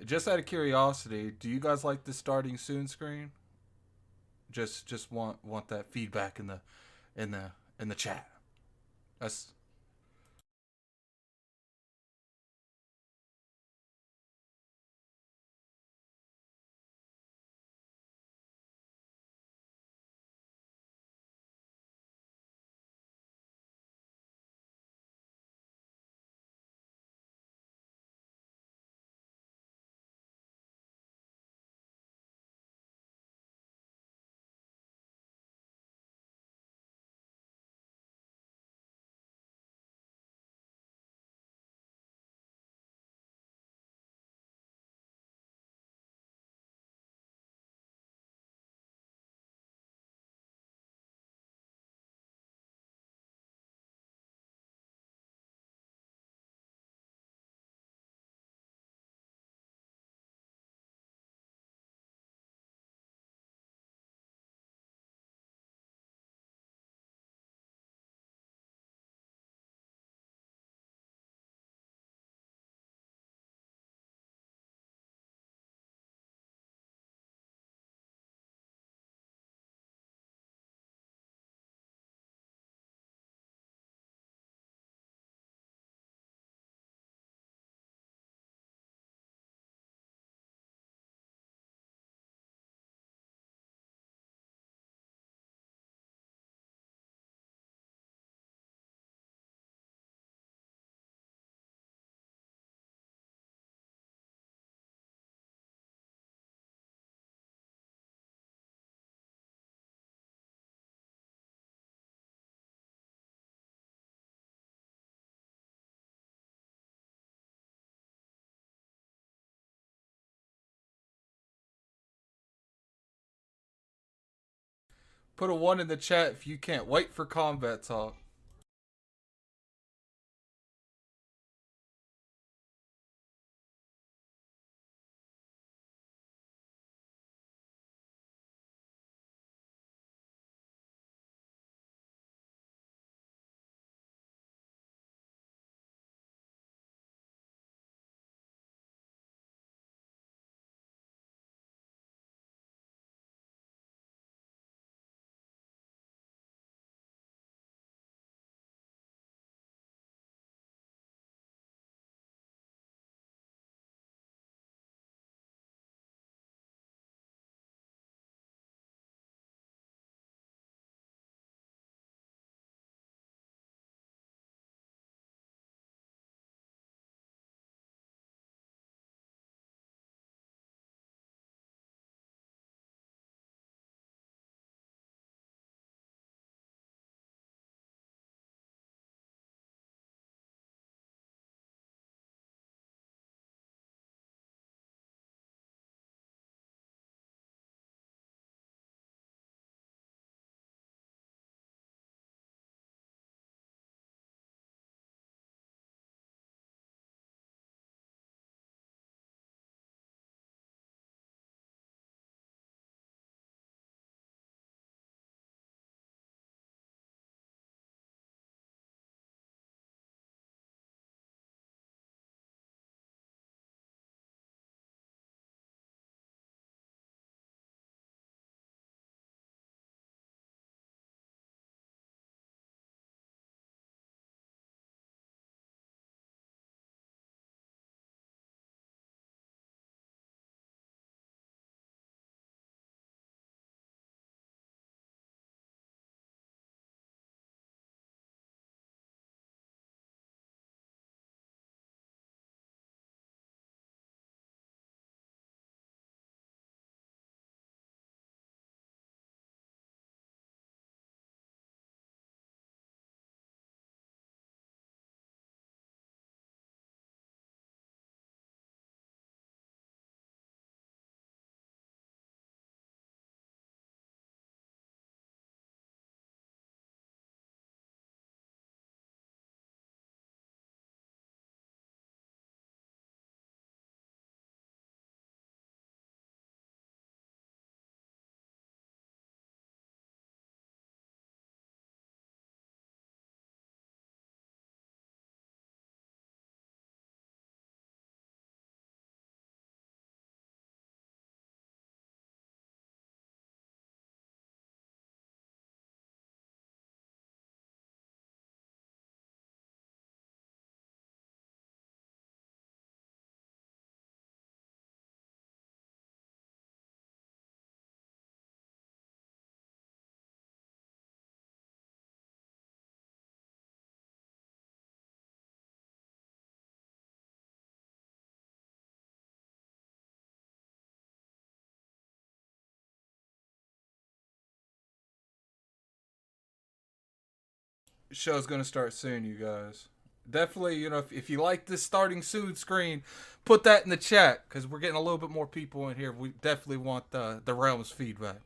Just out of curiosity, do you guys like the starting soon screen? Just want that feedback in the in the chat. That's put a one in the chat if you can't wait for combat talk. Show's gonna start soon, you guys. Definitely, if you like this starting soon screen, put that in the chat because we're getting a little bit more people in here. We definitely want the realm's feedback.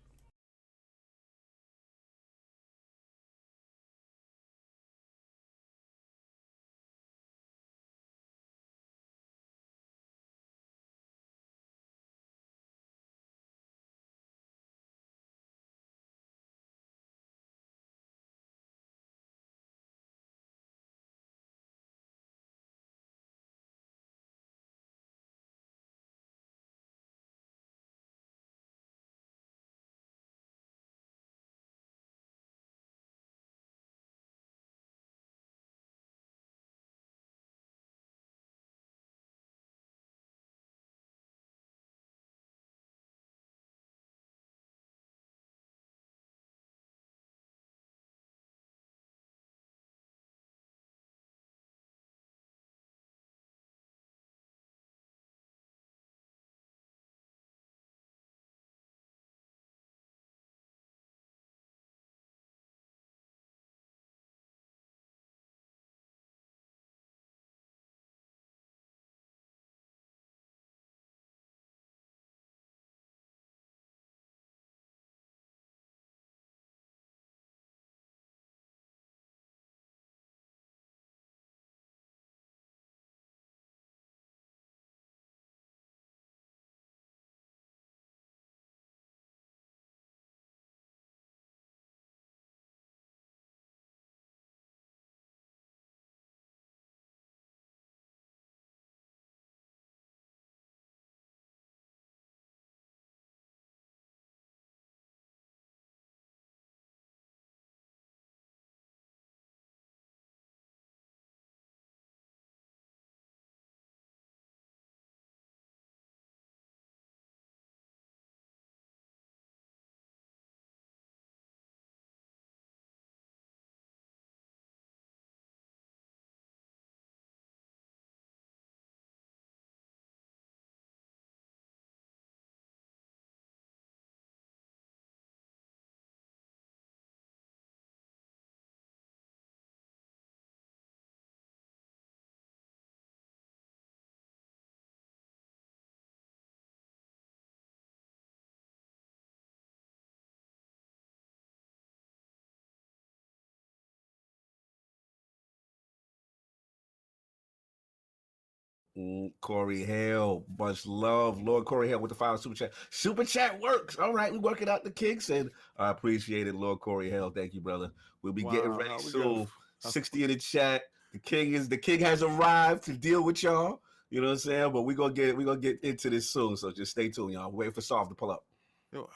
Corey Hale, much love. Lord Corey Hale with the final super chat. Super chat works. All right, we working out the kinks, and I appreciate it, Lord Corey Hale. Thank you, brother. We'll be getting Wow, ready how we go? soon. 60 in the chat. The king has arrived to deal with y'all. You know what I'm saying? But we gonna get into this soon. So just stay tuned, y'all. Wait for Soft to pull up. Yo,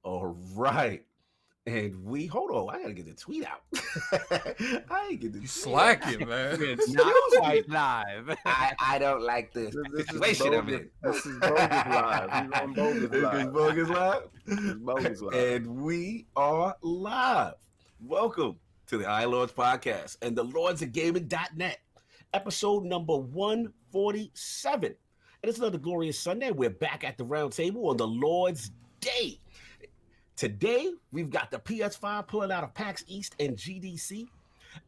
All right. And we hold on. I gotta get the tweet out. I ain't get the You tweet slacking, out. man. It's not quite live. I don't like this situation I'm in. This is bogus live. He's on bogus It's live. bogus live. It's bogus live. And we are live. Welcome to the iLords podcast and the lordsofgaming.net, episode number 147. And it's another glorious Sunday. We're back at the round table on the Lord's Day. Today, we've got the PS5 pulling out of PAX East and GDC,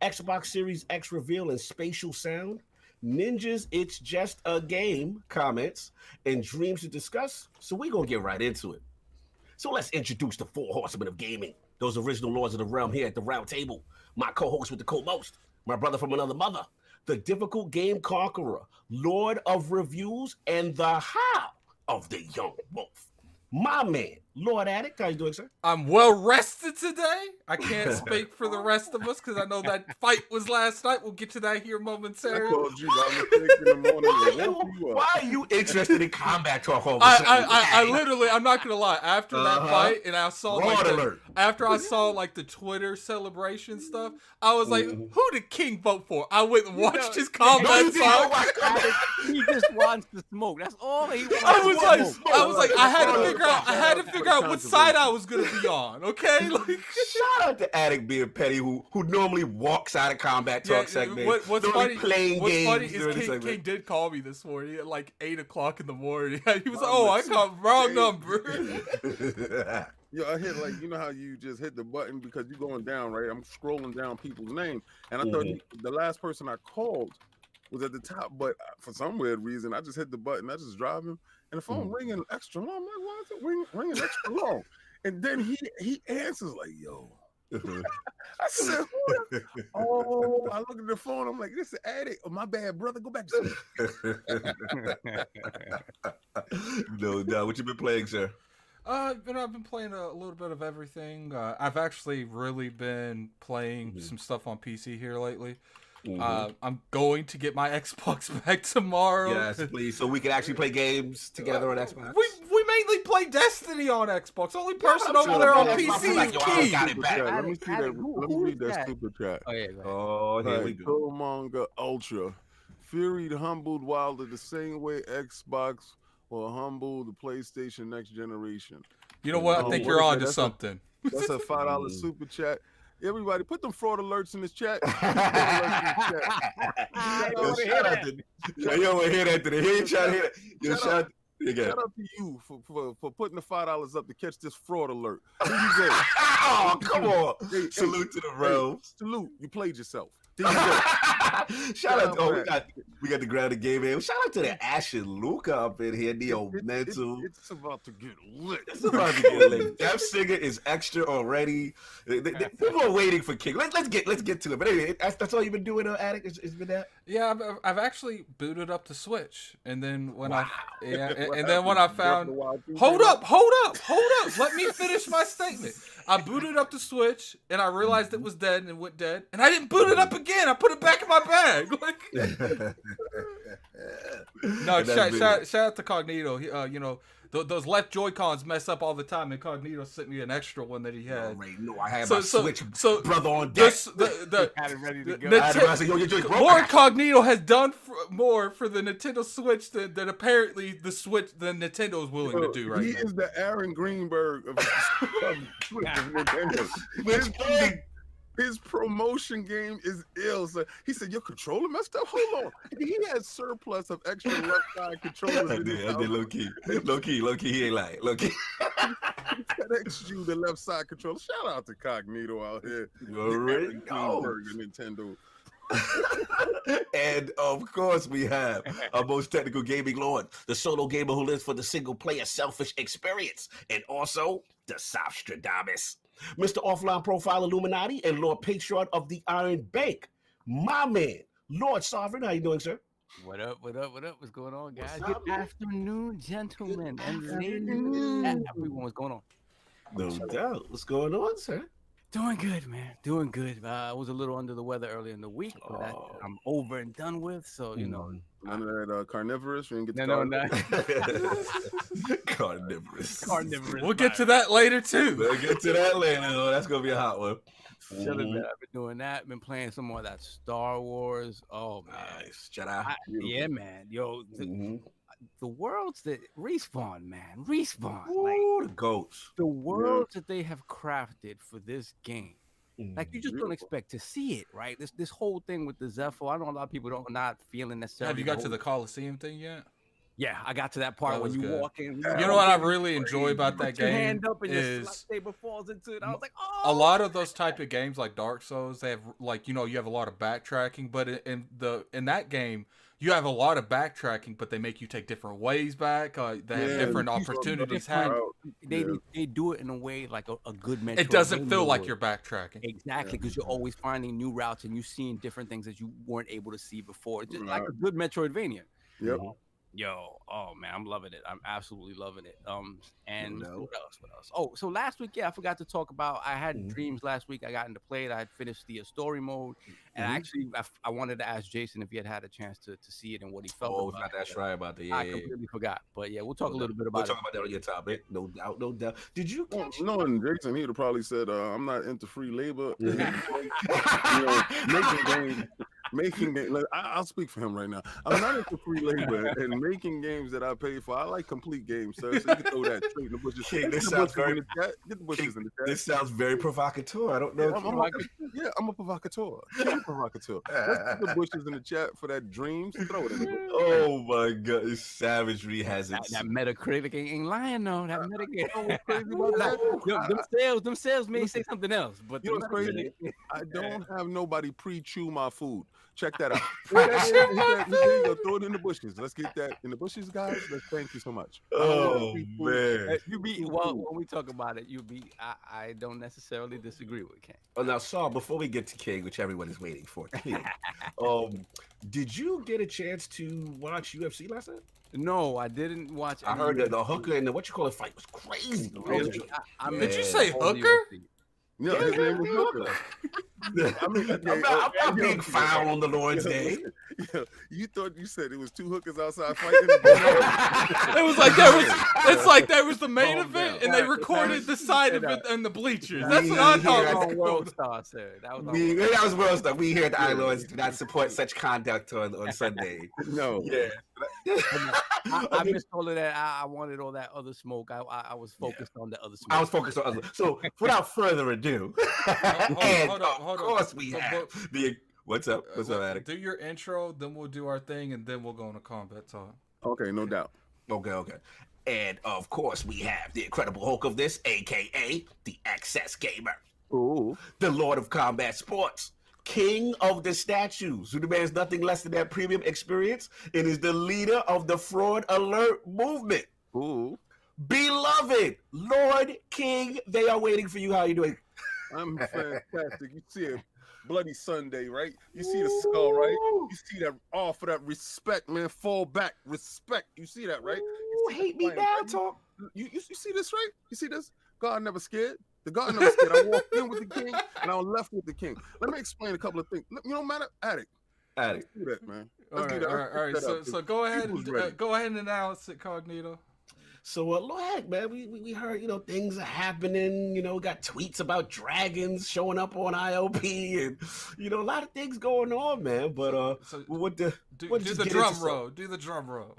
Xbox Series X reveal and SpatialSound, Ninja's It's Just a Game comments, and dreams to discuss. So we're going to get right into it. So let's introduce the four horsemen of gaming, those original lords of the realm here at the round table. My co-host with the co-most, my brother from another mother, the difficult game conqueror, lord of reviews, and the how of the young wolf. My man, Lord Addict, how you doing, sir? I'm well rested today. I can't speak for the rest of us because I know that fight was last night. We'll get to that here I momentarily. called you by mistake in the morning. Why are you interested in combat talk all of a sudden? I literally, I'm not gonna lie. After that fight, and I saw after I saw like the Twitter celebration stuff, I was like, "Who did King vote for?" I went and watched his combat talk. He just wants to smoke. That's all he wants. I was like, I had to figure out what side I was gonna be on. Okay, like, shout out to Addict being petty, who normally walks out of combat talk segment. What's funny is King did call me this morning at like 8 o'clock in the morning. He was like, "Oh, I called wrong number." Yo, I hit like, you know how you just hit the button because you're going down, right? I'm scrolling down people's names, and I thought the last person I called was at the top, but for some weird reason, I just hit the button. I just drive him, and the phone ringing extra long. I'm like, why is it ringing extra long? And then he answers like, "Yo." I said, "Oh," I look at the phone. I'm like, "This is Addict. Oh, my bad, brother. Go back to sleep." No doubt. What you been playing, sir? I've been playing a little bit of everything. I've actually really been playing some stuff on PC here lately. I'm going to get my Xbox back tomorrow. Yes, please, so we can actually play games together on Xbox. We mainly play Destiny on Xbox. The only person over there on PC is Key. Let me see that. Let me read that super chat. Oh, yeah, Oh, here we go. Killmonger Ultra. Fury humbled Wilder the same way Xbox will humble the PlayStation next generation. You know what? I think you're on to something. That's a $5 super chat. Everybody, put them fraud alerts in this chat. Yo, shout out to the head. Shout out to you for putting the $5 up to catch this fraud alert. Here you go. Oh, come on. Salute to the realms. Salute. You played yourself. There you go. Shout out to, we got the grounded game in. Shout out to the Ashen Luca up in here, Neo Mental. It's about to get lit. Death Singer is extra already. People are waiting for King. Let's get to it. But anyway, that's all you've been doing, Addict. It's been that. Yeah, I've actually booted up the Switch, and then when I found, hold up. Let me finish my statement. I booted up the Switch, and I realized it was dead, and it went dead, and I didn't boot it up again. I put it back in my bag. No, shout out to Cognito. Those left Joy-Cons mess up all the time, and Cognito sent me an extra one that he had. No, I had my Switch brother on deck. Had it ready to go. Lord Cognito has done more for the Nintendo Switch than apparently the Nintendo is willing to do right now. He is the Aaron Greenberg of Nintendo. His promotion game is ill. So he said, "Your controller messed up. Hold on." He had surplus of extra left side controllers. I did low key. He ain't lying. Low key. FedEx you the left side controller. Shout out to Cognito out here. You already know. Nintendo. And of course, we have our most technical gaming lord, the solo gamer who lives for the single player selfish experience, and also the Sostradamus. Mr. Offline Profile Illuminati and Lord Patriot of the Iron Bank. My man, Lord Sovereign. How you doing, sir? What up? What's going on, guys? Good afternoon, gentlemen and ladies. Everyone, what's going on? No doubt. What's going on, sir? Doing good, man. Doing good. I was a little under the weather earlier in the week, but I'm over and done with. So you know, none of that carnivorous. You didn't get no. Carnivorous. We'll get to that later too. We'll get to that later. Though. That's gonna be a hot one. Chilling, man. I've been doing that. Been playing some more of that Star Wars. Oh man, nice Jedi. Yeah, man. Yo, the worlds that respawn, man, respawn. Ooh, like the goats. The worlds that they have crafted for this game. Like you just don't expect to see it, right? This whole thing with the Zephyr. I know a lot of people not feeling necessarily. Have you got to the Coliseum thing yet? Yeah, I got to that part when you walk in. You know what I really enjoy about that game hand up and is your saber falls into it. I was like, oh. A lot of those type of games like Dark Souls, they have like you have a lot of backtracking, but in that game you have a lot of backtracking, but they make you take different ways back. They have different opportunities. They do it in a way like a good Metroid. It doesn't feel like you're backtracking. Exactly, because you're always finding new routes and you're seeing different things that you weren't able to see before. It's just like a good Metroidvania. Yep. Yo, oh man, I'm loving it. I'm absolutely loving it. And what else? Oh, so last week, I forgot to talk about. I had dreams last week. I got into play it. I had finished the story mode, and actually, I wanted to ask Jason if he had a chance to see it and what he felt. Oh, about that's right about the. I completely forgot, but yeah, we'll talk a little bit about. We'll talk about that on your topic. No doubt, no doubt. Did you? Knowing Jason, he would have probably said, "I'm not into free labor." Making games. Like, I'll speak for him right now. I'm not into free labor and making games that I pay for. I like complete games, sir. So you can throw that straight in the bushes. King, this sounds very. Get the bushes in the chat. This sounds very provocateur. I don't know. I'm a provocateur. I'm a provocateur. Let's get the bushes in the chat for that dreams. Throw it in the bushes. Oh my God, this savagery has it. That Metacritic ain't lying though. That Metacritic. Crazy them sales may say something else, but you know what's crazy? I don't have nobody pre-chew my food. Check that out. Throw it in the bushes. Let's get that in the bushes, guys. Thank you so much. Oh man, when we talk about it, I don't necessarily disagree with King. Oh, now, Saul, before we get to King, which everyone is waiting for, did you get a chance to watch UFC last night? No, I didn't watch. I heard that the hooker and the fight was crazy. Did you say hooker? No, his name was Hooker. I'm not being foul on the Lord's Day. You thought you said it was two hookers outside fighting? It was like it's like there was the main event and they recorded the side of it and the bleachers. That's what I thought. World Star, sir. That was World Star. We here at the iLords do not support such conduct on Sunday. No. Yeah. I missed all of that. I wanted all that other smoke. I was focused on the other smoke. I was focused on other. So without further ado, hold on. Of course we have the. What's up? What's up, Attic? Do your intro, then we'll do our thing, and then we'll go into combat talk. Okay, no doubt. Okay. And of course we have the Incredible Hulk of this, aka the XS Gamer. Ooh. The Lord of Combat Sports. King of the statues, who demands nothing less than that premium experience, and is the leader of the Fraud Alert movement. Ooh. Beloved Lord King, they are waiting for you. How are you doing? I'm fantastic. You see it, Bloody Sunday, right? You see the skull, right? You see that, all for that respect, man. Fall back, respect. You see that, right? You hate me now, talk. You see this, right? You see this? God never scared. The God never scared. I walked in with the king, and I left with the king. Let me explain a couple of things. You know, matter, Attic. Let's do that, man. All right. So go ahead and announce it, Cognito. So, Lord, man, we heard, things are happening. We got tweets about dragons showing up on IOP, and a lot of things going on, man. But do the drum roll. Do the drum roll.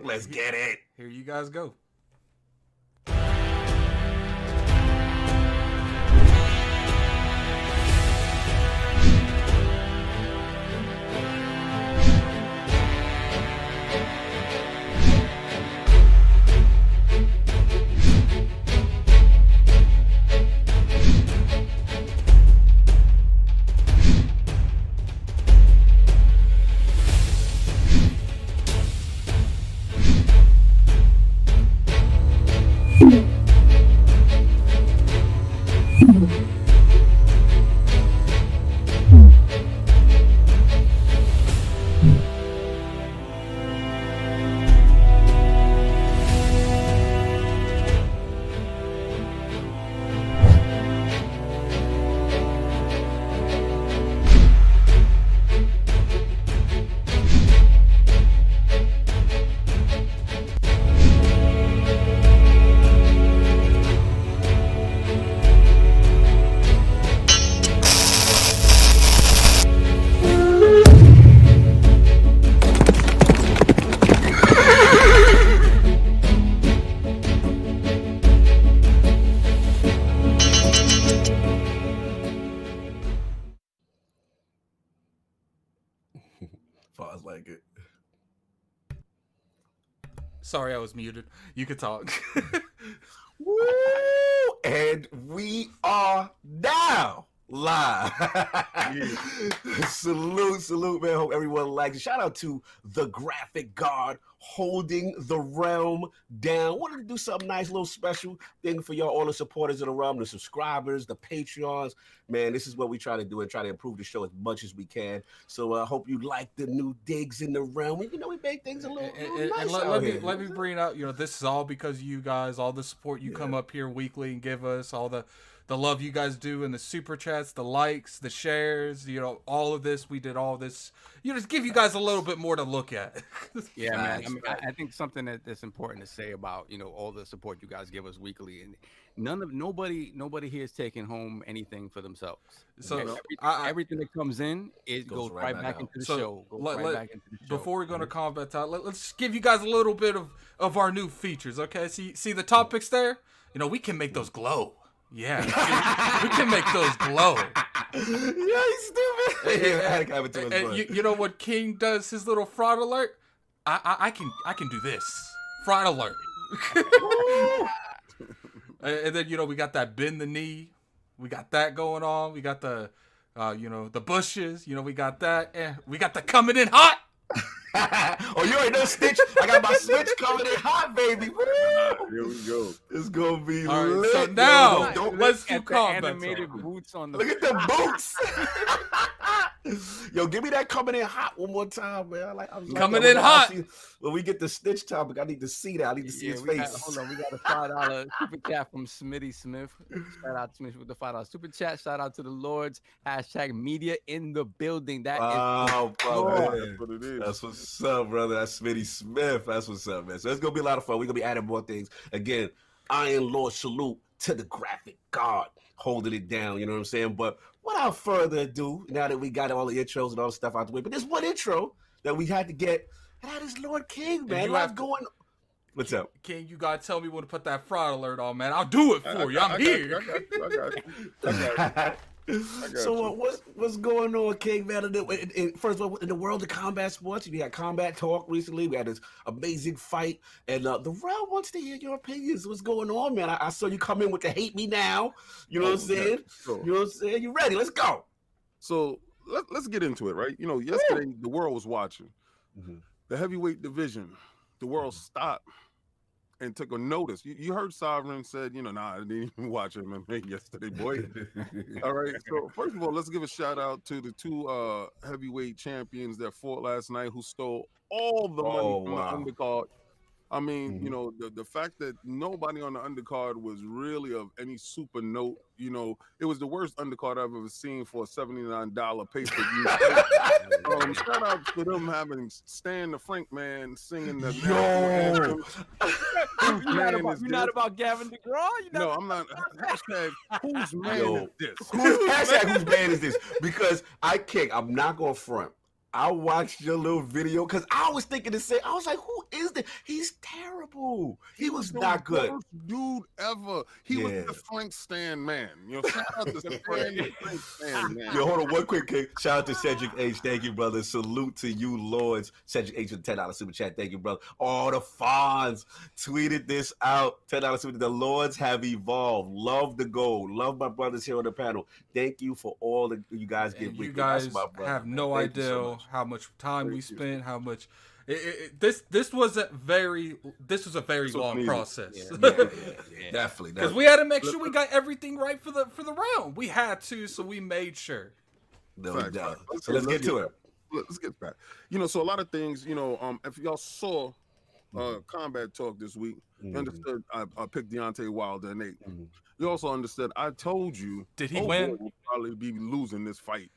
Let's get it. Here you guys go. Pause like it. Sorry, I was muted. You could talk. Woo! And we are now live. Salute, man. Hope everyone likes it. Shout out to the graphic guard holding the realm down. Wanted to do something nice, little special thing for y'all, all the supporters of the realm, the subscribers, the Patreons. Man, this is what we try to do and try to improve the show as much as we can. So I hope you like the new digs in the realm. We make things a little nice let me bring out, this is all because of you guys, all the support you come up here weekly and give us, all the love you guys do, and the super chats, the likes, the shares, all of this. We did all this, just give you guys a little bit more to look at. Yeah, man. I think something that's important to say about, all the support you guys give us weekly, and nobody here is taking home anything for themselves. So everything that comes in, it goes right back into the show. Before we go to CombatTalk, let's give you guys a little bit of our new features, okay? See the topics there? We can make those glow. Yeah, we can make those glow. Yeah, he's stupid. And when King does his little fraud alert, I can do this fraud alert. And then we got that bend the knee, we got that going on. We got the the bushes. We got that, and we got the coming in hot. Oh, you already know, Stitch. I got my Switch coming in hot, baby. Woo! Here we go. It's gonna be all right, lit. so now let's do combat animated boots on the. Look at the boots. Yo, give me that coming in hot one more time, man. Coming in hot. When we get the Stitch topic, I need to see that. I need to see his face. Hold on, we got a $5 super chat from Smitty Smith. Shout out to Smith with the $5 super chat. Shout out to the Lords. #media in the building. That is brother. That's what it is. That's what's up, brother. That's Smitty Smith. That's what's up, man. So it's gonna be a lot of fun. We're gonna be adding more things. Again, Iron Lord salute to the graphic guard holding it down. You know what I'm saying? But without further ado, now that we got all the intros and all the stuff out the way, but there's one intro that we had to get, and that is Lord King, man. What's up? King, you gotta tell me when to put that fraud alert on, man. I'll do it for you. I'm here. I got you. So what's going on, King, man? First of all, in the world of combat sports, we had CombatTalk recently. We had this amazing fight, and the realm wants to hear your opinions. What's going on, man? I saw you come in with the hate me now. You know what I'm saying? Sure. You know what I'm saying? You ready? Let's go. So let's get into it, right? Yesterday the world was watching the heavyweight division. The world stopped and took a notice. You heard Sovereign said, I didn't even watch MMA yesterday, boy. All right. So first of all, let's give a shout out to the two heavyweight champions that fought last night who stole all the money from the undercard. I mean, the fact that nobody on the undercard was really of any super note. It was the worst undercard I've ever seen for a $79 pay-per-view. Shout out to them having Stan the Frank man singing the You're not about Gavin DeGraw? No, I'm not. Hashtag whose man is this? Hashtag whose man is this? Because I'm not going to front. I watched your little video because I was thinking the same. I was like, who is this? He's terrible. He was not good. Worst dude ever. He was the Frank Stan man. Shout out to the Frank Stan man. Yo, hold on one quick kick. Shout out to Cedric H. Thank you, brother. Salute to you, Lords. Cedric H with $10 super chat. Thank you, brother. All the fans tweeted this out. $10 super. The Lords have evolved. Love the goal. Love my brothers here on the panel. Thank you for all that you guys give. You guys have no idea how much time we spent, how much this was a very long process. Definitely, because we had to make sure we got everything right for the round. We had to, so we made sure. So let's get to it. Let's get back. So a lot of things. If y'all saw CombatTalk this week, you understood I picked Deontay Wilder in 8. You also understood I told you. Did he win? Will probably be losing this fight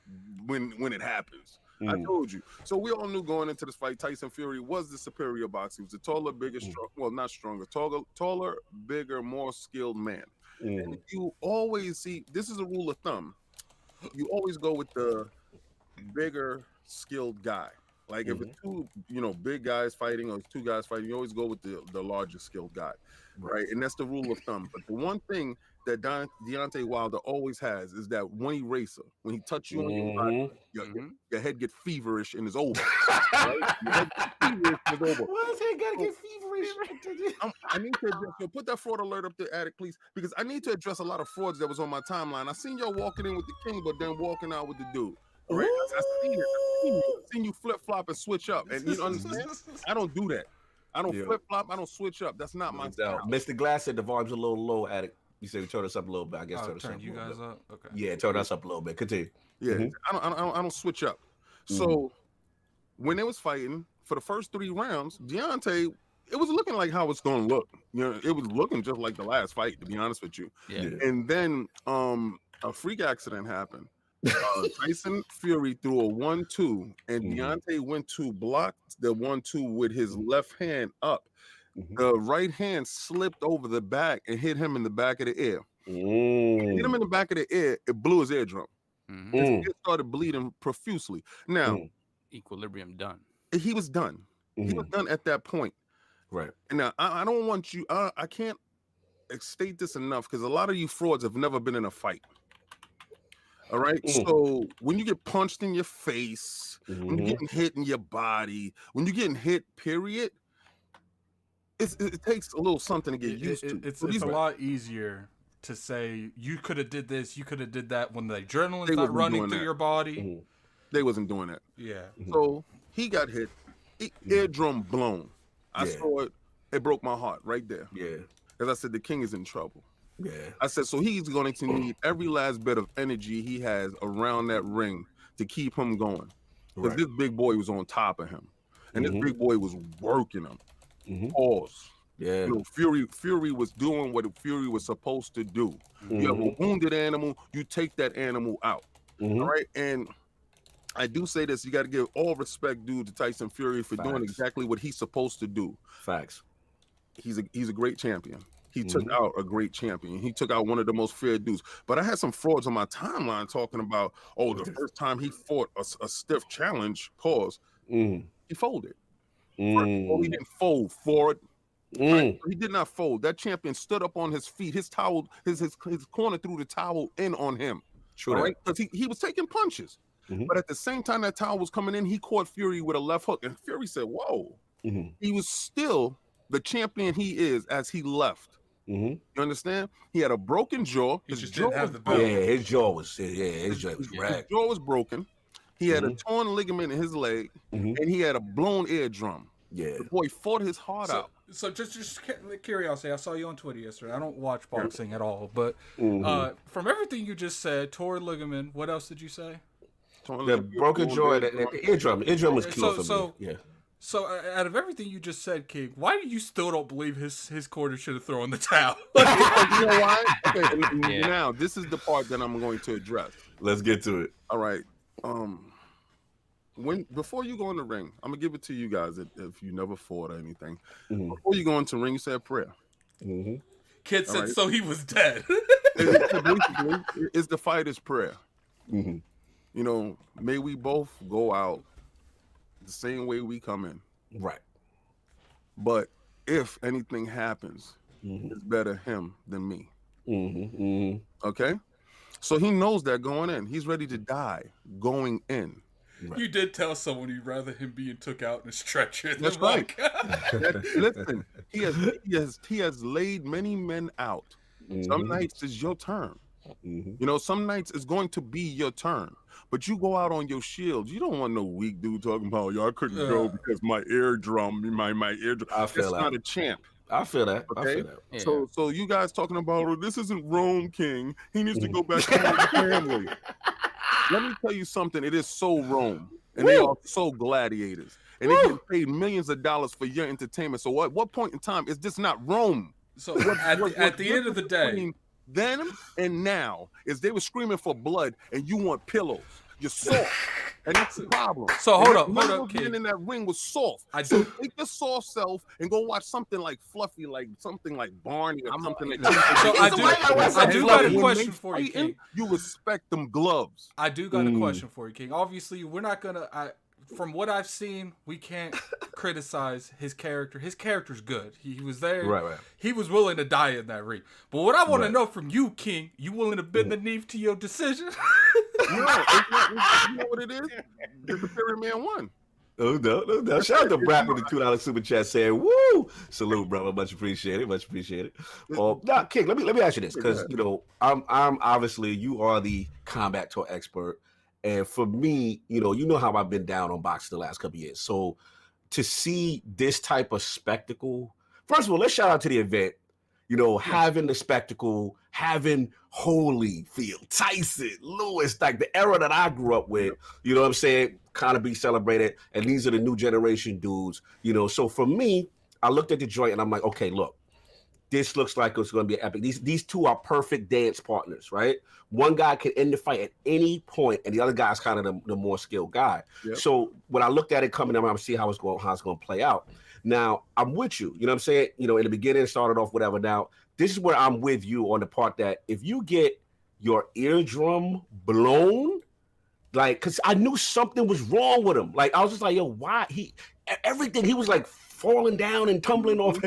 when it happens. I told you. So we all knew going into this fight, Tyson Fury was the superior boxer. He was a taller, bigger, not stronger, taller, bigger, more skilled man. And you always see, this is a rule of thumb. You always go with the bigger, skilled guy. Like if it's two, big guys fighting or two guys fighting, you always go with the larger skilled guy, right? And that's the rule of thumb. But the one thing that Deontay Wilder always has is that one eraser. When he touches you on your body, your head gets feverish and it's over. Right? Your head gets feverish and it's over. Why does head gotta get feverish? I need to address, so put that fraud alert up there, Attic, please, because I need to address a lot of frauds that was on my timeline. I seen y'all walking in with the king, but then walking out with the dude. All right, I seen you flip flop and switch up, and you understand? I don't do that. I don't flip flop. I don't switch up. That's not my style. Mr. Glass said the volume's a little low, Attic. You said we turn us up a little bit. I guess turn us up. You guys up? Okay. Yeah, turn us up a little bit. Continue. Yeah, I don't switch up. So when they was fighting for the first 3 rounds, Deontay, it was looking like how it's going to look. You know, it was looking just like the last fight, to be honest with you. Yeah. And then a freak accident happened. Tyson Fury threw a 1-2, and Deontay went to block the 1-2 with his left hand up. The right hand slipped over the back and hit him in the back of the ear. Hit him in the back of the ear. It blew his eardrum. His ear started bleeding profusely. Now, equilibrium done. He was done. He was done at that point. Right. And now I don't want you. I can't state this enough because a lot of you frauds have never been in a fight. All right. So when you get punched in your face, when you're getting hit in your body, when you're getting hit, period, it takes a little something to get used to. It's a lot easier to say you could have did this, you could have did that when the adrenaline's not running through your body. They wasn't doing that. Yeah. So he got hit, eardrum blown. I saw it. It broke my heart right there. Yeah. As I said, the king is in trouble. Yeah. I said, so he's going to need every last bit of energy he has around that ring to keep him going. Because this big boy was on top of him. And this big boy was working him. Pause. Yeah. You know, Fury was doing what Fury was supposed to do. You have a wounded animal, you take that animal out. All right. And I do say this, you got to give all respect due to Tyson Fury for doing exactly what he's supposed to do. Facts. He's a great champion. He took out a great champion. He took out one of the most fair dudes. But I had some frauds on my timeline talking about, the first time he fought a stiff challenge, pause, he folded. First of all, he didn't fold forward. Right? He did not fold. That champion stood up on his feet. His towel, his corner threw the towel in on him. True. Right? Because he was taking punches. But at the same time that towel was coming in, he caught Fury with a left hook. And Fury said, whoa. He was still the champion he is as he left. You understand? He had a broken jaw. He just didn't have the belt. Yeah, his jaw was ragged. His jaw was broken. He had a torn ligament in his leg, and he had a blown eardrum. Yeah. The boy fought his heart out. So just curiosity, I saw you on Twitter yesterday. I don't watch boxing at all, but from everything you just said, torn ligament, what else did you say? The broken jaw, the eardrum. Eardrum was key for me. Yeah. So out of everything you just said, King, why do you still don't believe his corner should have thrown the towel? You know why? Okay, now this is the part that I'm going to address. Let's get to it. All right. Before you go in the ring, I'm gonna give it to you guys if you never fought or anything. Before you go into the ring, you say a prayer. Kid said so he was dead. Basically, it's the fighter's prayer. You know, may we both go out the same way we come in. Right. But if anything happens, it's better him than me. Okay? So he knows that going in. He's ready to die going in. Right. You did tell someone you'd rather him being took out in a stretcher. That's right. Listen, he has laid many men out. Some nights is your turn. You know, some nights it's going to be your turn. But you go out on your shield. You don't want no weak dude talking about, yo, I couldn't go because my eardrum, my eardrum. I feel That's that. not a champ. I feel that. Okay? I feel that. Yeah. So you guys talking about, this isn't Rome, King. He needs to go back to his family. Let me tell you something. It is so Rome. And they are so gladiators. And they get paid millions of dollars for your entertainment. So at what point in time is this not Rome? So at the end of the day, then and now is they were screaming for blood and you want pillows. You're soft. And that's the problem. So hold up, Getting in that ring was soft. So take your soft self and go watch something like Fluffy, like something like Barney or something like So I do got a question for you, King. You respect them gloves. I do got a question for you, King. Obviously, we're not gonna. from what I've seen, we can't criticize his character. His character's good. He was there. Right. He was willing to die in that ring. But what I want to know from you, King, you willing to bend the knee to your decision? No, it's not, you know what it is? The Superior Man won. Oh, no. Shout out to Brad with the $2 super chat saying, "Woo! Salute, brother. Much appreciated. Now, King, let me ask you this, because I'm obviously, you are the combat tour expert, and for me, you know how I've been down on boxing the last couple of years. So to see this type of spectacle, first of all, let's shout out to the event. Having the spectacle, having Holyfield, Tyson, Lewis, like the era that I grew up with, you know what I'm saying, kind of be celebrated. And these are the new generation dudes, So for me, I looked at the joint and I'm like, okay, look, this looks like it's going to be epic. These two are perfect dance partners, right? One guy can end the fight at any point, and the other guy's kind of the more skilled guy. Yep. So when I looked at it coming up, I'm see how it's going to play out. Now, I'm with you. You know what I'm saying? In the beginning, it started off whatever. Now, this is where I'm with you on the part that if you get your eardrum blown, like, because I knew something was wrong with him. Like, I was just like, yo, why? He was like falling down and tumbling off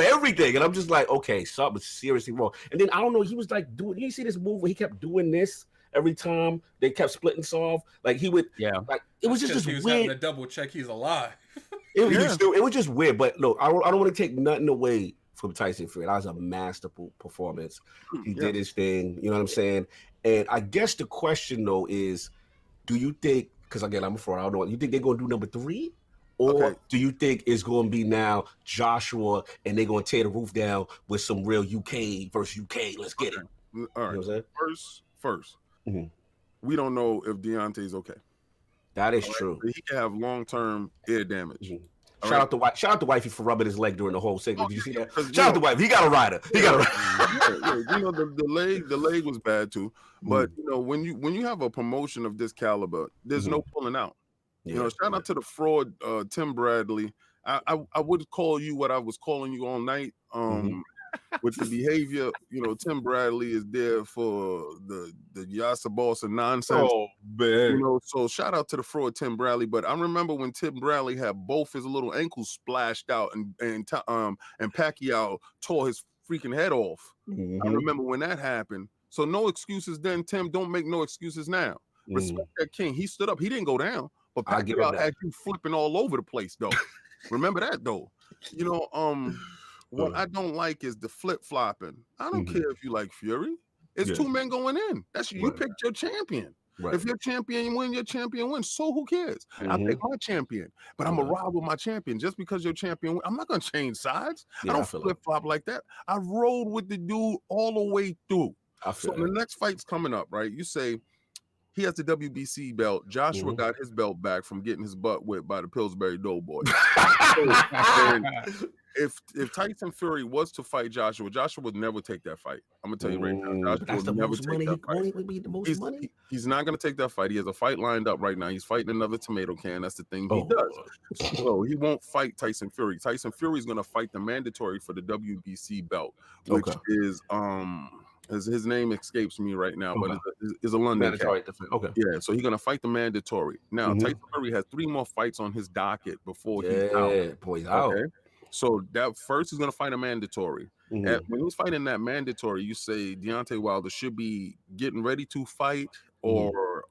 everything. And I'm just like, okay, something's seriously wrong. And then, I don't know, he was like you see this move where he kept doing this every time they kept splitting off? Like, he would, like, it was just he was weird. Having to double check he's alive. It was just weird, but look, I don't want to take nothing away from Tyson Fury. That was a masterful performance. He did his thing, you know what I'm saying? And I guess the question, though, is, do you think, because again, I'm a fraud, I don't know, you think they're going to do number 3? Or do you think it's going to be now Joshua and they're going to tear the roof down with some real UK versus UK? Let's get it. All right. You know what I'm saying? First, we don't know if Deontay's okay. That is true. He can have long-term ear damage. Shout out to Wifey for rubbing his leg during the whole segment. Did you see that? Shout out to Wifey. He got a rider. The leg was bad too. But when you have a promotion of this caliber, there's no pulling out. Shout out to the fraud, Tim Bradley. I would call you what I was calling you all night. With the behavior, Tim Bradley is there for the Yasa Boss and nonsense. Oh man! So shout out to the fraud Tim Bradley. But I remember when Tim Bradley had both his little ankles splashed out, and Pacquiao tore his freaking head off. I remember when that happened. So no excuses then, Tim. Don't make no excuses now. Respect that King. He stood up. He didn't go down. But Pacquiao had you flipping all over the place, though. Remember that, though. What I don't like is the flip-flopping. I don't care if you like Fury. It's 2 men going in. That's you picked your champion. Right. If your champion wins, your champion wins. So who cares? I pick my champion, but I'm a ride with my champion. Just because your champion wins, I'm not gonna change sides. I don't flip-flop like that. I rode with the dude all the way through. So the next fight's coming up, right? You say he has the WBC belt. Joshua got his belt back from getting his butt whipped by the Pillsbury Doughboy. If Tyson Fury was to fight Joshua would never take that fight. I'm gonna tell you right now. Joshua would never take that fight. He's not gonna take that fight. He has a fight lined up right now. He's fighting another tomato can. That's the thing he does. So he won't fight Tyson Fury. Tyson Fury is gonna fight the mandatory for the WBC belt, which is his name escapes me right now, but it's a London mandatory. Yeah, so he's gonna fight the mandatory. Now Tyson Fury has 3 more fights on his docket before he's out. Okay. So that first he's gonna fight a mandatory. And when he's fighting that mandatory, you say Deontay Wilder should be getting ready to fight or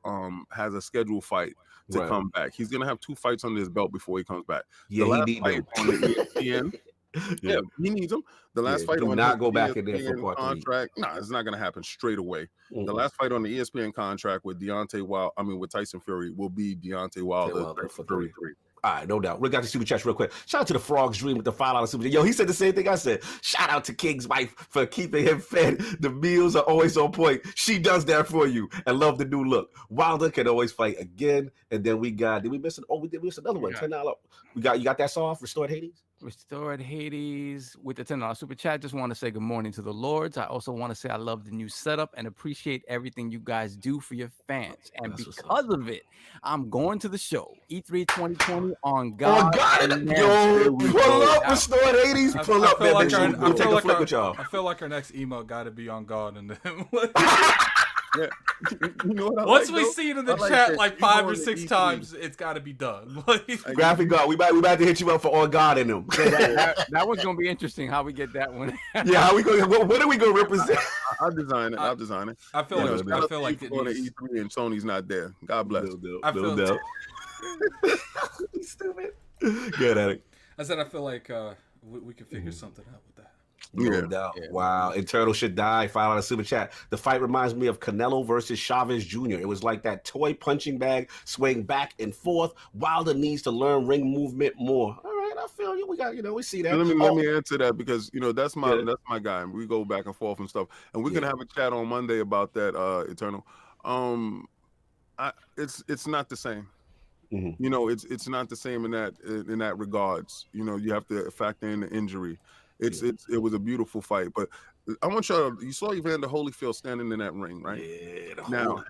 has a scheduled fight to come back. He's gonna have 2 fights under his belt before he comes back. Yeah, he needs him on the ESPN. Yeah, he needs him. The last fight on not go back ESPN in there for contract. It's not gonna happen straight away. The last fight on the ESPN contract with with Tyson Fury will be Deontay Wilder for 33. All right, no doubt. We got the super chat real quick. Shout out to the Frog's Dream with the $5 super chat. Yo, he said the same thing I said. Shout out to King's wife for keeping him fed. The meals are always on point. She does that for you. And love the new look. Wilder can always fight again. And then we got, did we miss another one? $10. You got that song, Restored Hades? Restored Hades with the $10 super chat. Just want to say good morning to the Lords. I also want to say I love the new setup and appreciate everything you guys do for your fans. And because of it, I'm going to the show E3 2020 on God. Yo, pull up Restored Hades. Pull up, man. I feel like our next email got to be on God and them. Yeah. You know what Once like, we though? see it in the I chat that like you 5 or going to 6 E3. times, it's got to be done. Like, Graphic God, we about to hit you up for On God in them. That one's gonna be interesting. How we get that one? Yeah, how we going? What are we going to represent? I'll design it. I'll design it. I feel like shout I out feel to like you it for going needs. to E3 and Sony's not there. God bless. I feel Stupid. Good at it. I said I feel like we can figure something out with that. No Yeah. doubt. Yeah. Wow. Eternal should die. File out a super chat. The fight reminds me of Canelo versus Chavez Jr. It was like that toy punching bag swaying back and forth. Wilder needs to learn ring movement more. All right, I feel you. We got, we see that. Let me answer that because that's my guy. We go back and forth and stuff, and we're gonna have a chat on Monday about that. Eternal. It's not the same. Mm-hmm. It's not the same in that regards. You have to factor in the injury. It was a beautiful fight, but I want you saw Evander Holyfield standing in that ring, right? Yeah. Now,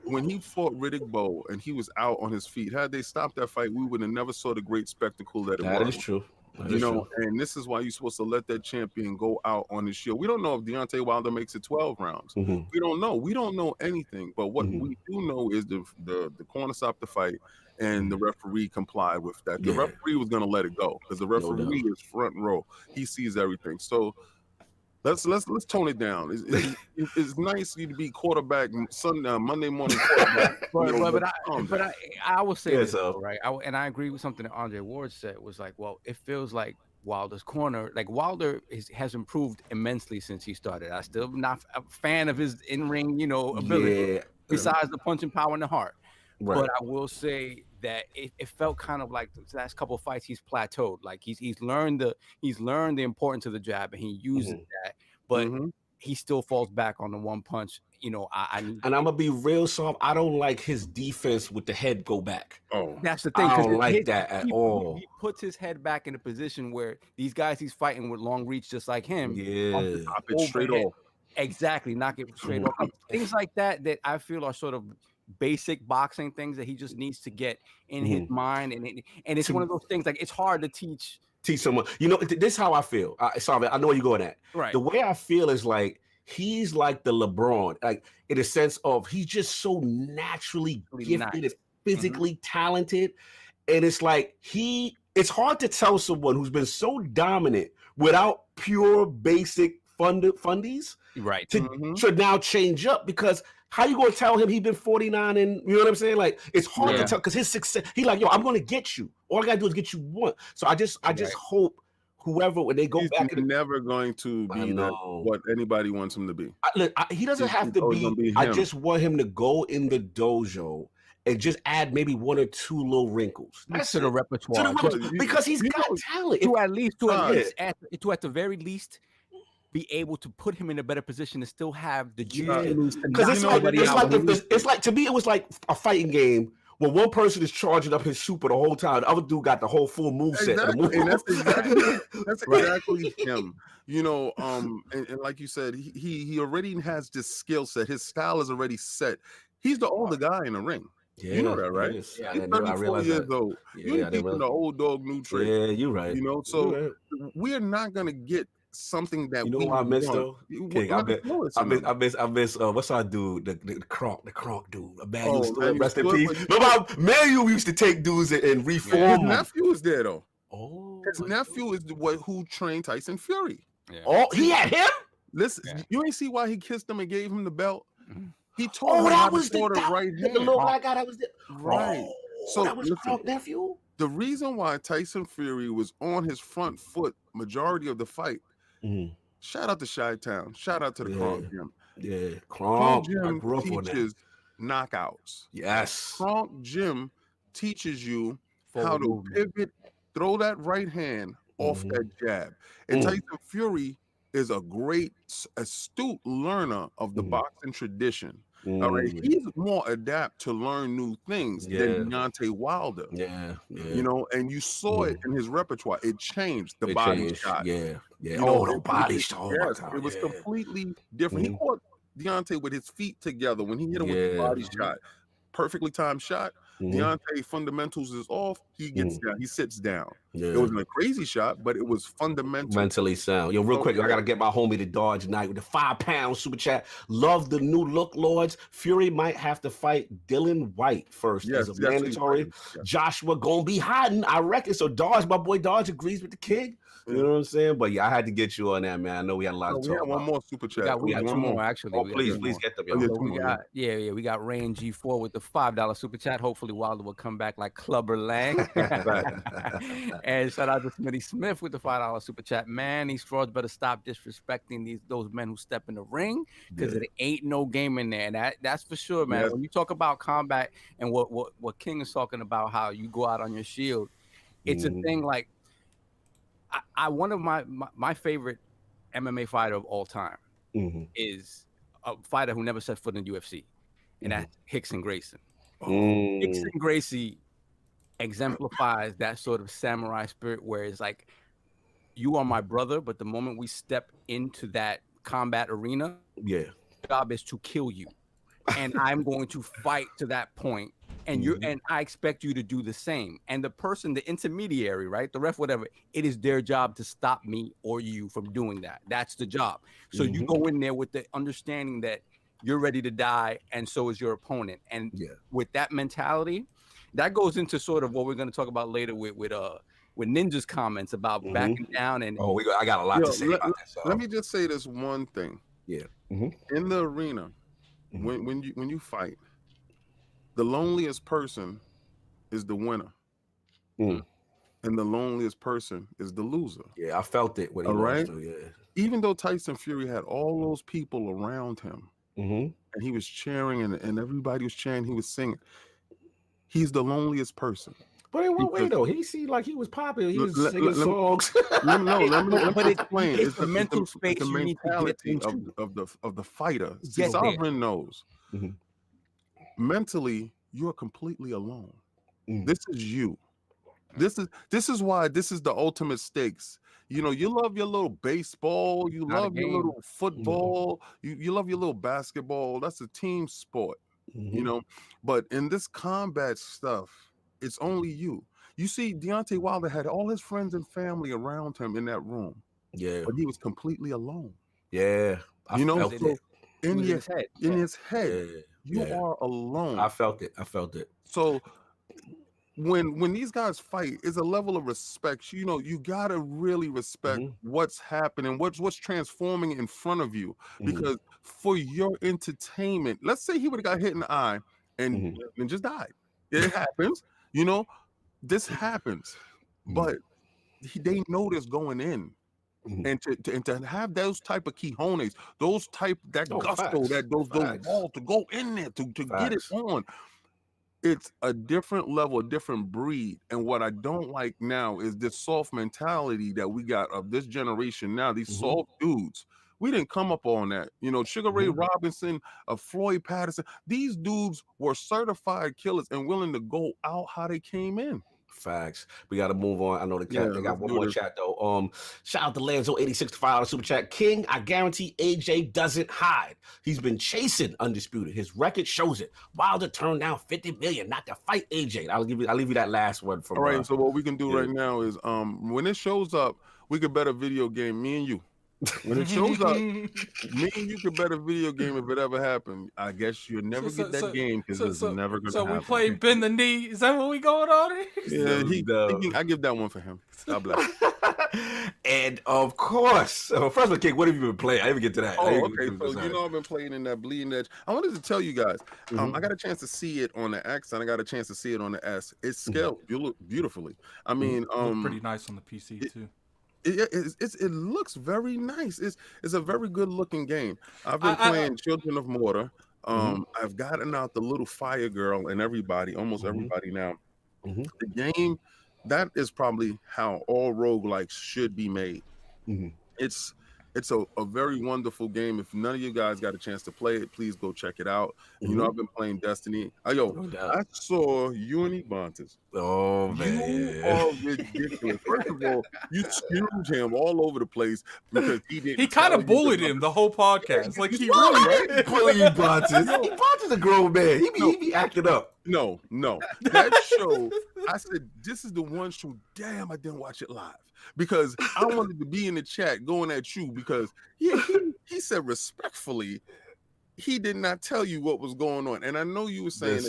when he fought Riddick Bowe and he was out on his feet, had they stopped that fight, we would have never saw the great spectacle that it was. That is true. And this is why you're supposed to let that champion go out on his shield. We don't know if Deontay Wilder makes it 12 rounds. Mm-hmm. We don't know. We don't know anything. But what we do know is the corner stopped the fight, and the referee complied with that. The referee was going to let it go because the referee is front row. He sees everything. So let's tone it down. It's nice to be quarterback Monday morning quarterback. but I will say this, so. right? And I agree with something that Andre Ward said. Was like, well, it feels like Wilder's corner, like Wilder has improved immensely since he started. I still not a fan of his in-ring, ability, besides the punching power in the heart. Right. But I will say that it felt kind of like the last couple of fights he's plateaued. Like he's learned the importance of the jab and he uses that, but he still falls back on the one punch. And I'm gonna be real soft. I don't like his defense with the head go back. Oh, that's the thing. I don't like that at all. He puts his head back in a position where these guys he's fighting with long reach, just like him. Yeah, knock it straight off. Exactly, knock it straight off. Things like that I feel are sort of basic boxing things that he just needs to get in his mind, and it's one of those things like it's hard to teach someone. This is how I feel. Sorry, I know where you're going at. Right. The way I feel is like he's like the LeBron, like in a sense of he's just so naturally gifted and physically talented, and it's like it's hard to tell someone who's been so dominant without pure basic fundies, right, to now change up, because how you gonna tell him he's been 49 and you know what I'm saying? Like it's hard to tell because his success. He like, yo, I'm gonna get you. All I gotta do is get you one. So I just hope whoever when they go back, never going to be what anybody wants him to be. He doesn't have to be. I just want him to go in the dojo and just add maybe 1 or 2 little wrinkles. That's to the repertoire. Because he's got talent. To at the very least be able to put him in a better position to still have the juice. Because it's like to me, it was like a fighting game where one person is charging up his super the whole time. The other dude got the whole full moveset. That's exactly him. And like you said, he already has this skill set. His style is already set. He's the older guy in the ring. Yeah, you know that, right? Yeah, he's 34 years old. You're keeping the old dog new trick. Yeah, you're right. So we're not gonna get something that we I miss though. I miss what's our dude, the Kronk dude. Rest in peace. Manuel used to take dudes and reform. His nephew is there though. His nephew is who trained Tyson Fury. Oh, he had him. Listen, you ain't see why he kissed him and gave him the belt. He told him how to throw the right hand. The little black guy that was there. Right. So that was Kronk nephew. The reason why Tyson Fury was on his front foot majority of the fight. Shout out to Chi-Town. Shout out to the Kronk Gym. Yeah, Kronk Gym teaches knockouts. Yes. Kronk Gym teaches you how to pivot, throw that right hand off that jab. And Tyson Fury is a great, astute learner of the boxing tradition. All right, he's more adept to learn new things than Deontay Wilder. And you saw it in his repertoire. It changed the body shot. The body shot. Yes, it was completely different. He caught Deontay with his feet together when he hit him with the body shot. Perfectly timed shot. Deontay fundamentals is off. he gets down, he sits down. It wasn't a crazy shot, but it was fundamental. Mentally sound. Yo, real quick, I gotta get my homie to Dodge tonight with the £5 super chat. Love the new look, Lords. Fury might have to fight Dylan White first as a mandatory. Joshua gonna be hiding, I reckon. So Dodge, my boy Dodge agrees with the king. You know what I'm saying? But yeah, I had to get you on that, man. I know we had a lot to talk about. One more super chat. We got two more actually. Oh, please get them. We got Rain G4 with the $5 super chat. Hopefully Wilder will come back like Clubber Lang. And shout out to Smitty Smith with the $5 super chat. Man, these frauds better stop disrespecting those men who step in the ring, because it ain't no game in there. And that's for sure, man. When you talk about combat and what King is talking about, how you go out on your shield, it's a thing like. One of my favorite MMA fighter of all time is a fighter who never set foot in UFC, and that's Rickson Gracie. Rickson Gracie exemplifies that sort of samurai spirit, where it's like, you are my brother, but the moment we step into that combat arena, the job is to kill you, and I'm going to fight to that point. And and I expect you to do the same. And the person, the intermediary, right, the ref, whatever, it is their job to stop me or you from doing that. That's the job. So you go in there with the understanding that you're ready to die, and so is your opponent. And with that mentality, that goes into sort of what we're going to talk about later with Ninja's comments about backing down. And I got a lot to say about that. So. Let me just say this one thing. In the arena, when you fight, the loneliest person is the winner. And the loneliest person is the loser. Yeah, I felt it when he lost too, Even though Tyson Fury had all those people around him, and he was cheering and everybody was cheering, he was singing, he's the loneliest person. But in what way though? He seemed like he was popular. He was singing songs. Let me explain. It's the mental space, the mentality of the fighter. See, Sovereign knows. Mentally, you're completely alone. This is you. This is why this is the ultimate stakes. You know, you love your little baseball, you love your little football, you love your little basketball. That's a team sport, you know. But in this combat stuff, it's only you. You see, Deontay Wilder had all his friends and family around him in that room. But he was completely alone. I felt it. In his head. You are alone. I felt it. So when these guys fight, it's a level of respect. You know, you gotta really respect what's happening, what's transforming in front of you. Because for your entertainment, let's say he would have got hit in the eye and just died. It happens. You know, this happens. But they know this going in. And to have those type of cojones, that gusto, those balls to go in there to get it on, it's a different level, a different breed. And what I don't like now is this soft mentality that we got of this generation now. These soft dudes, we didn't come up on that. You know, Sugar Ray Robinson, Floyd Patterson, these dudes were certified killers and willing to go out how they came in. Facts. We got to move on. I know the cat. They got one more chat though. Shout out to Lanzo86 $5 super chat. King, I guarantee AJ doesn't hide. He's been chasing Undisputed. His record shows it. Wilder turned down $50 million not to fight AJ. I'll leave you that last word from. All right. So what we can do right now is when it shows up, we could bet a video game. Me and you. When it shows up, me and you could bet a video game if it ever happened. I guess you'll never get that game because it's never going to happen. So we play Bend the Knee. Is that what we going on? Yeah, I give that one for him. God bless. And of course, first of all, King, what have you been playing? I didn't get to that. Oh, okay. So you know I've been playing in that Bleeding Edge. I wanted to tell you guys, I got a chance to see it on the X and I got a chance to see it on the S. It's scaled beautifully. I mean, pretty nice on the PC too. It looks very nice. It's a very good looking game. I've been playing Children of Mortar. I've gotten out the little Fire Girl and almost everybody now. The game, that is probably how all roguelikes should be made. It's It's a very wonderful game. If none of you guys got a chance to play it, please go check it out. You know, I've been playing Destiny. I saw you and Ebontis. Oh man, you are ridiculous. First of all, you skewed him all over the place because he didn't. He kind of bullied him the whole podcast. Like he really bullied Ebontis. Ebontis a grown man. He be acting up. No. That show, I said, this is the one show. Damn, I didn't watch it live because I wanted to be in the chat going at you because he said respectfully, he did not tell you what was going on. And I know you were saying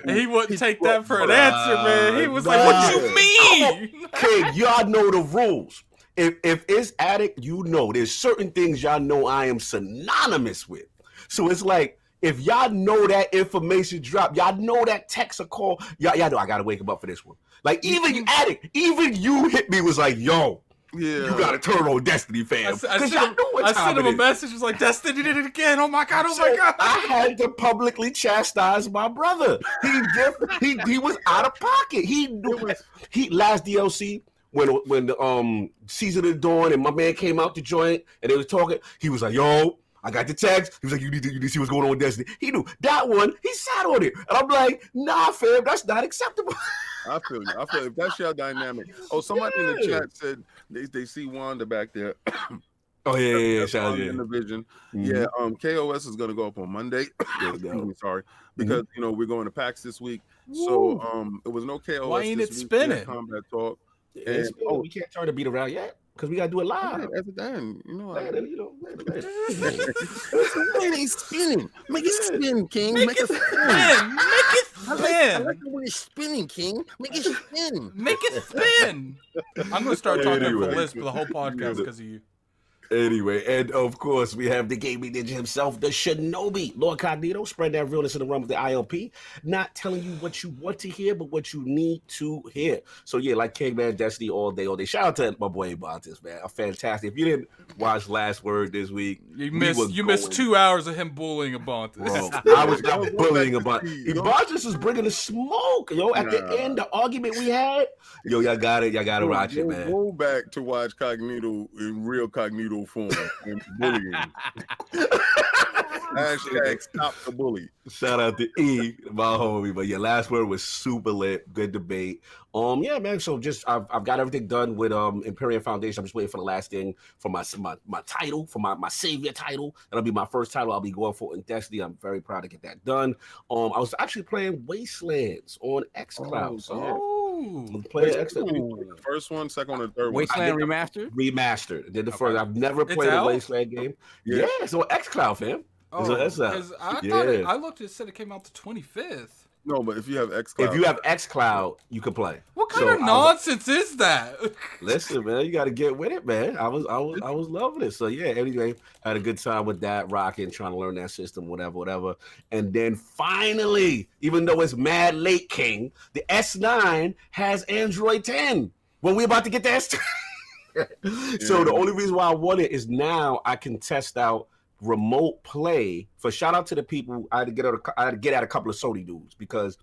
he wouldn't take that for an answer, man. He was like, what you mean? Okay, y'all know the rules. If it's addict, you know there's certain things y'all know I am synonymous with. So it's like, if y'all know that information drop, y'all know that text or call, y'all know I gotta wake him up for this one. Like even addict, even you hit me was like, yo, you gotta turn on Destiny, fam. I sent him a message, was like, Destiny did it again. Oh my god, my god. I had to publicly chastise my brother. He was out of pocket. He last DLC. When the Season of the Dawn and my man came out to join and they was talking, he was like, yo, I got the text. He was like, you need to see what's going on with Destiny. He knew that one. He sat on it. And I'm like, nah, fam, that's not acceptable. I feel you. If that's your dynamic. Oh, somebody in the chat said they see Wanda back there. Oh, yeah. Shout out in the vision. Yeah, KOS is going to go up on Monday. Sorry. Because, you know, we're going to PAX this week. So it was no KOS. Why ain't it spinning? Combat Talk. And, we can't turn the beat around yet because we gotta do it live. That's done. You know, it ain't spinning. Make it spin, King. Make it spin. Make it spin. I like the way it's spinning, King. Make it spin. Make it spin. I'm gonna start talking for Liz for the whole podcast because of you. Anyway, and of course, we have the gaming ninja himself, the Shinobi, LordCognito, spread that realness in the realm of the ILP, not telling you what you want to hear, but what you need to hear. So yeah, like King Man, Destiny all day. Shout out to my boy Ebontis, man. A fantastic. If you didn't watch LastWord this week, you missed 2 hours of him bullying Ebontis. Bro, I was not bullying Ebontis. Ebontis was bringing the smoke, yo. At the end, the argument we had, yo, y'all got it. Y'all got to watch it, man. Go back to watch Cognito in real Cognito form and bullying. Hashtag stop the bully. Shout out to E, my homie. But yeah, last word was super lit. Good debate. Yeah, man. So just I've got everything done with Imperium Foundation. I'm just waiting for the last thing for my title, for my savior title. That'll be my first title I'll be going for in Destiny. I'm very proud to get that done. I was actually playing Wastelands on Xcloud. Playing Xcloud. First one, second one, and third one. Wasteland remastered. Did the first. I've never played a Wasteland game. Yeah, so Xcloud, fam. I looked. It said it came out the 25th. No, but if you have Xcloud, you can play. What kind of nonsense is that? Listen, man, you got to get with it, man. I was loving it. So yeah, anyway, had a good time with that, rocking, trying to learn that system, whatever. And then finally, even though it's mad late, King, the S9 has Android 10. When we about to get the S10. So the only reason why I want it is now I can test out remote play. For shout out to the people, I had to get at a couple of Sony dudes because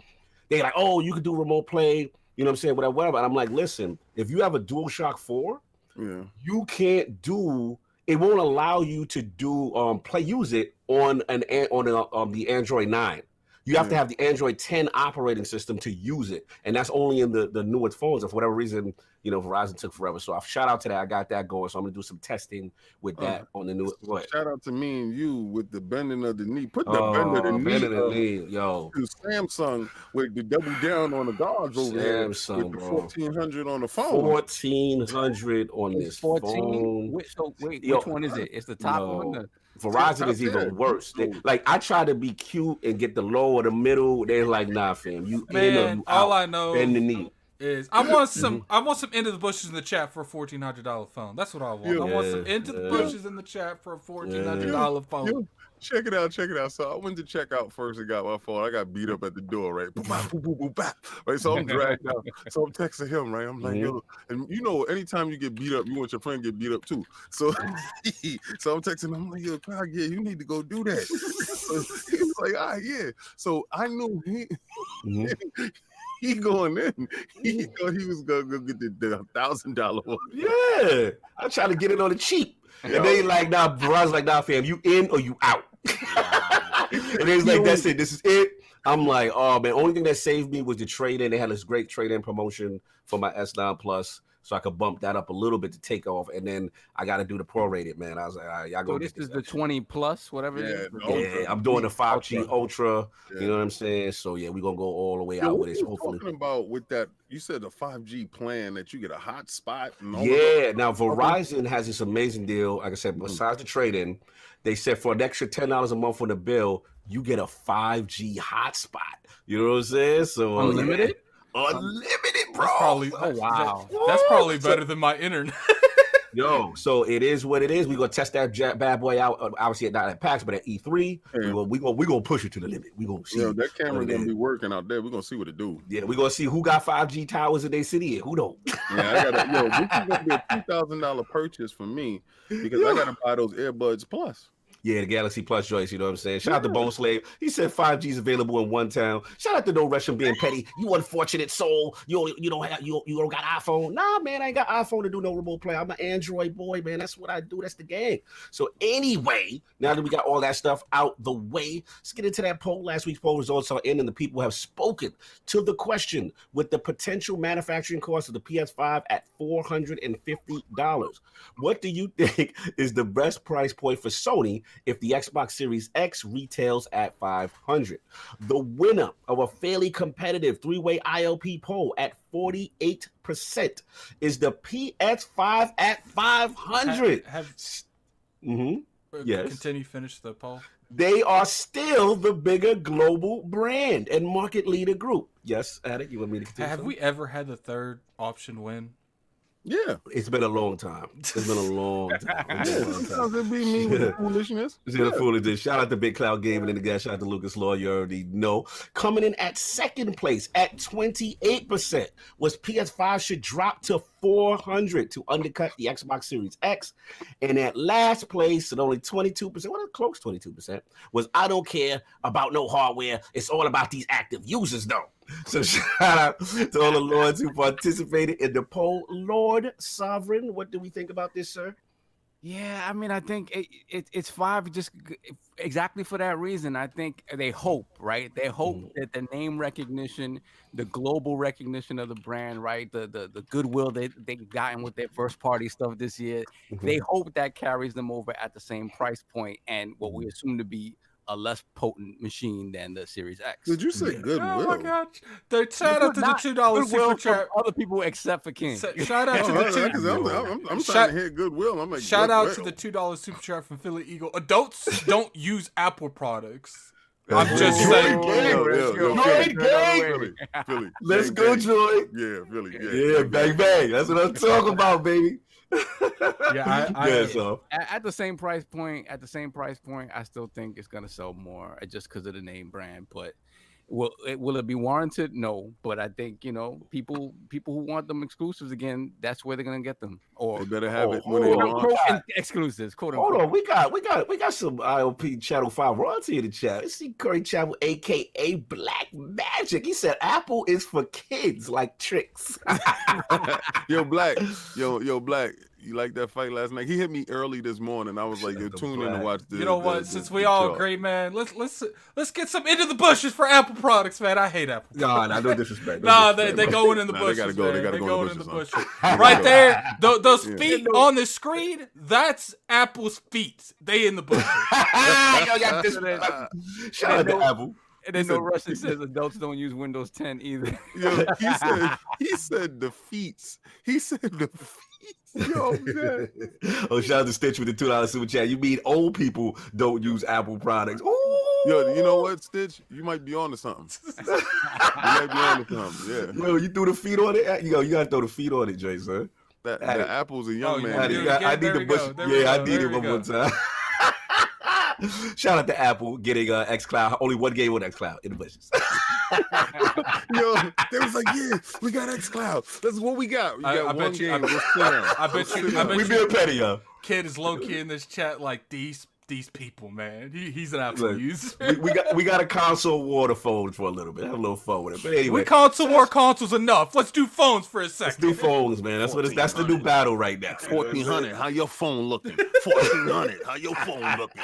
they like, oh, you can do remote play, you know what I'm saying, whatever. And I'm like, listen, if you have a DualShock 4, you can't do it. Won't allow you to do use it on the Android 9. You have to have the Android 10 operating system to use it, and that's only in the newest phones. And for whatever reason, you know, Verizon took forever. So shout out to that. I got that going. So I'm gonna do some testing with that on the new. Shout out to me and you with the bending of the knee. Put the bend of the knee, yo. To Samsung with the double down on the guards over there. Samsung, with the 1400 on the phone. 1400 on this 14? Phone. Which one is it? It's the top one. Verizon is even worse. Like I try to be cute and get the low or the middle. They're like, nah, fam. All I know bend the knee. Is I want some into the bushes in the chat for a $1,400 phone. That's what I want. I want some into the bushes in the chat for a $1,400 phone. Check it out. So I went to check out first and got my phone. I got beat up at the door, right? Right, so I'm dragged out. So I'm texting him, right? I'm like, yo, and you know, anytime you get beat up, you want your friend to get beat up too. So, so I'm texting him, I'm like, yo, God, yeah, you need to go do that. So he's like, yeah. So I knew he going in. He thought he was gonna go get the $1,000 one. Yeah, I try to get it on the cheap. And they like, nah, Verizon's like, nah, fam, you in or you out? And they was like, that's it. This is it. I'm like, oh man, only thing that saved me was the trade-in. They had this great trade-in promotion for my S9 Plus, so I could bump that up a little bit to take off, and then I got to do the prorated, man. I was like, all right, y'all go. So this is the 20 plus, whatever it is. Yeah, I'm doing the 5G Ultra. You know what I'm saying? So yeah, we're gonna go all the way out with this. Hopefully. Talking about with that, you said the 5G plan that you get a hotspot. Yeah, now Verizon has this amazing deal. Like I said, besides the trade-in, they said for an extra $10 a month on the bill, you get a 5G hotspot. You know what I'm saying? So unlimited. Unlimited, bro. That's probably better than my internet. Yo, so it is what it is. We're gonna test that bad boy out. Obviously, not at PAX, but at E3. We're gonna push it to the limit. We're gonna see. Yeah, that camera's gonna be working out there. We're gonna see what it do. Yeah, we're gonna see who got 5G towers in their city and who don't. Yeah, this is gonna be a $2,000 purchase for me because I gotta buy those earbuds plus. Yeah, the Galaxy Plus Joyce, you know what I'm saying? Shout out to Bone Slave. He said 5G is available in one town. Shout out to No Russian being petty. You unfortunate soul. You don't got iPhone. Nah, man, I ain't got iPhone to do no remote play. I'm an Android boy, man. That's what I do. That's the game. So anyway, now that we got all that stuff out the way, let's get into that poll. Last week's poll results are in, and the people have spoken to the question with the potential manufacturing cost of the PS5 at $450. What do you think is the best price point for Sony if the Xbox Series X retails at $500? The winner of a fairly competitive three-way ILP poll at 48% is the PS5 at $500. Yes. Finish the poll. They are still the bigger global brand and market leader group. Yes, Attic, you want me to continue? Have we ever had the third option win? Yeah, it's been a long time. It's been a long time. Sometimes it be me with the foolishness. Foolishness. Shout out to Big Cloud Gaming and the guy. Shout out to Lucas Law. You already know. Coming in at second place at 28% was PS5 should drop to $400 to undercut the Xbox Series X. And at last place at only 22%, well, close 22%, was I don't care about no hardware. It's all about these active users, though. So shout out to all the Lords who participated in the poll. Lord Sovereign, what do we think about this, sir? Yeah, I mean, I think it's 5 just exactly for that reason. I think they hope, right? They hope that the name recognition, the global recognition of the brand, right? The goodwill they've gotten with their first party stuff this year, they hope that carries them over at the same price point and what we assume to be a less potent machine than the Series X. Did you say goodwill? Oh my God! Shout out to the $2 super chat. Other people except for King. Shout out to the $2. I'm trying to hear goodwill. I'm like, shout out to the $2 super chat from Philly Eagle. Adults don't use Apple products. I'm just saying. Philly. Let's go, Joy. Yeah, Philly. Yeah, bang bang. That's what I'm talking about, baby. At the same price point, I still think it's gonna sell more just because of the name brand. But will it be warranted? No. But I think people who want them exclusives again, that's where they're gonna get them. Or they better have it when they launch. Exclusives. Hold on, we got some IOP Channel 5 royalty in the chat. Let's see Curry Chapel, aka Black Magic. He said Apple is for kids like tricks. Yo, Black. You like that fight last night? He hit me early this morning. I was like, "Yo, tune in to watch this." You know what? Since we all agree, man, let's get some into the bushes for Apple products, man. I hate Apple. No disrespect. They going in the bushes. They gotta go in the bushes. Right there, those feet on the screen. That's Apple's feet. They in the bushes. Shout out to Apple. And then No Russian says adults don't use Windows 10 either. Yo, he said the feet. He said the feet. Yo, man. Oh, shout out to Stitch with the $2 super chat. You mean old people don't use Apple products? Ooh. Yo, you know what, Stitch? You might be on to something. Yeah. Yo, you threw the feet on it? You gotta throw the feet on it, Jay, sir. That Apple's a young man. I need the bush. I need it one more time. Shout out to Apple getting Xcloud. Only one game on Xcloud in the bushes. Yo, they was like, yeah, we got Xcloud. That's what we got. We got one game. I bet you. We being petty, yo. Kid is low key in this chat like these these people, man. He's an absolute use. we got a console war the phones for a little bit. Have a little fun with it. But anyway, we console war consoles enough. Let's do phones for a second. Let's do phones, man. That's the new battle right now. 1400. How your phone looking? 1400. How your phone looking?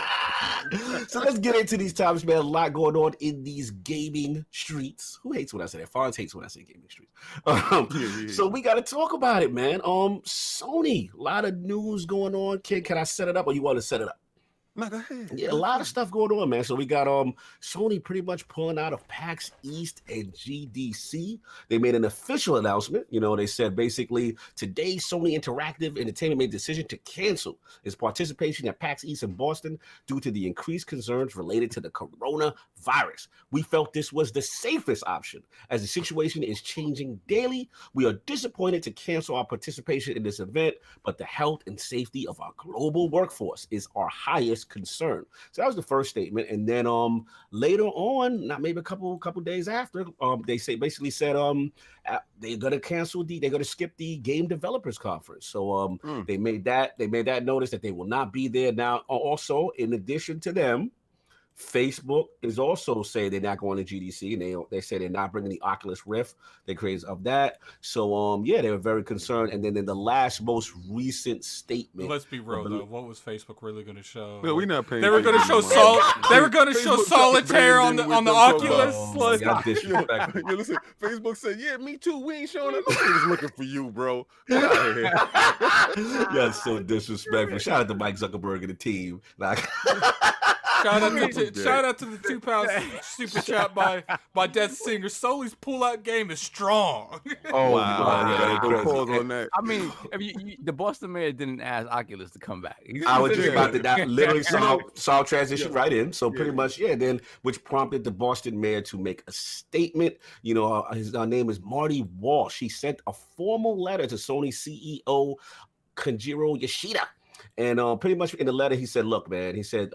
So let's get into these topics, man. A lot going on in these gaming streets. Who hates when I say that? Fonz hates when I say gaming streets. So we got to talk about it, man. Sony, a lot of news going on. Kid, can I set it up, or you want to set it up? No, go ahead. Yeah, a lot of stuff going on, man. So we got Sony pretty much pulling out of PAX East and GDC. They made an official announcement. They said basically today Sony Interactive Entertainment made a decision to cancel its participation at PAX East in Boston due to the increased concerns related to the coronavirus. We felt this was the safest option as the situation is changing daily. We are disappointed to cancel our participation in this event, but the health and safety of our global workforce is our highest concern. So that was the first statement, and then later on, not maybe a couple days after, they basically said they're gonna skip the Game Developers Conference. So they made that notice that they will not be there now. Also, in addition to them, Facebook is also saying they're not going to GDC, and they say they're not bringing the Oculus Rift. They're crazy of that. So they were very concerned. And then in the most recent statement, let's be real though, what was Facebook really going to show? No, we're not paying. They were going to show solitaire on the Oculus. Listen, Facebook said, "Yeah, me too. We ain't showing up. Nobody was looking for you, bro." Get out of here. Yeah, so disrespectful. Shout out to Mike Zuckerberg and the team. Shout out to the £2 super chat by Death Singer. Sony's pull-out game is strong. Oh, wow. On that. I mean, the Boston mayor didn't ask Oculus to come back. I was just about to that. Literally saw transition right in. So pretty much, then which prompted the Boston mayor to make a statement. His name is Marty Walsh. He sent a formal letter to Sony CEO Kenjiro Yoshida. And pretty much in the letter, he said, look, man, he said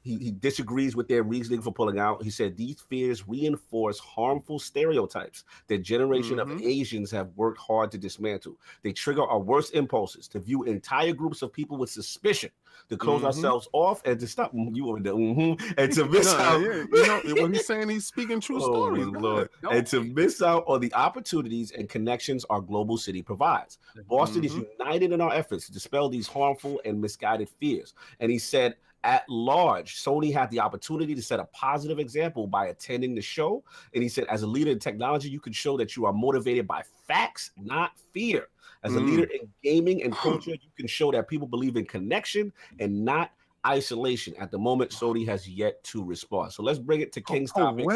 he disagrees with their reasoning for pulling out. He said these fears reinforce harmful stereotypes that generation of Asians have worked hard to dismantle. They trigger our worst impulses to view entire groups of people with suspicion, to close ourselves off, and to stop you over there, and to miss out. What he's saying, he's speaking true stories, Lord. And to miss out on the opportunities and connections our global city provides. Boston is united in our efforts to dispel these harmful and misguided fears. And he said, at large, Sony had the opportunity to set a positive example by attending the show. And he said, as a leader in technology, you can show that you are motivated by facts, not fear. As a leader in gaming and culture, you can show that people believe in connection and not isolation. At the moment, Sony has yet to respond. So let's bring it to King's topic.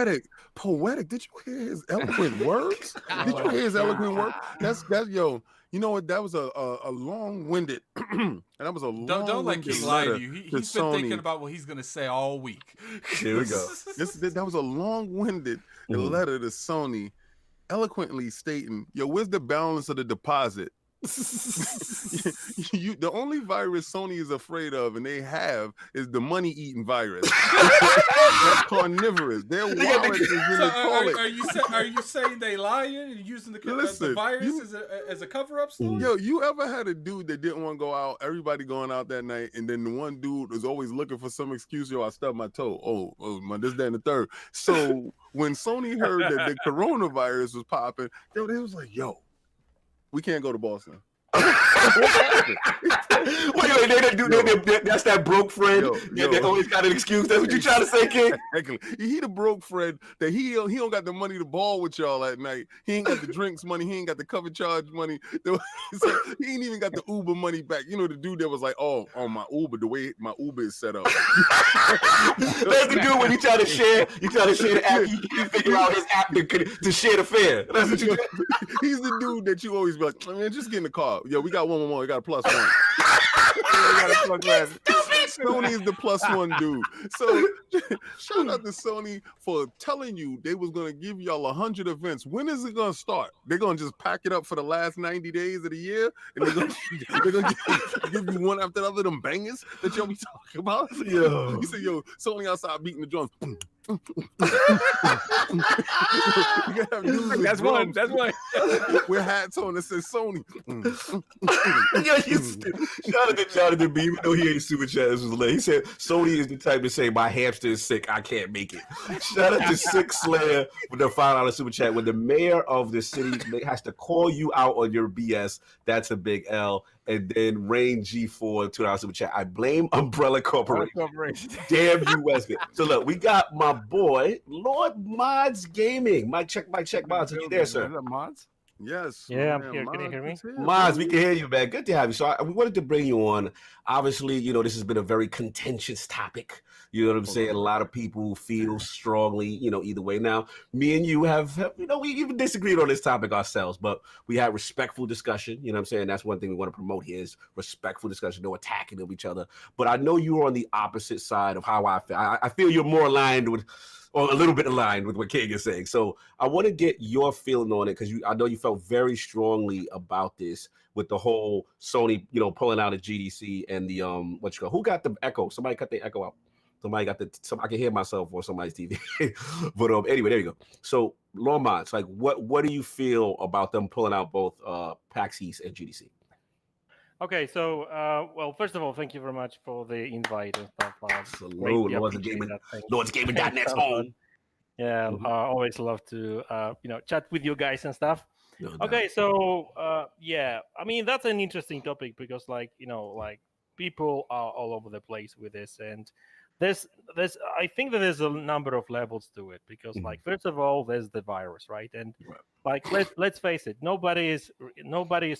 Poetic. Did you hear his eloquent words? Did you hear his eloquent words? That's yo. You know what? That was a long-winded, and that was a long-winded. Don't let King lie to you. He's been thinking about what he's gonna say all week. Here we go. That was a long-winded letter to Sony, eloquently stating, "Yo, where's the balance of the deposit?" The only virus Sony is afraid of, and they have, is the money-eating virus. That's carnivorous. Their wallet is in the toilet. Are you saying they lying and using the virus as a cover-up story? Yo, you ever had a dude that didn't want to go out? Everybody going out that night, and then the one dude was always looking for some excuse. Yo, I stubbed my toe. Oh, my this, that, and the third. So when Sony heard that the coronavirus was popping, yo, they was like, yo, we can't go to Boston. Wait, that's that broke friend. They always got an excuse. That's what you trying to say, King? Exactly. He the broke friend that he don't got the money to ball with y'all at night. He ain't got the drinks money. He ain't got the cover charge money. He ain't even got the Uber money back. You know, the dude that was like, oh, on my Uber, the way my Uber is set up. That's the dude when you try to share the app, you can't figure out his app to share the fare. That's what you do. He's the dude that you always be like, man, just get in the car. Yo, we got one more. We got a +1. Sony is the +1 dude. So shout out to Sony for telling you they was gonna give y'all 100 events. When is it gonna start? They're gonna just pack it up for the last 90 days of the year, and they're gonna give you one after the other them bangers that y'all be talking about. Yo, he said, "Yo, Sony outside beating the drums." That's one. With hats on that says Sony. Shout out to B, even though he ain't super chat. This was lit. He said Sony is the type to say my hamster is sick, I can't make it. Shout out to Six Slayer with the $5 super chat. When the mayor of the city has to call you out on your BS, that's a big L. And then Rain G4 $2 super chat. I blame Umbrella Corporation. Damn you, Westgate. So look, we got my boy Lord Madz Gaming. Mic check, Madz. Are you there, sir? Madz? Yes. Yeah, I'm here. Can you hear me? Madz, we can hear you, man. Good to have you. So we wanted to bring you on. Obviously, this has been a very contentious topic. You know what I'm saying? A lot of people feel strongly, either way. Now, me and you have we even disagreed on this topic ourselves, but we had respectful discussion. You know what I'm saying? That's one thing we want to promote here is respectful discussion, no attacking of each other. But I know you are on the opposite side of how I feel. I feel you're more aligned with, or a little bit aligned with what King is saying. So I want to get your feeling on it because I know you felt very strongly about this with the whole Sony, pulling out of GDC and the who got the echo? Somebody cut the echo out. Somebody got I can hear myself on somebody's TV. But anyway, there you go. So Lord Madz, like what do you feel about them pulling out both PAX East and GDC? Okay, so well, first of all, thank you very much for the invite and stuff. Salute, LordsGaming.net's home. Yeah, always love to chat with you guys and stuff. No okay, so yeah, I mean that's an interesting topic because people are all over the place with this, and there's I think that there's a number of levels to it because first of all there's the virus, right? And let's face it, nobody is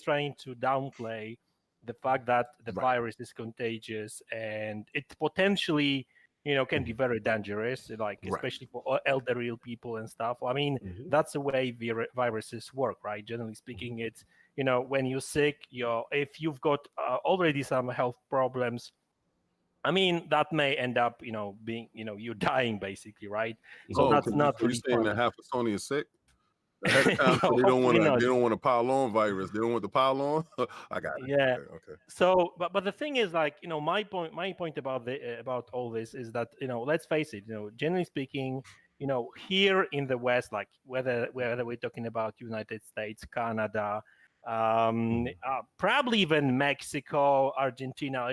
trying to downplay the fact that the virus is contagious and it potentially can be very dangerous, especially for elderly people and stuff. I mean, that's the way viruses work, right? Generally speaking, it's when you're sick, if you've got already some health problems, I mean that may end up being you're dying basically, right? So that's not really saying that half of Sony is sick. They don't want to pile on virus. They don't want to pile on. I got it. Yeah. Okay. So, but the thing is, my point about all this is that let's face it. Generally speaking, here in the West, whether we're talking about United States, Canada, probably even Mexico, Argentina,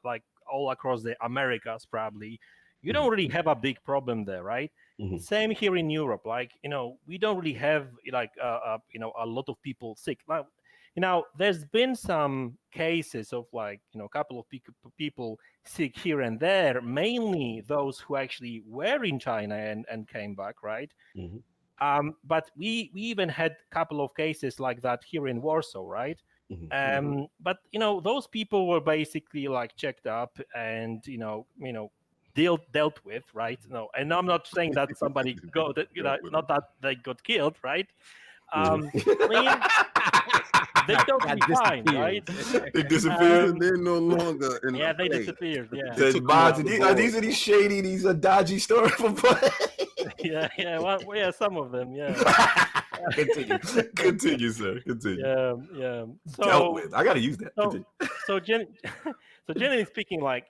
like all across the Americas, probably. You don't really have a big problem there, right? Same here in Europe. We don't really have a lot of people sick. There's been some cases of a couple of people sick here and there, mainly those who actually were in China and came back, right? But we even had a couple of cases like that here in Warsaw, right? But those people were basically checked up and dealt with, right? No, and I'm not saying that somebody got not that they got killed, right? I mean, they totally fine, right? They disappeared. They're no longer in they disappeared. Yeah. These are these shady, these are dodgy stories from yeah. Well, some of them, yeah. Continue, sir. Continue. Yeah. So dealt with. I gotta use that. So generally speaking, right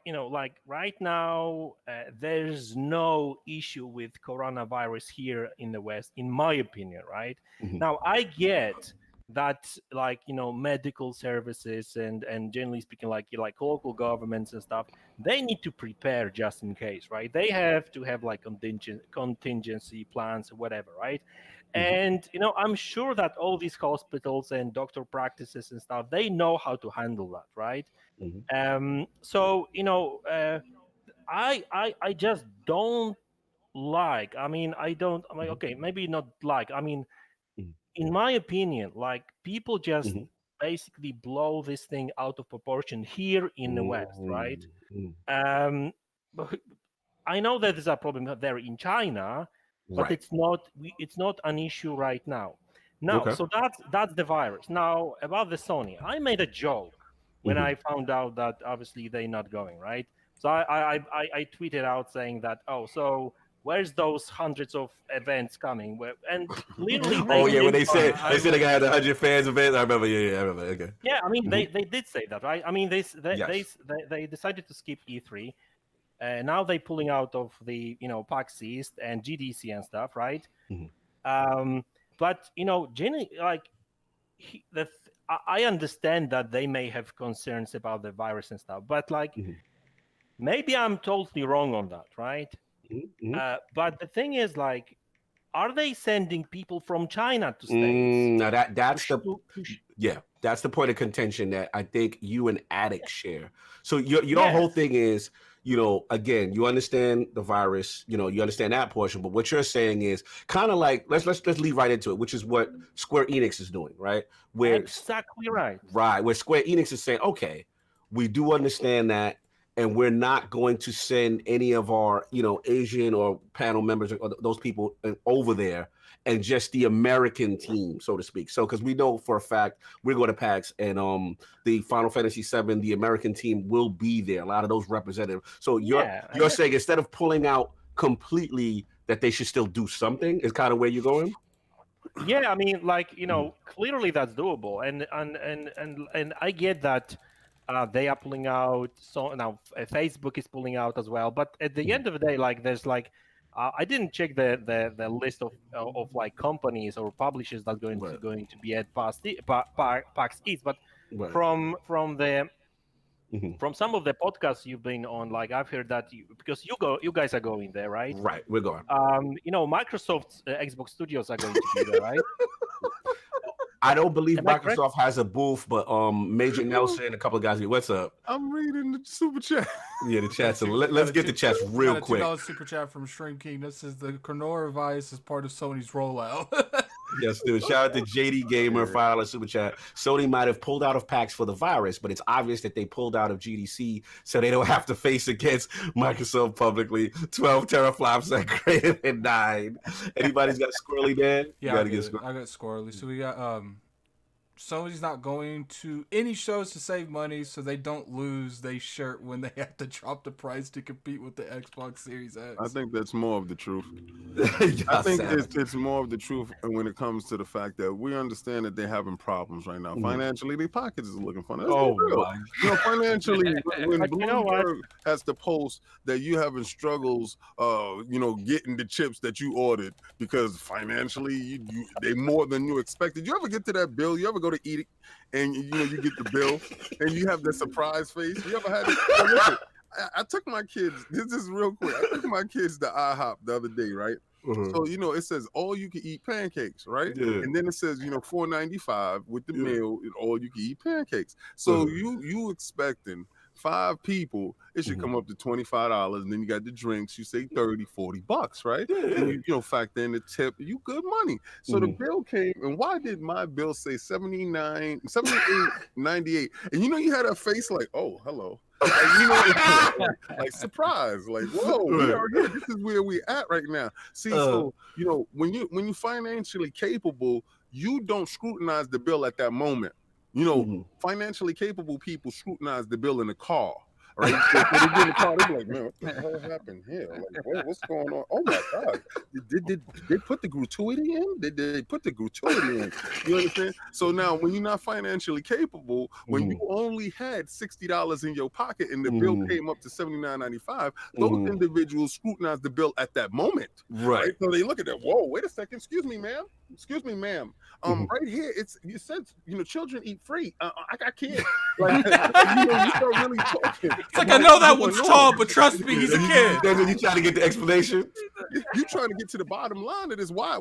now, there's no issue with coronavirus here in the West, in my opinion, right? Now, I get that, medical services and generally speaking, like local governments and stuff, they need to prepare just in case, right? They have to have contingency plans or whatever, right? And I'm sure that all these hospitals and doctor practices and stuff, they know how to handle that, right? So I just don't like. I mean, okay, maybe not like. I mean, in my opinion, people just basically blow this thing out of proportion here in the West, right? But I know that there's a problem there in China. But it's not an issue right now. So that's the virus. Now about the Sony, I made a joke when I found out that obviously they're not going, right? So I tweeted out saying that, so where's those hundreds of events coming? And literally, when they said they got 100 fans events, I remember. Yeah, I remember. Okay. Yeah, I mean they did say that, right? I mean they decided to skip E3. Now they're pulling out of the PAX East and GDC and stuff, right? But generally, I understand that they may have concerns about the virus and stuff, but maybe I'm totally wrong on that, right? Mm-hmm. But the thing is, like, are they sending people from China to States? Now that's that's the point of contention that I think you and Addict share. So your whole thing is, again, you understand the virus, you understand that portion, but what you're saying is kind of like let's lead right into it, which is what Square Enix is doing, right? Where exactly right. Right, where Square Enix is saying, okay, we do understand that, and we're not going to send any of our, Asian or panel members or those people over there, and just the American team, so to speak. So, because we know for a fact we're going to PAX, and the Final Fantasy VII, the American team will be there. A lot of those representatives. So you're saying instead of pulling out completely, that they should still do something. Is kind of where you're going. Yeah, I mean, like, clearly that's doable, and I get that. They are pulling out, so now Facebook is pulling out as well. But at the end of the day, like, there's like, I didn't check the list of like companies or publishers that going to be at PAX East, but from some of the podcasts you've been on, like, I've heard that because you guys are going there, right? Right, we're going. Microsoft's Xbox Studios are going to be there, right? I don't believe Microsoft has a booth, but Major Nelson, a couple of guys. What's up? I'm reading the super chat. Yeah, the chat. So let's get the chats real quick. $2 super chat from Shrimp King. This says the coronavirus is part of Sony's rollout. Yes, dude. Shout out to JD Gamer, $5 super chat. Sony might have pulled out of PAX for the virus, but it's obvious that they pulled out of GDC so they don't have to face against Microsoft publicly. 12 teraflops are greater than 9. Anybody's got Squirrely, Dan? Yeah, I got Squirrely. So we got Sony's not going to any shows to save money, so they don't lose their shirt when they have to drop the price to compete with the Xbox Series X. I think that's more of the truth. I think it's more of the truth when it comes to the fact that we understand that they're having problems right now. Financially, their pockets is looking funny. Financially, when Bloomberg has to post that you having struggles, getting the chips that you ordered because financially they more than you expected. You ever get to that bill? You ever go to eat it and you get the bill and you have the surprise face? You ever had it? Listen, I took my kids, this is real quick, I took my kids to IHOP the other day, right? So it says all you can eat pancakes, right? And then it says $4.95 with the meal and all you can eat pancakes. So you expecting 5 people, it should come up to $25, and then you got the drinks, you say $30-$40, right? And you factor in the tip, you good money. So the bill came, and why did my bill say $78.98? And you had a face like, oh, hello. Like surprise, like, whoa, we are here. This is where we at right now. See, so when you financially capable, you don't scrutinize the bill at that moment. Financially capable people scrutinize the bill in the car, right? So they get in the car, they're like, man, what the hell happened here? Like, what's going on? Oh my God. Did they put the gratuity in? Did they put the gratuity in? You understand? So now when you're not financially capable, when you only had $60 in your pocket and the bill came up to $79.95, those individuals scrutinize the bill at that moment. Right. So they look at that, whoa, wait a second, excuse me, ma'am. Right here, you said children eat free. I can't. Like, you start really talking. It's like, I know that one's tall, but trust me, he's a kid. That's when you trying to get the explanation. You trying to get to the bottom line of this. Why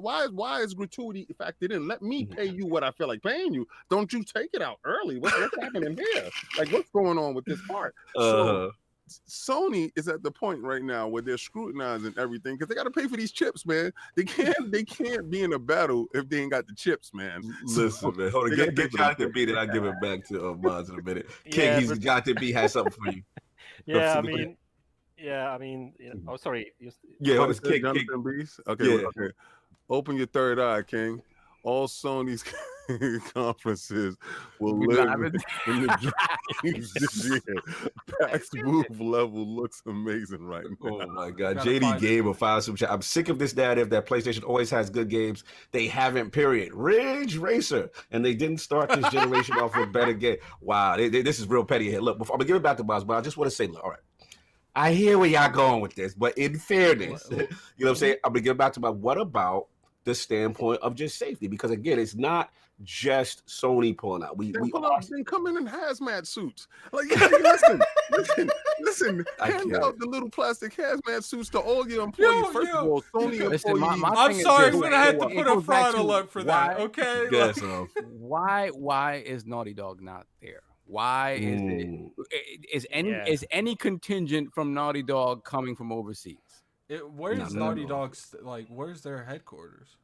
is gratuity factored in? Let me pay you what I feel like paying you. Don't you take it out early. What's happening here? Like, what's going on with this part? So Sony is at the point right now where they're scrutinizing everything because they got to pay for these chips, man. They can't be in a battle if they ain't got the chips, man. Listen, man, hold on. Get Jonathan B, then I'll give it back to Madz in a minute. King, Jonathan B has something for you. Oh, sorry. Yeah, it's King. Jonathan B's. Okay. Open your third eye, King. All Sony's conferences will live in the dreams this year. PAX booth level looks amazing right now. Oh my God. JD Gamer files some chat. I'm sick of this narrative that PlayStation always has good games. They haven't, period. Ridge Racer. And they didn't start this generation off with better game. Wow. This is real petty here. Look, I'm going to give it back to Madz, but I just want to say, look, all right. I hear where y'all going with this, but in fairness, you know what I'm saying? I'm going to give it back to what about the standpoint of just safety, because again, it's not just Sony pulling out. We then come in hazmat suits. Like, listen. Hand out the little plastic hazmat suits to all your employees. First of all, Sony employees. I'm sorry, we're gonna have to put a fraud alert for that. Okay. Yeah, why is Naughty Dog not there? Why is any contingent from Naughty Dog coming from overseas? Where's Naughty Dog's where's their headquarters?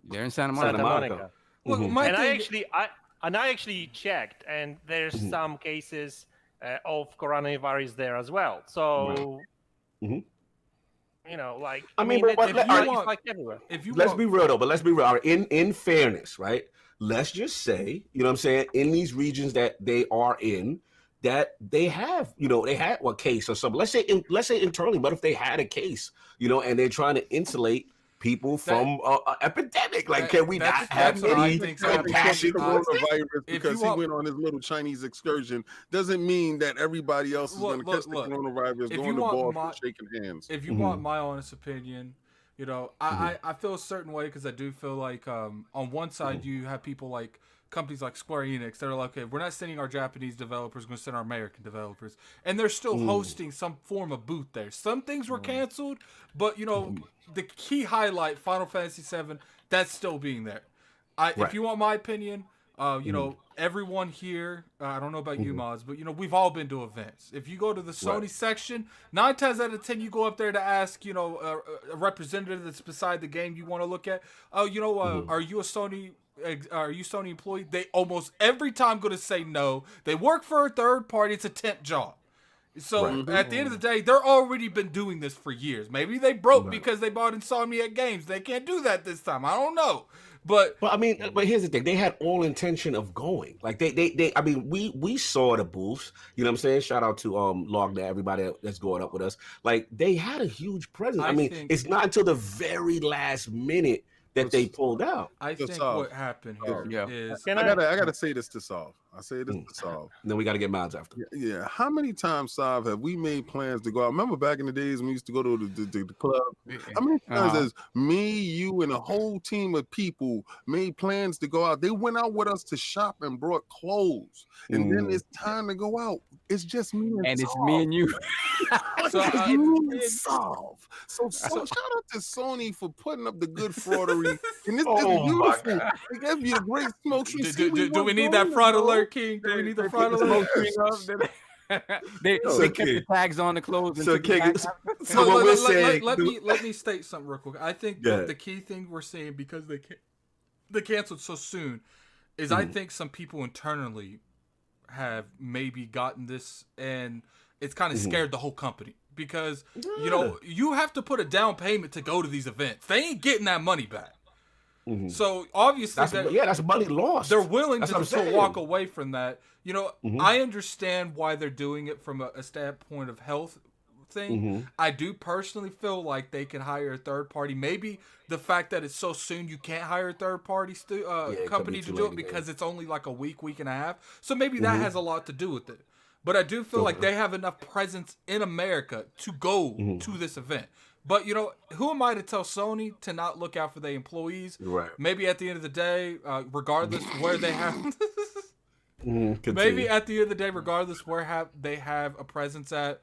They're in Santa Monica. Look, I actually checked, and there's some cases of coronavirus there as well. So you know, like everywhere. Let's be real though, but let's be real. In fairness, right? Let's just say, you know what I'm saying, in these regions that they are in, that they have, they had a case or something. Let's say internally, but if they had a case, and they're trying to insulate people from an epidemic, can we not have any compassion? Coronavirus because he went on his little Chinese excursion doesn't mean that everybody else is going to catch the coronavirus going to balls and shaking hands. If you want my honest opinion, I feel a certain way because I do feel like on one side you have people like companies like Square Enix that are like, okay, we're not sending our Japanese developers, we're going to send our American developers. And they're still hosting some form of booth there. Some things were canceled, but, the key highlight, Final Fantasy VII, that's still being there. If you want my opinion, everyone here, I don't know about you, Madz, but, we've all been to events. If you go to the Sony section, 9 times out of 10, you go up there to ask, a representative that's beside the game you want to look at, are you a Sony... Are you Sony employee? They almost every time going to say no. They work for a third party. It's a temp job. So at the end of the day, they're already been doing this for years. Maybe they broke because they bought Insomniac Games. They can't do that this time. I don't know. But here's the thing. They had all intention of going. Like we saw the booths. You know what I'm saying? Shout out to LogNet, everybody that's going up with us. Like they had a huge presence. I mean, it's not until the very last minute that they pulled out. I think what happened here is... I gotta say this to Solve. I say this to Solve. Then we got to get Madz after. Yeah. How many times, Solve, have we made plans to go out? Remember back in the days when we used to go to the club? How many times has me, you, and a whole team of people made plans to go out? They went out with us to shop and brought clothes. And then it's time to go out. It's just me and Solve. It's me and you. Solve. So shout out to Sony for putting up the good fraudery. And this is beautiful. They gave you a great smoke. Do we need that fraud alert, King? Do we need the fraud alert? They kept the tags on the clothes. So, King, let me state something real quick. I think the key thing we're seeing, because they canceled so soon, is I think some people internally have maybe gotten this, and it's kind of scared the whole company. Because, you have to put a down payment to go to these events. They ain't getting that money back. So obviously, that's money lost. They're willing to walk away from that. I understand why they're doing it from a standpoint of health thing. I do personally feel like they can hire a third party. Maybe the fact that it's so soon, you can't hire a third party company to do it because it's only like a week and a half. So maybe that has a lot to do with it. But I do feel like they have enough presence in America to go to this event. But, who am I to tell Sony to not look out for their employees? Right. Maybe at the end of the day, regardless where they have... maybe at the end of the day, regardless where they have a presence at,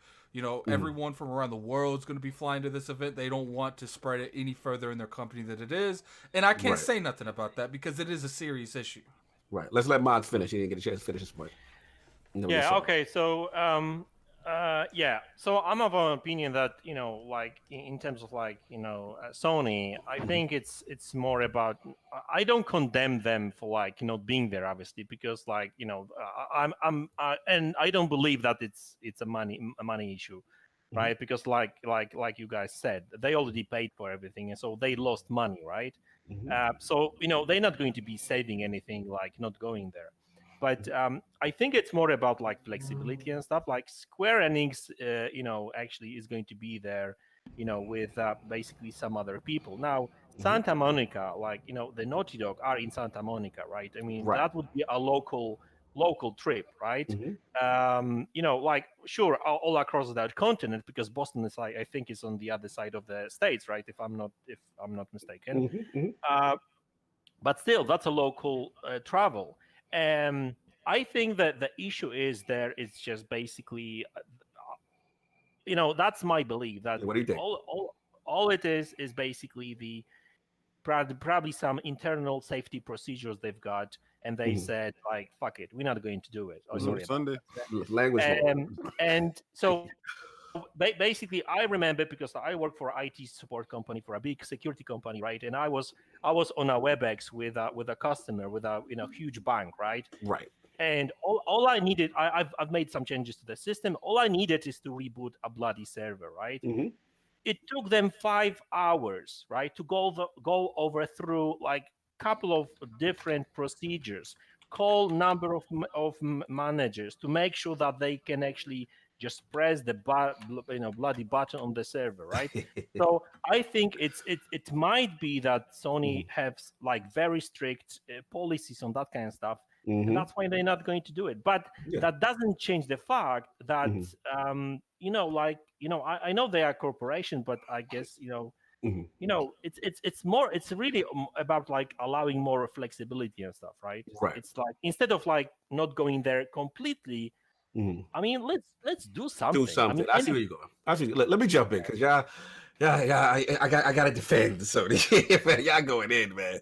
everyone from around the world is going to be flying to this event. They don't want to spread it any further in their company than it is. And I can't say nothing about that because it is a serious issue. Right. Let's let Madz finish. He didn't get a chance to finish this point. Okay. So, so I'm of an opinion that, in terms of Sony, I think it's more about, I don't condemn them for not being there, obviously, because and I don't believe that it's a money issue, right? Because like you guys said, they already paid for everything, and so they lost money, right? So they're not going to be saving anything not going there. But I think it's more about flexibility and stuff. Like Square Enix, actually is going to be there, with basically some other people. Now, Santa Monica, the Naughty Dog are in Santa Monica, right? I mean, that would be a local local trip, right? You know, like sure, all across that continent, because Boston is, I think, is on the other side of the states, right? If I'm not mistaken. But still, that's a local travel. I think that the issue is there. It's just basically, you know, that's my belief that What do you think? all it is basically the probably some internal safety procedures they've got, and they said like, "Fuck it, we're not going to do it." Oh, sorry, Sunday language. And so basically, I remember because I work for an IT support company for a big security company, right? And I was on a WebEx with a customer with a huge bank, right? Right. And all I needed, I've made some changes to the system. All I needed is to reboot a bloody server, right? It took them 5 hours, right, to go over through like couple of different procedures, call number of managers to make sure that they can actually just press the bloody button on the server, right? So I think it might be that Sony has like very strict policies on that kind of stuff. And that's why they're not going to do it. But that doesn't change the fact that, I know they are a corporation, but I guess, it's really about like allowing more flexibility and stuff, right? Right. It's like, instead of like not going there completely, I mean, let's do something. Do something. I see where you're going. Let me jump in because I got to defend Sony. Y'all going in, man.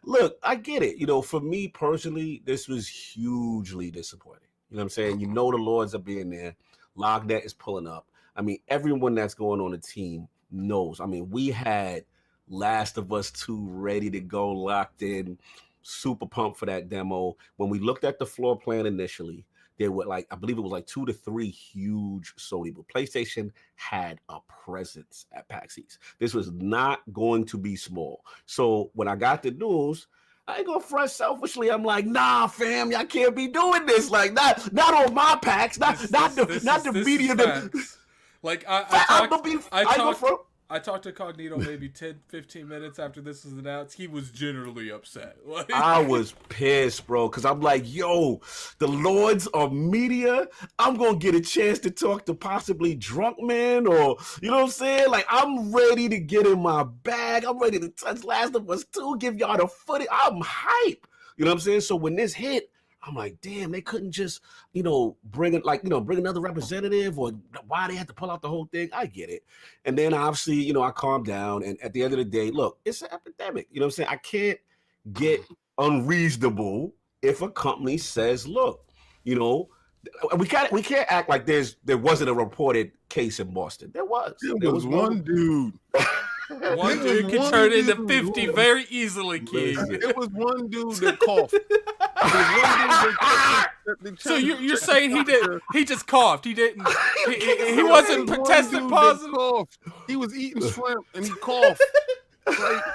Look, I get it. For me personally, this was hugely disappointing. You know what I'm saying? The Lords are being there. Lognet is pulling up. I mean, everyone that's going on the team knows. I mean, we had Last of Us 2 ready to go, locked in, super pumped for that demo. When we looked at the floor plan initially, there were I believe it was 2 to 3 huge Sony, but PlayStation had a presence at PAX East. This was not going to be small. So when I got the news, I ain't gonna front selfishly. I'm like, nah, fam, y'all can't be doing this. Like, not on my PAX, not the media. I talked to Cognito maybe 10, 15 minutes after this was announced. He was generally upset. I was pissed, bro, because I'm like, yo, the Lords are media. I'm going to get a chance to talk to possibly Drunk Man or, you know what I'm saying? Like, I'm ready to get in my bag. I'm ready to touch Last of Us 2, give y'all the footage. I'm hype. You know what I'm saying? So when this hit, I'm like, damn, they couldn't just, bring another representative, or why they had to pull out the whole thing. I get it. And then obviously, I calmed down. And at the end of the day, look, it's an epidemic. You know what I'm saying? I can't get unreasonable if a company says, look, we can't act like there wasn't a reported case in Boston. There was. There was one dude. One dude can turn into 50 very easily, kid. It was one dude that coughed. So you're saying he just coughed. He didn't. He wasn't tested positive. He was eating shrimp and he coughed.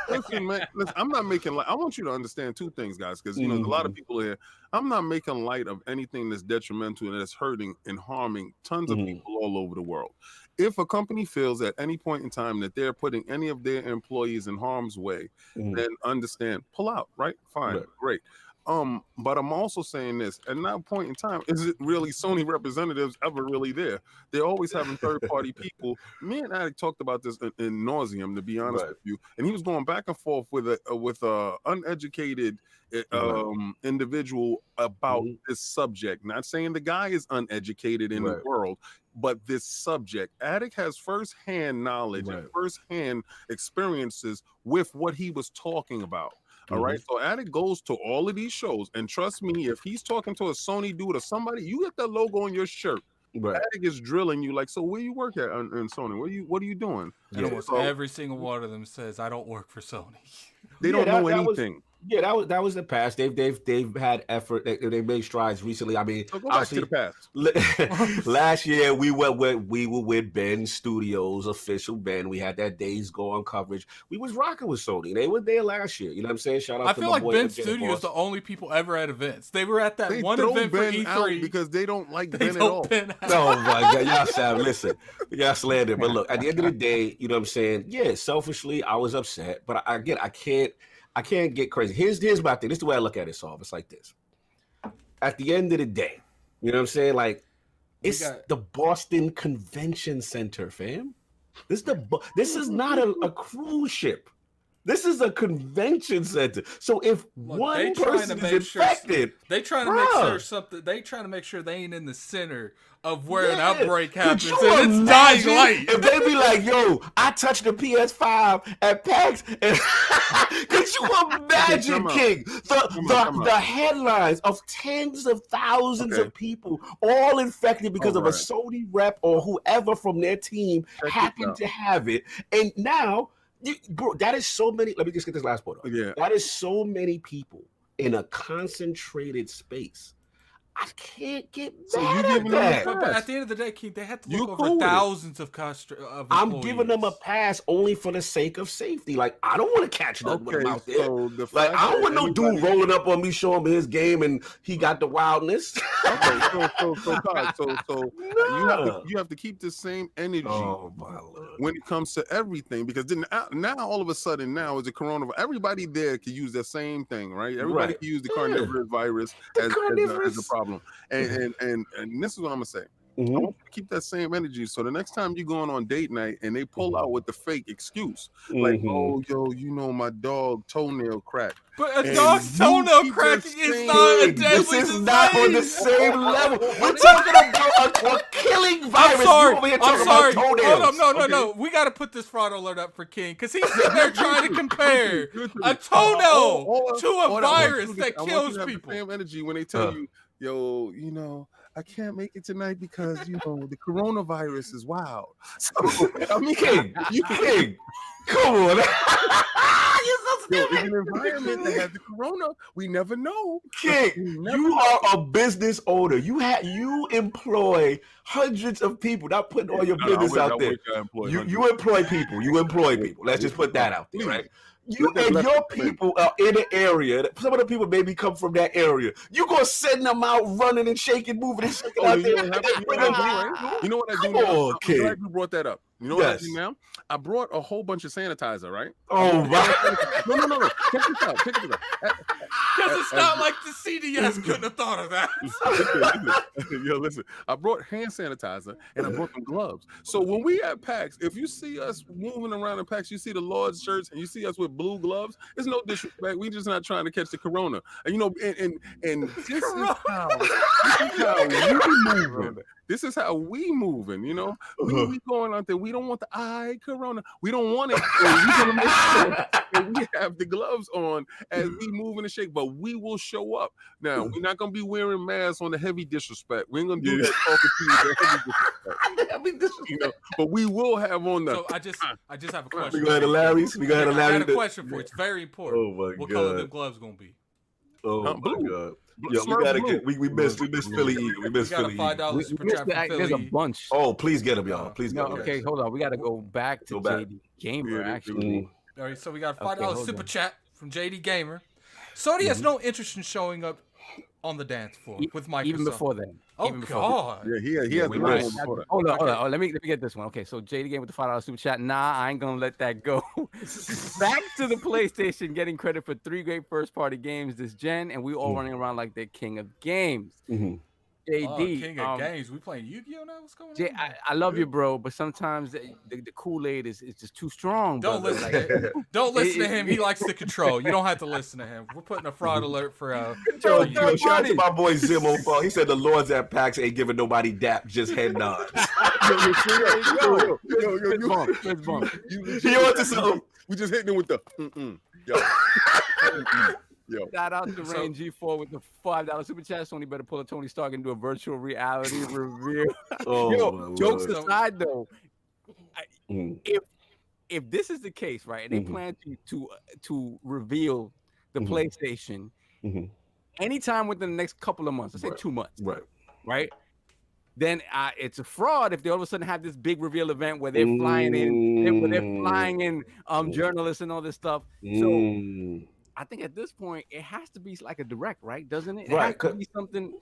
Listen, man. I'm not making light. I want you to understand two things, guys, because a lot of people here. I'm not making light of anything that's detrimental and that's hurting and harming tons of people all over the world. If a company feels at any point in time that they're putting any of their employees in harm's way, then understand, pull out, right? Fine, great. But I'm also saying this, at that point in time, is it really Sony representatives ever really there? They're always having third-party people. Me and Attic talked about this in nauseum, to be honest with you, and he was going back and forth with a uneducated individual about this subject. Not saying the guy is uneducated in the world, but this subject. Attic has first-hand knowledge and first-hand experiences with what he was talking about. All right, so Attic goes to all of these shows, and trust me, if he's talking to a Sony dude or somebody, you get that logo on your shirt. Attic is drilling you like, so where you work at in Sony? What are you doing? And almost every single one of them says, "I don't work for Sony." They don't know anything. That was the past. They've had effort. They made strides recently. I mean, so go back to the past. Last year we were with Ben Studios, official Ben. We had that Days Gone coverage. We was rocking with Sony. They were there last year. You know what I'm saying? Shout out I to feel my like boy Ben Studios is the only people ever at events. They were at that one event for E3 because they don't like Ben at all. Oh my God, y'all Sam, listen, y'all slander. But look, at the end of the day, you know what I'm saying? Yeah, selfishly, I was upset, but I can't get crazy. Here's my thing. This is the way I look at it, Solve. It's like this. at the end of the day, you know what I'm saying? Like, it's the Boston Convention Center, fam. This is not a cruise ship. This is a convention center. So if one person is infected, they trying to make sure something. They trying to make sure they ain't in the center of where an outbreak happens, and it's dying light. If they be like, "Yo, I touched the PS5 at PAX," and could you imagine, King, the headlines of tens of thousands of people all infected because of a Sony rep or whoever from their team happened to have it, and now. Bro, that is so many. Let me just get this last part. Yeah, that is so many people in a concentrated space. I can't get mad at that. But at the end of the day, Keith, they have to look over thousands of employees. I'm giving them a pass only for the sake of safety. Like, I don't want to catch nothing with them out there. So like, I don't want no dude rolling up on me, showing me his game, and he got the wildness. Okay, so you have to keep the same energy when it comes to everything, because then now all of a sudden now is a coronavirus. Everybody there can use the same thing, right? Everybody can use the carnivorous virus as a problem. And this is what I'm gonna say. I want you to keep that same energy. So the next time you're going on date night and they pull out with the fake excuse, like, "Oh, yo, you know, my dog toenail cracked." But a dog's toenail cracking is not a deadly disease. This is not on the same level. We're talking about a killing virus. I'm sorry. Hold up, no. We got to put this fraud alert up for King, because he's sitting there trying to compare a toenail to a virus that kills people. Same energy when they tell you, "Yo, you know, I can't make it tonight because, you know, the coronavirus is wild." So, I mean, King, come on. Yo, it's an environment that has the corona. We never know. King, you are a business owner. You employ hundreds of people. Not putting all your business out there. You employ people. Let's just put that out there, right? You and your people are in an area. Some of the people maybe come from that area. You gonna send them out running and shaking, moving and shaking out there. You know what I do now? I'm glad you brought that up. You know what I do now? I brought a whole bunch of sanitizer, right? Oh, right. No. Check this out. Because it's not like the CDS couldn't have thought of that. Yo, listen. I brought hand sanitizer and I brought some gloves. So when we at PAX, if you see us moving around in PAX, you see the Lord's shirts and you see us with blue gloves, it's no disrespect. We just not trying to catch the corona. And, you know, and this is how we moving. This is how we moving, you know. We going out there. We don't want the corona. We don't want it. So we gonna make sure that we have the gloves on as we moving and shake. But we will show up. Now we're not gonna be wearing masks on the heavy disrespect. We ain't gonna do that talking to you, the heavy disrespect. You know, but we will have on the. So I just have a question. We got Larry's. I got a question for you. It's very important. Oh my God. What color the gloves gonna be? Oh my God. Yo, we gotta get. We missed Philly Eagle. We missed Philly Eagle. There's a bunch. Oh, please get them, y'all. Please get them. Okay, hold on. We gotta go back to JD Gamer. Actually, all right. So we got a $5 super chat from JD Gamer. Sony has no interest in showing up on the dance floor with Microsoft. Even before then. Oh God! Yeah, he has. Hold on. Let me get this one. Okay, so JD Game with the $5 super chat. Nah, I ain't gonna let that go. Back to the PlayStation getting credit for 3 great first-party games this gen, and we all running around like they're king of games. JD, king of games. We playing Yu-Gi-Oh now. What's going on? I love you, bro, but sometimes the Kool-Aid is just too strong. Don't listen to him. Don't listen to him. He likes to control. You don't have to listen to him. We're putting a fraud alert for Yo, shout out to my boy Zimo. He said the Lords at PAX ain't giving nobody dap, just head nods. Yo. He on to something. We just hitting him with the Yo. Shout out to Rain G4 with the $5 super chat. Sony better pull a Tony Stark and do a virtual reality review. Jokes aside, though, if this is the case, right, and they plan to reveal the PlayStation anytime within the next couple of months, let's say 2 months, right? Then it's a fraud if they all of a sudden have this big reveal event where they're flying in, journalists and all this stuff. So I think at this point it has to be like a direct, right? Doesn't it? It has to be something.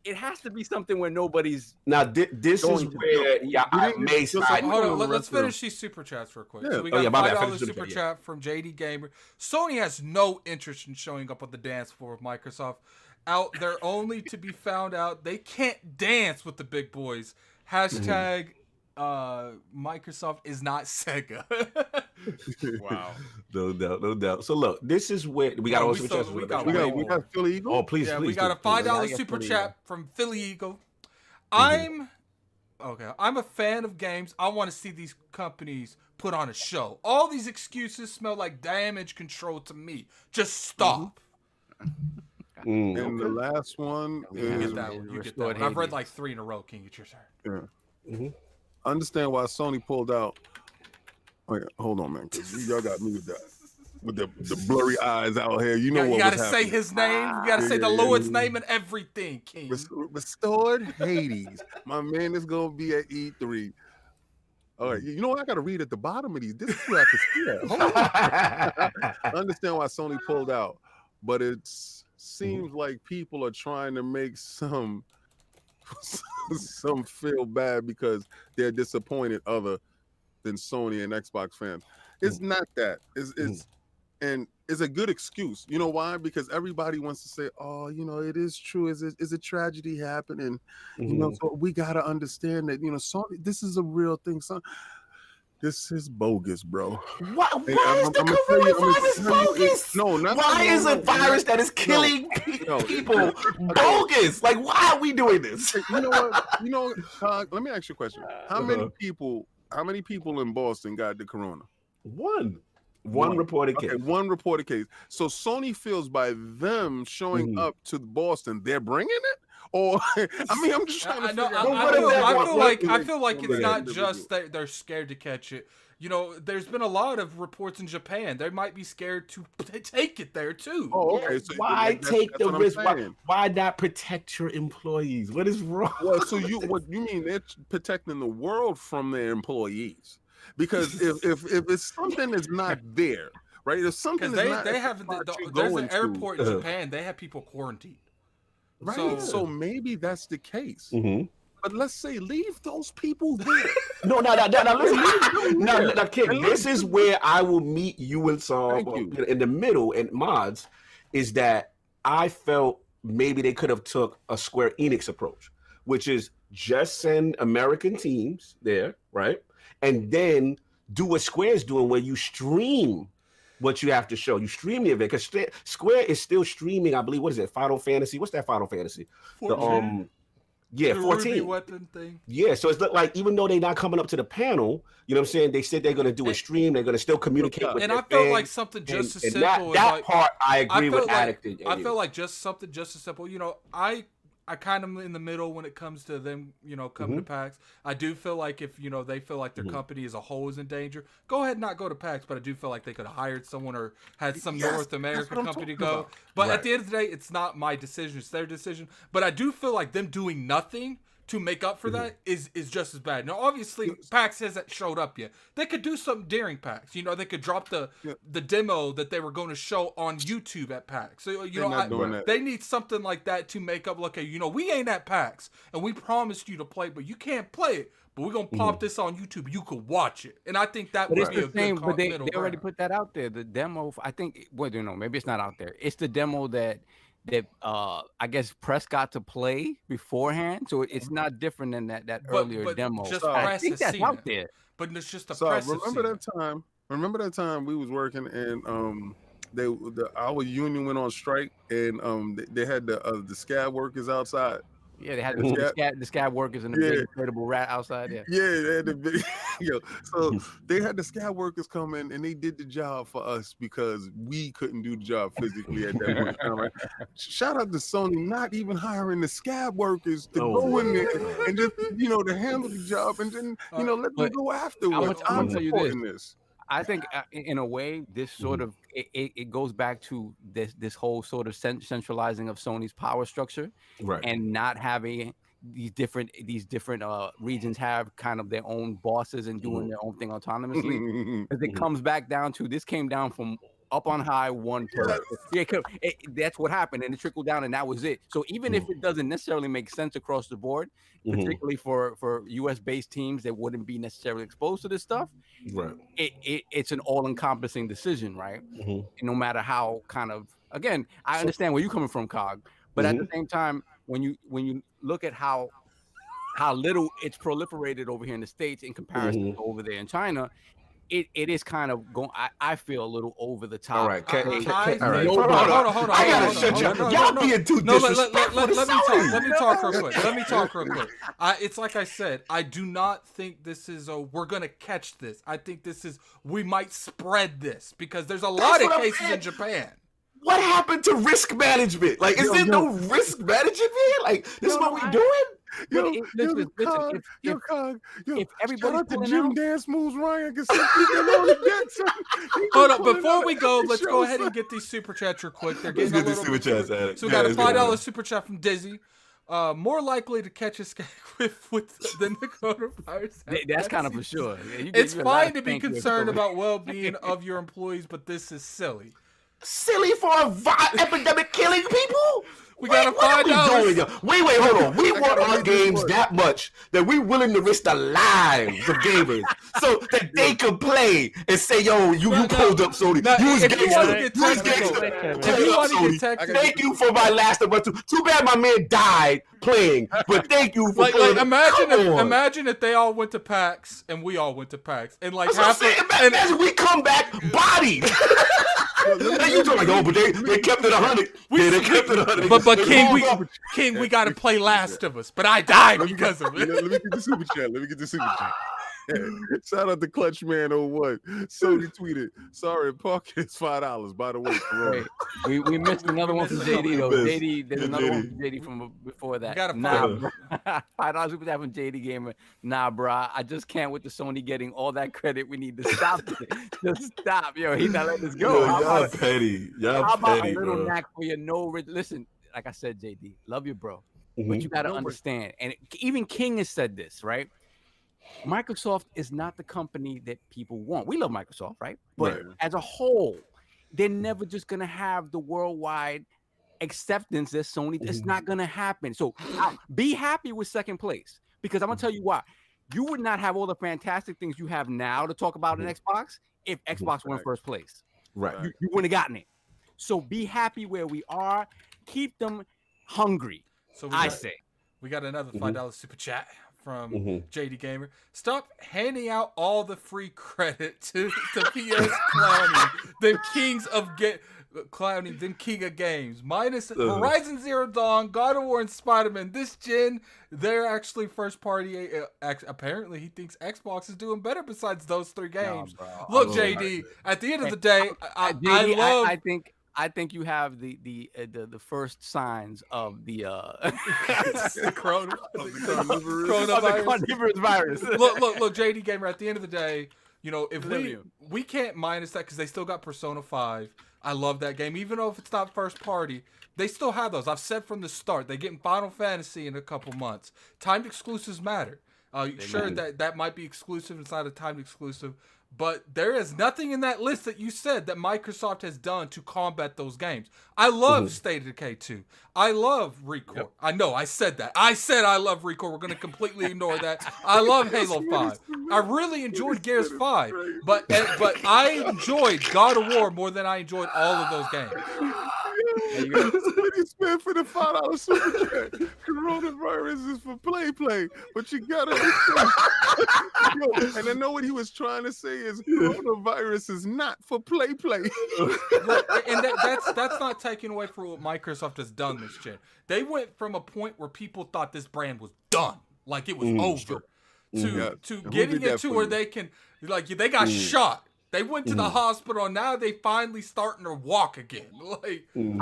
It has to be something where nobody's. Now this is where I may side. Hold on, let's finish these super chats real quick. So we got $5 super chat from JD Gamer. Sony has no interest in showing up on the dance floor of Microsoft. out there only to be found out. They can't dance with the big boys. Hashtag Microsoft is not Sega. Wow. No doubt. So look, this is where we got. We got Philly Eagle. Oh, please. We got a $5 super chat from Philly Eagle. I'm a fan of games. I want to see these companies put on a show. All these excuses smell like damage control to me. Just stop. And the last one is you get that one. I've read like 3 in a row. King, it's your turn. Yeah. Understand why Sony pulled out. Wait, hold on, man. 'Cause y'all got me with the blurry eyes out here. You know what? You gotta say his name. You gotta say the Lord's name and everything, King. Restored Hades. My man is gonna be at E3. All right, you know what? I gotta read at the bottom of these. This is where I can see that. Hold on. I understand why Sony pulled out, but it seems like people are trying to make some feel bad because they're disappointed other than Sony and Xbox fans. It's not that. It's a good excuse. You know why? Because everybody wants to say, "Oh, you know, it is true. Is a tragedy happening?" You know, so we gotta understand that. You know, Sony. This is a real thing, son. This is bogus, bro. Why is the coronavirus bogus? No, not why is a virus that is killing people bogus? Like, why are we doing this? You know what? You know, let me ask you a question. How many people in Boston got the corona? One reported case. Okay, one reported case. So Sony feels by them showing up to Boston, they're bringing it? Or I mean, I'm just trying to figure out. I feel like it's not just that they're scared to catch it. You know, there's been a lot of reports in Japan. They might be scared to take it there too. Oh, okay. So why take the risk? Why not protect your employees? What is wrong? Well, so what you mean they're protecting the world from their employees? Because if it's something that's not there, right? If something is not, they have there's an airport in Japan. They have people quarantined. Right. So maybe that's the case. But let's say leave those people there. No, listen. Kid, this is where I will meet you and Saul in the middle. And Madz is that I felt maybe they could have took a Square Enix approach, which is just send American teams there, right? And then do what Square's doing, where you stream what you have to show. You stream the event, because Square is still streaming, I believe. What is it? Final Fantasy? What's that Final Fantasy? 14. The 14. Ruby weapon thing. Yeah, so it's like, even though they're not coming up to the panel, you know what I'm saying? They said they're going to do a stream. They're going to still communicate with and their I felt fans, like something just as and simple. That part, I agree with Addict. I felt like just something just as simple. You know, I kind of in the middle when it comes to them, you know, coming to PAX. I do feel like if, you know, they feel like their company as a whole is in danger, go ahead and not go to PAX. But I do feel like they could have hired someone or had some North American company go. But at the end of the day, it's not my decision. It's their decision. But I do feel like them doing nothing to make up for that is just as bad. Now, obviously, PAX hasn't showed up yet. They could do something during PAX. You know, they could drop the demo that they were going to show on YouTube at PAX. So, you know, they need something like that to make up, okay, you know, we ain't at PAX, and we promised you to play, but you can't play it. But we're going to pop this on YouTube. You could watch it. And I think that would be a good but they already put that out there. The demo, I think, well, you know, maybe it's not out there. It's the demo that I guess press got to play beforehand, so it's not different than that earlier demo. I think that's out there, but it's just a press. Remember that time we was working and our union went on strike and they had the scab workers outside. Yeah, they had the scab workers and the big inflatable rat outside there. Yeah, they had the big, so they had the scab workers come in and they did the job for us because we couldn't do the job physically at that point in time. Right? Shout out to Sony not even hiring the scab workers to go in there and just, you know, to handle the job and then, you know, let them go afterwards. I'm tell you this. I think in a way, this sort of it goes back to this whole sort of centralizing of Sony's power structure, and not having these different regions have kind of their own bosses and doing their own thing autonomously. Because it comes back down to this came down from up on high one person. That's what happened, and it trickled down, and that was it. So even if it doesn't necessarily make sense across the board, particularly for US based teams that wouldn't be necessarily exposed to this stuff, it's an all-encompassing decision, right? And no matter how kind of, again, I understand where you're coming from, Cog, But at the same time, when you look at how little it's proliferated over here in the States in comparison to over there in China, it is kind of going. I feel a little over the top. All right, all right. Hold on. I gotta shut you. Y'all being too disrespectful. Let me talk real quick. It's like I said. I do not think this is we're gonna catch this. I think this is we might spread this because there's a lot of cases in Japan. What happened to risk management? Like, is there no risk management here? Like, this is what we doing? Listen, if everybody out to Jim Dance Moves Ryan can see on the deck. Hold up, before we go, let's go ahead and get these super chats real quick. They're getting a little super chats at it. So we got a $5 super chat from Dizzy. More likely to catch a skag with than the coronavirus. That's kind of for sure. Yeah, it's fine to be concerned about well-being of your employees, but this is silly. Silly for a epidemic killing people? We got $5. Wait, hold on. We want our games that much that we're willing to risk the lives of gamers so that they can play and say, yo, you pulled up, Sony. You was gangster. Thank you for my last of us. Too bad my man died playing, but thank you for playing. Imagine if they all went to PAX and we all went to PAX. And like imagine we come back bodied. You talking like, but they kept it 100. They kept it 100. But King, we got to play Last of Us. But I died because of it. Let me get the super chat. Shout out to Clutchman01. Sony tweeted, "Sorry, park is $5." By the way, we missed another one from JD though. JD, there's another one from JD from before that. $5 super chat from JD Gamer. Nah, brah, I just can't with the Sony getting all that credit. We need to stop it. Just stop, yo. He's not letting us go. Y'all petty. Y'all petty, a little knack for your listen, like I said, JD, love you, bro, but you got to understand, and even King has said this, right? Microsoft is not the company that people want. We love Microsoft, right? But as a whole, they're never just going to have the worldwide acceptance that Sony. It's not going to happen. So be happy with second place, because I'm going to tell you why. You would not have all the fantastic things you have now to talk about in Xbox if Xbox won first place. Right. You wouldn't have gotten it. So be happy where we are. Keep them hungry. So we got another $5 super chat from JD Gamer. Stop handing out all the free credit to PS Clowny, them kings of Clowny, them king of games. Minus Horizon Zero Dawn, God of War, and Spider-Man. This gen, they're actually first party. Apparently, he thinks Xbox is doing better besides those three games. Look, JD, at the end of the day, I think you have the first signs of the coronavirus virus. Look, JD Gamer. At the end of the day, if we can't minus that because they still got Persona 5. I love that game, even though if it's not first party, they still have those. I've said from the start, they're getting Final Fantasy in a couple months. Timed exclusives matter. That might be exclusive inside a timed exclusive. But there is nothing in that list that you said that Microsoft has done to combat those games. I love State of Decay 2. I love ReCore. Yep. I know, I said that. I said I love ReCore. We're going to completely ignore that. I love Halo 5. I really enjoyed Gears 5. But I enjoyed God of War more than I enjoyed all of those games. Somebody spent for the $5 super chat. Coronavirus is for play, but you gotta and I know what he was trying to say is coronavirus is not for play. And that's not taking away from what Microsoft has done this gen. They went from a point where people thought this brand was done, like it was over, to getting it to where they can, like, they got shot. They went to the hospital, and now they finally starting to walk again. Like, who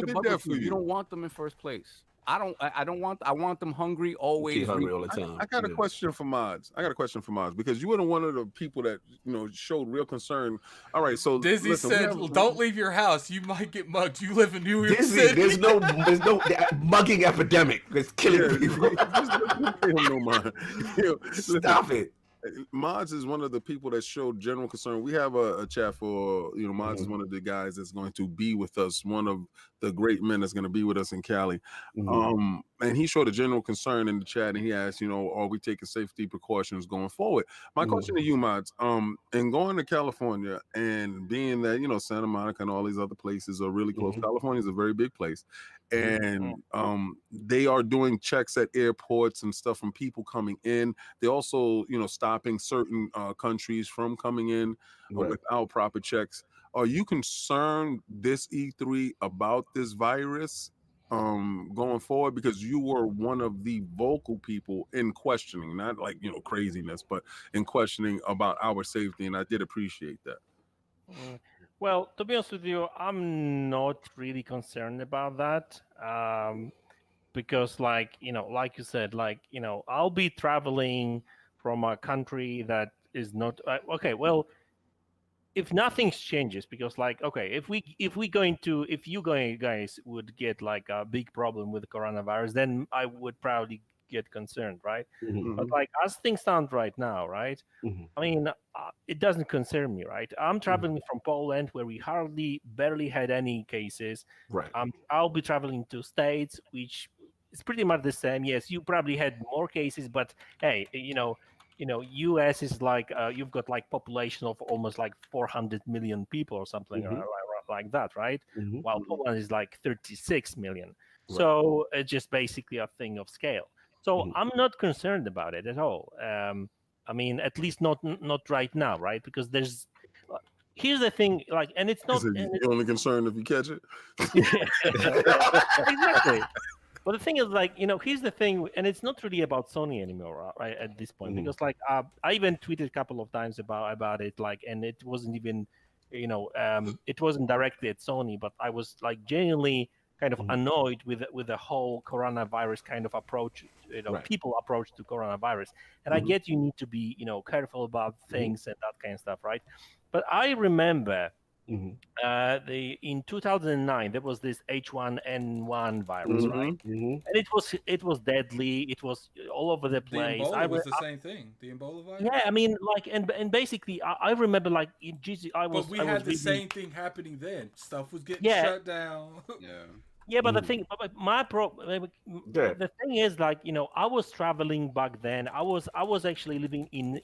did that for you? You don't want them in first place. I want them hungry always. Hungry all the time. I got a question for Madz. Because you were one of the people that showed real concern. All right, so Dizzy said, "Don't leave your house. You might get mugged. You live in New York City. There's no mugging epidemic. It's killing people. Stop it." Madz is one of the people that showed general concern. We have a chat for, Madz is one of the guys that's going to be with us, one of the great men that's going to be with us in Cali. And and he showed a general concern in the chat, and he asked, are we taking safety precautions going forward? My question to you, Madz, and going to California and being that, Santa Monica and all these other places are really close. California is a very big place. And they are doing checks at airports and stuff from people coming in. They also, stopping certain countries from coming in without proper checks. Are you concerned this E3 about this virus going forward? Because you were one of the vocal people in questioning, not like, craziness, but in questioning about our safety. And I did appreciate that. Well, to be honest with you, I'm not really concerned about that. Because like you said, I'll be traveling from a country that is not okay. Well, if nothing changes, because if you guys would get like a big problem with coronavirus, then I would probably get concerned, right? But as things stand right now, right? I mean, it doesn't concern me, right? I'm traveling from Poland, where we barely had any cases. Right. I'll be traveling to States, which is pretty much the same. Yes, you probably had more cases, but hey, US is like you've got like population of almost like 400 million people or something like that, right? While Poland is like 36 million. Right. So it's just basically a thing of scale. So I'm not concerned about it at all. I mean, at least not right now, right? Because here's the thing, and it's not. You're only concerned if you catch it. Exactly. But the thing is, here's the thing, and it's not really about Sony anymore, right? At this point, because I even tweeted a couple of times about it, and it wasn't even, it wasn't directly at Sony, but I was genuinely kind of annoyed with the whole coronavirus kind of approach, people approach to coronavirus. And I get you need to be, careful about things and that kind of stuff, right? But I remember in 2009 there was this H1N1 virus, right? And it was deadly. It was all over the place. The Ebola was the same thing. The Ebola virus. Yeah, I mean, and basically, I remember in GC, But we had the same thing happening then. Stuff was getting shut down. Yeah, but the thing, the thing is, I was traveling back then. I was actually living in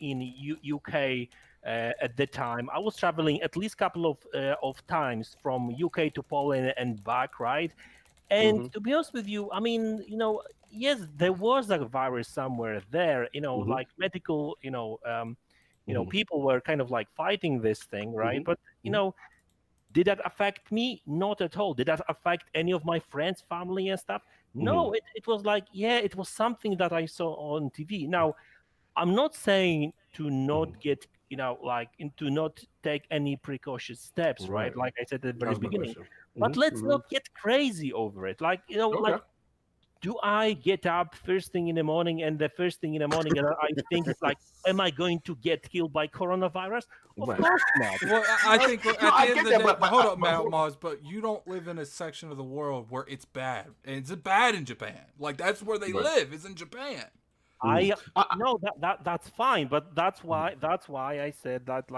UK at the time. I was traveling at least a couple of times from UK to Poland and back, right? And to be honest with you, I mean, yes, there was a virus somewhere there, like medical, people were kind of fighting this thing, right? But did that affect me? Not at all. Did that affect any of my friends, family, and stuff? No, it was it was something that I saw on TV. Now, I'm not saying to not get, to not take any precautious steps, right? Like I said at the very beginning. But let's not get crazy over it. Do I get up first thing in the morning, and the first thing in the morning I think it's am I going to get killed by coronavirus? Of course not. Well, I think at the end of the day, hold up, Madz, but you don't live in a section of the world where it's bad. And it's bad in Japan. That's where they live, is in Japan. No, that's fine, but that's why I said that,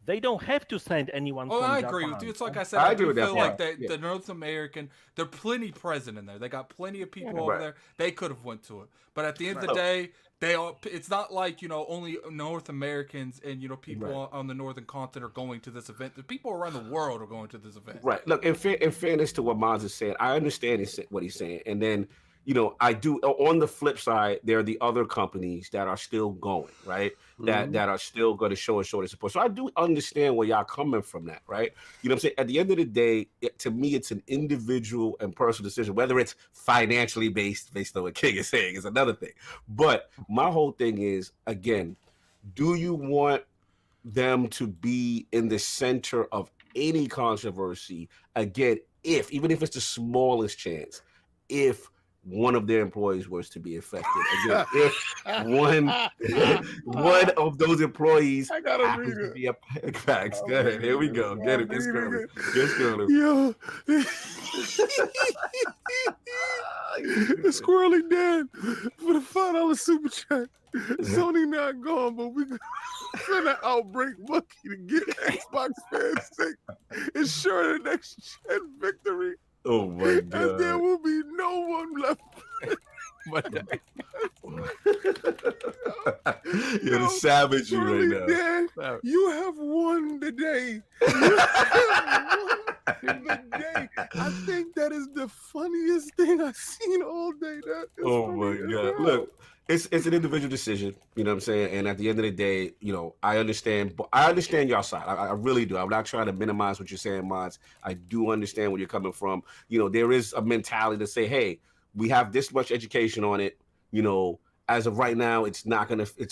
they don't have to send anyone. Oh, I agree with you. It's like I said, I do feel like the North American, they're plenty present in there. They got plenty of people over there. They could have went to it, but at the end of the day, it's not like only North Americans and people on the northern continent are going to this event. The people around the world are going to this event. Right. Look, in fairness to what Madz is saying, I understand what he's saying, and then. I do. On the flip side, there are the other companies that are still going, right? That are still going to show their support. So I do understand where y'all coming from that, right? You know what I'm saying? At the end of the day, to me, it's an individual and personal decision. Whether it's financially based on what King is saying is another thing. But my whole thing is, again, do you want them to be in the center of any controversy? Again, even if it's the smallest chance, if one of their employees was to be affected. Again, if one of those employees happens to be a facts. Go ahead. Here we go. Get it. It's going. Yo. Squirrely Dan for the $5 super chat. Sony not gone, but we gonna outbreak Bucky to get Xbox fans sick. Ensure the next gen victory. Oh my God. And there will be no one left one day. You're the savage you right now. Dan, you have won the day. You have won the day. I think that is the funniest thing I've seen all day. Oh my God. Look, it's an individual decision, you know what I'm saying? And at the end of the day, you know, I understand y'all side. I really do. I'm not trying to minimize what you're saying, Madz. I do understand where you're coming from. You know, there is a mentality to say, hey, we have this much education on it, you know, as of right now, it's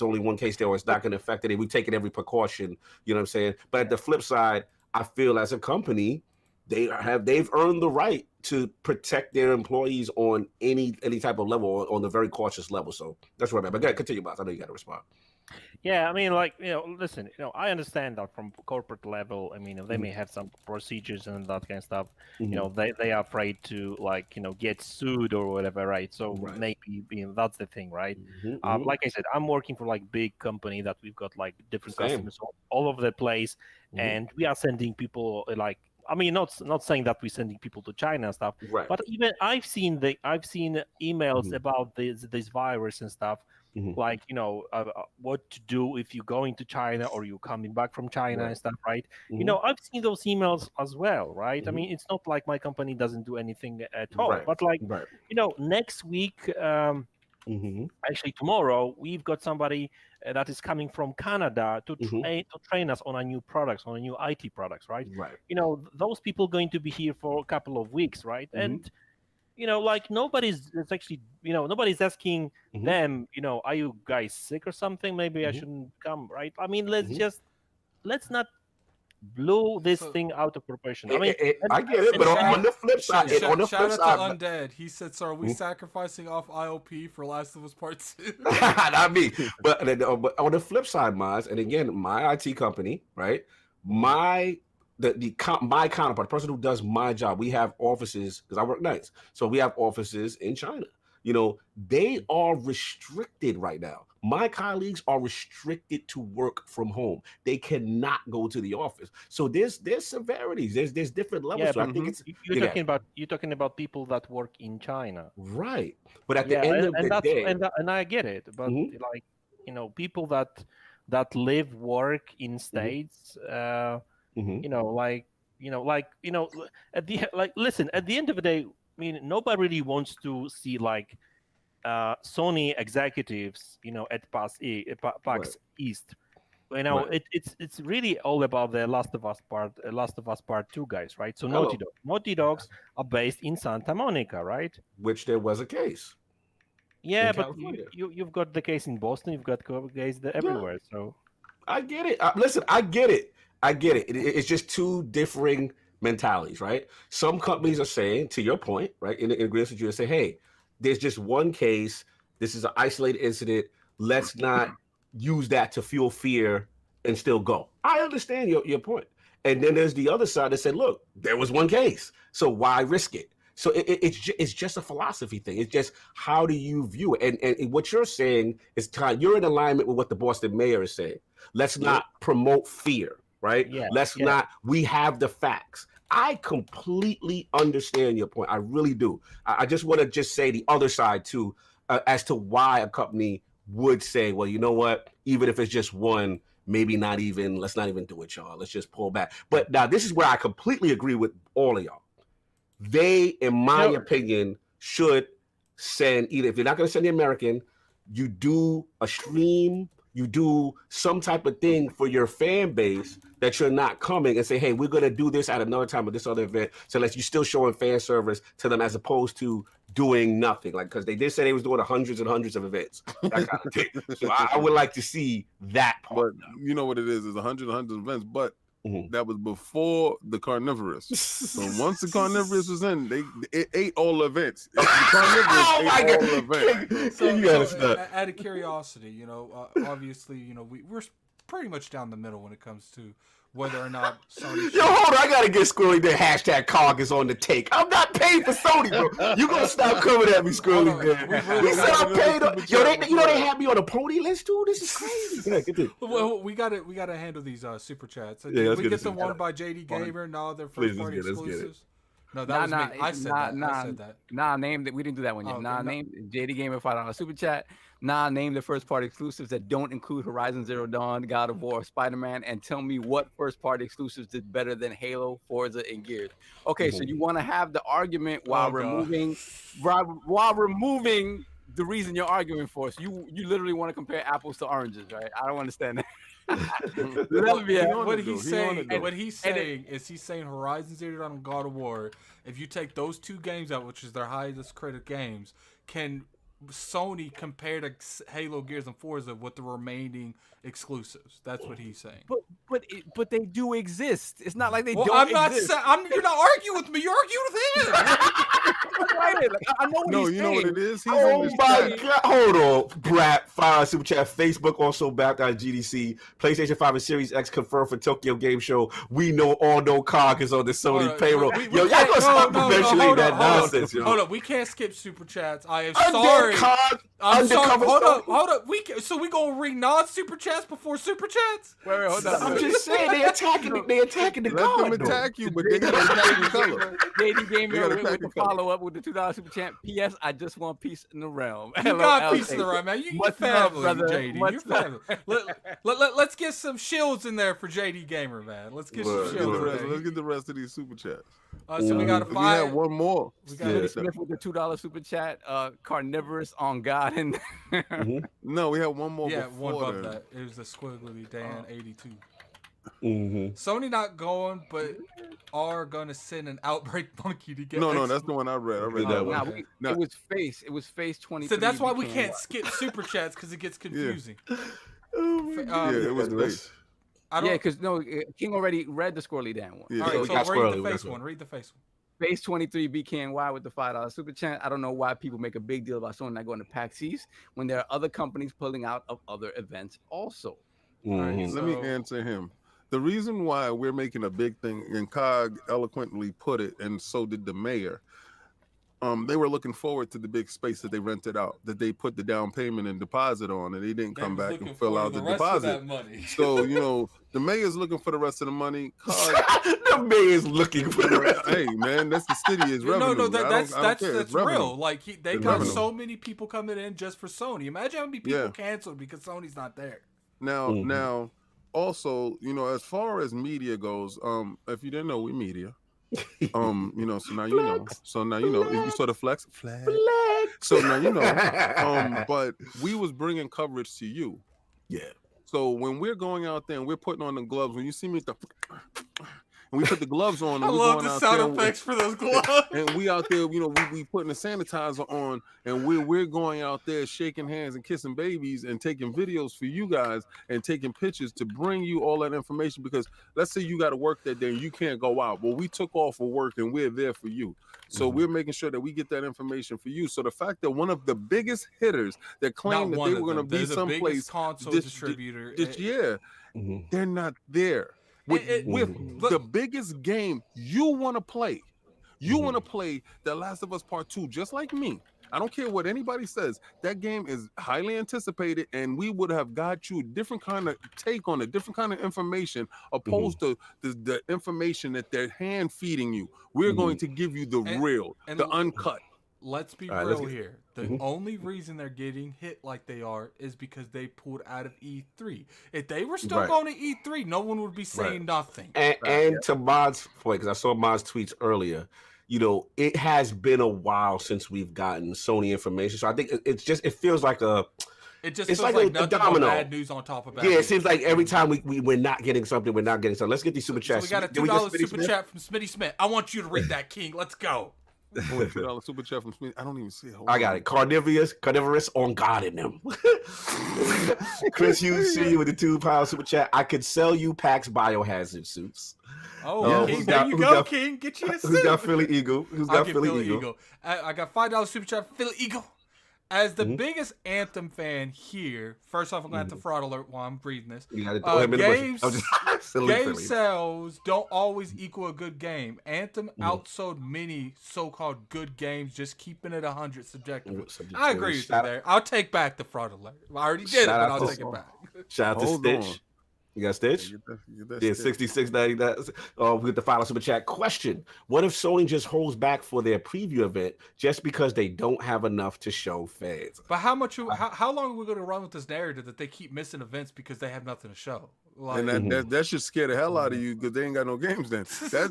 only one case there, or it's not gonna affect it. We've taken every precaution, you know what I'm saying? But at the flip side, I feel as a company, they've earned the right to protect their employees on any type of level, on the very cautious level. So that's what I mean. But go ahead, continue, Madz. I know you got to respond. Yeah, I mean, like, you know, listen, you know, I understand that from corporate level. I mean, they may have some procedures and that kind of stuff. You know, they are afraid to, like, you know, get sued or whatever, right? So maybe, you know, that's the thing, right? Like I said, I'm working for like big company that we've got like different customers all over the place, and we are sending people like. I mean, not saying that we're sending people to China and stuff, but even I've seen emails about this virus and stuff, like, you know, what to do if you're going to China or you're coming back from China and stuff, right? You know, I've seen those emails as well, right? I mean, it's not like my company doesn't do anything at all, but like, you know, next week, actually tomorrow, we've got somebody that is coming from Canada to train us on our new products, on our new IT products, right? You know, those people going to be here for a couple of weeks, right? And you know, like nobody's asking them, you know, are you guys sick or something? Maybe I shouldn't come, right? I mean, let's not blow this thing out of proportion. I mean, I get it, but on the flip side, shout out to Undead. He said, "So are we sacrificing off IOP for Last of Us Part 2?" Not me, but on the flip side, Madz, and again, my IT company, right? My counterpart, the person who does my job, we have offices because I work nights, so we have offices in China. You know, they are restricted right now. My colleagues are restricted to work from home. They cannot go to the office. So there's severities. There's different levels. Yeah, so but I think you're talking about people that work in China, right? But at the end of the day, and I get it. But like, you know, people that live, work in States, you know, listen, at the end of the day, I mean, nobody really wants to see like Sony executives, you know, at PAX East. You know, it's really all about the Last of Us Part 2 guys, right? So Naughty Dogs are based in Santa Monica, right? Which there was a case. Yeah, but you've got the case in Boston, you've got case everywhere. So I get it. Listen, I get it. It's just two differing mentalities, right? Some companies are saying, to your point, right, in agreement with you, say, hey, there's just one case. This is an isolated incident. Let's not use that to fuel fear and still go. I understand your point. And then there's the other side that said, look, there was one case, so why risk it? So it's just a philosophy thing. It's just how do you view it? And what you're saying is you're in alignment with what the Boston mayor is saying. Let's not promote fear, right? Not. We have the facts. I completely understand your point. I really do. I just want to say the other side too, as to why a company would say, well, you know what? Even if it's just one, maybe let's not even do it, y'all. Let's just pull back. But now this is where I completely agree with all of y'all. They, in my opinion, should send either, if you're not going to send the American, you do a stream, you do some type of thing for your fan base that you're not coming and say, hey, we're going to do this at another time of this other event. So you're still showing fan service to them as opposed to doing nothing. Like, because they did say they was doing hundreds and hundreds of events. That kind of thing. So I would like to see that part. But you know what it is 100 of events, but that was before the carnivorous. So once the carnivorous was in, it ate all events. The carnivorous ate all events. So, out of curiosity, you know, obviously, you know, we're pretty much down the middle when it comes to whether or not Sony. Yo, hold on, I gotta get Squirrely. The hashtag COG is on the take. I'm not paid for Sony, bro. You gonna stop coming at me, Squirrely, man? He said I'm paid. Yo, they had me on a pony list too. This is crazy. Well, we gotta handle these super chats. Yeah, we get the one by JD Gamer. No, they're first party exclusives. No, that was me. I said that. I said that. Name that. We didn't do that one yet. Okay, Name JD Gamer $5 super chat. Name the first party exclusives that don't include Horizon Zero Dawn, God of War, Spider-Man, and tell me what first party exclusives did better than Halo, Forza, and Gears. Okay, so you want to have the argument while removing the reason you're arguing for. So you literally want to compare apples to oranges, right? I don't understand that. What he's saying is he's saying Horizon Zero Dawn and God of War, if you take those two games out, which is their highest critic games, can Sony compare to Halo, Gears, and Forza with the remaining exclusives? That's what he's saying. But they do exist. It's not like they don't exist. You're not arguing with me. You're arguing with him. I know what he's you know what it is? He's Oh my God. Hold on. Brad, $5 super chat. Facebook also backed on GDC. PlayStation 5 and Series X confirmed for Tokyo Game Show. We know COG is on the Sony payroll. Y'all gonna stop mentioning that nonsense, yo. Hold up. We can't skip super chats. I am sorry. I'm sorry. Hold up. So we gonna read non-super chats before super chats? Wait, hold up. I'm just saying they attacking the Let them attack you, but they gotta attack you color. JD Gamer with the follow-up with the $2 super chat. P.S. I just want peace in the realm. You got peace in the realm, man. You family, JD. You're family. Let's get some shields in there for JD Gamer, man. Let's get some shields. Let's get the rest of these super chats. So we got a 5. We have one more. We got Smith with the $2 super chat. Carnivorous on God and No, we have one more. Yeah, one above that. It was the squiggly Dan 82. Sony not going, but are gonna send an outbreak monkey to get. No, that's the one I read. I read that one. It was Face. It was Face 23. So that's why we can't skip super chats because it gets confusing. It was Face. Because King already read the Squirrely Dan one. Yeah. All right, so read the face one. Read the face one. Face 23 BKNY with the $5 super chat. I don't know why people make a big deal about Sony not going to PAX East when there are other companies pulling out of other events also. Right, let me answer him. The reason why we're making a big thing, and COG eloquently put it, and so did the mayor, they were looking forward to the big space that they rented out, that they put the down payment and deposit on, and they didn't come back and fill out the deposit. So, the mayor's looking for the rest of the money. The mayor's looking for the rest. Hey, man, that's the city's revenue. No, that's real. Like, they got revenue. so many people coming in just for Sony. Imagine how many people canceled because Sony's not there. Now, also, as far as media goes, if you didn't know, we media. So now you know. So now you know. You saw the flex. So now you know. But we was bringing coverage to you. Yeah. So when we're going out there and we're putting on the gloves, when you see me and we put the gloves on, and I love the sound effects for those gloves. And we out there, we putting the sanitizer on, and we're going out there shaking hands and kissing babies and taking videos for you guys and taking pictures to bring you all that information. Because let's say you got to work that day and you can't go out. Well, we took off for work and we're there for you. So we're making sure that we get that information for you. So the fact that one of the biggest hitters that claimed that they were going to be someplace console distributor this year, they're not there. With the biggest game you want to play. You want to play The Last of Us Part 2, just like me. I don't care what anybody says. That game is highly anticipated, and we would have got you a different kind of take on it, different kind of information, opposed to the information that they're hand feeding you. We're going to give you the real, the uncut. Let's be real here. The only reason they're getting hit like they are is because they pulled out of E3. If they were still going to E3, no one would be saying nothing. And to Madz' point, because I saw Madz' tweets earlier, it has been a while since we've gotten Sony information. So I think it feels like it's feels like nothing but bad news on top of bad news. It seems like every time we're not getting something, we're not getting something. Let's get these super chats. So we got a $2 super chat from Smitty Smith. I want you to read that, King. Let's go. $2 super chat from Smith. I don't even see it. I got it. Carnivorous on God in them. Chris Hughes, see you with the £2 super chat. I could sell you PAX biohazard suits. King, there you go, King. Get you a suit. Who's got Philly Eagle? Philly Eagle? I got $5 super chat from Philly Eagle. As the biggest Anthem fan here, first off, I'm going to have to fraud alert while I'm reading this. Game sales don't always equal a good game. Anthem outsold many so-called good games, just keeping it 100 subjectively. I agree with you there. I'll take back the fraud alert. I already did it, but I'll take it back. Shout out to Stitch. You got Stitch? Yeah, 66.99. With the final super chat question: what if Sony just holds back for their preview event just because they don't have enough to show fans? But how long are we going to run with this narrative that they keep missing events because they have nothing to show? Like, and that should scare the hell out of you because they ain't got no games then.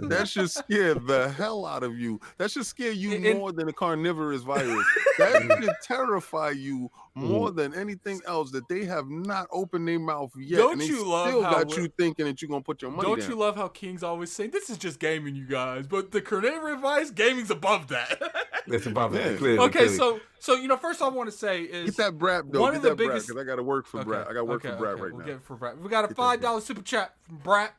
That should scare the hell out of you. That should scare you more than a carnivorous virus. That should terrify you more than anything else, that they have not opened their mouth yet. Don't and they you love still how got you thinking that you're going to put your money down. Don't you love how King's always saying, this is just gaming, you guys, but the carnivorous virus, gaming's above that. It's above that. Okay, so first I want to say is get that Brap though. One of the biggest, because I got to work for Brap. I got to work for Brap right now. Get it for Brap. We got a $5 super chat from Brap.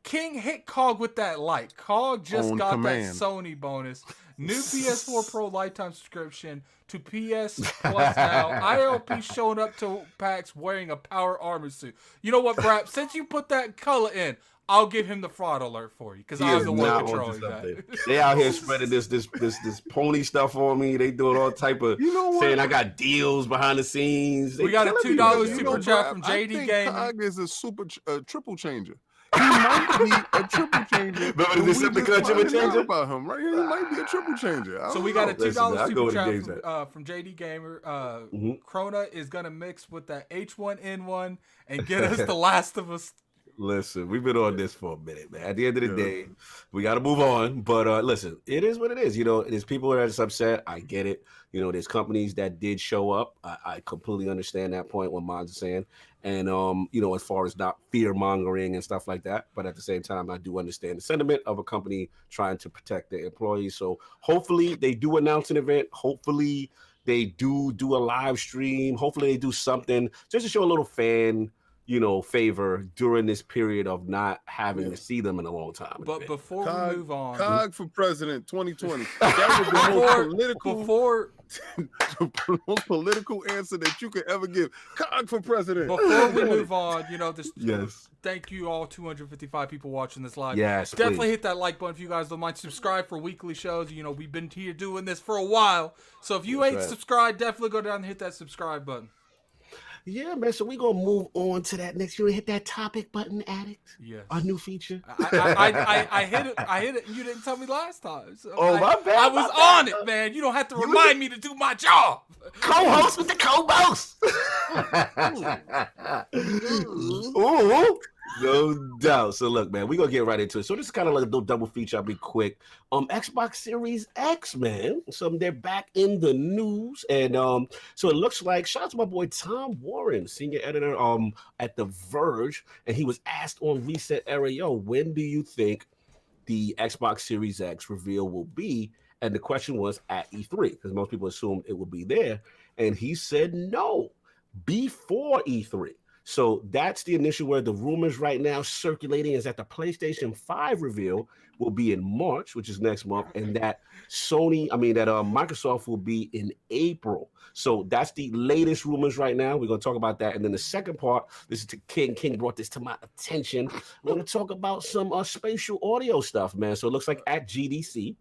King hit Cog with that like. Cog just got that Sony bonus. New PS4 Pro lifetime subscription to PS Plus now. ILP showing up to PAX wearing a power armor suit. You know what, Brap? Since you put that color in, I'll give him the fraud alert for you because I was the one controlling that. They out here spreading this pony stuff on me. They doing all type of saying I got deals behind the scenes. We got a $2 super chat from JD Gamer. Cog is a triple changer. He might be a triple changer. Remember the Decepticon triple changer? About him, right? He might be a triple changer. So we got a $2 super chat from JD Gamer. Krona is gonna mix with that H1N1 and get us The Last of Us. Listen, we've been on this for a minute, man. At the end of the day, we got to move on. But listen, it is what it is. There's people that are upset. I get it. There's companies that did show up. I completely understand that point what Madz is saying. And, as far as not fear-mongering and stuff like that. But at the same time, I do understand the sentiment of a company trying to protect their employees. So hopefully they do announce an event. Hopefully they do a live stream. Hopefully they do something just to show a little fan favor during this period of not having to see them in a long time. But before we move on, Cog for president 2020. That was the most political answer that you could ever give. Cog for president. Before we move on, thank you all 255 people watching this live. Yes, definitely hit that like button if you guys don't mind. Subscribe for weekly shows. We've been here doing this for a while. So if you ain't subscribed, definitely go down and hit that subscribe button. Yeah, man. So we're gonna move on to that next. You hit that topic button, Addict. Yes. Our new feature. I hit it. And you didn't tell me last time. So my bad. I was on it, man. You don't have to remind me to do my job. Co-host with the co-host. Ooh. No doubt. So look, man, we're gonna get right into it. So this is kind of like a little double feature. I'll be quick. Xbox Series X, man. So they're back in the news. And so it looks like, shout out to my boy Tom Warren, senior editor at The Verge. And he was asked on Reset Era, when do you think the Xbox Series X reveal will be? And the question was at E3, because most people assumed it would be there. And he said no, before E3. So that's the initial word. The rumors right now circulating is that the PlayStation 5 reveal will be in March, which is next month, and that Microsoft will be in April. So that's the latest rumors right now. We're going to talk about that. And then the second part, this is to King. King brought this to my attention. We're going to talk about some spatial audio stuff, man. So it looks like at GDC,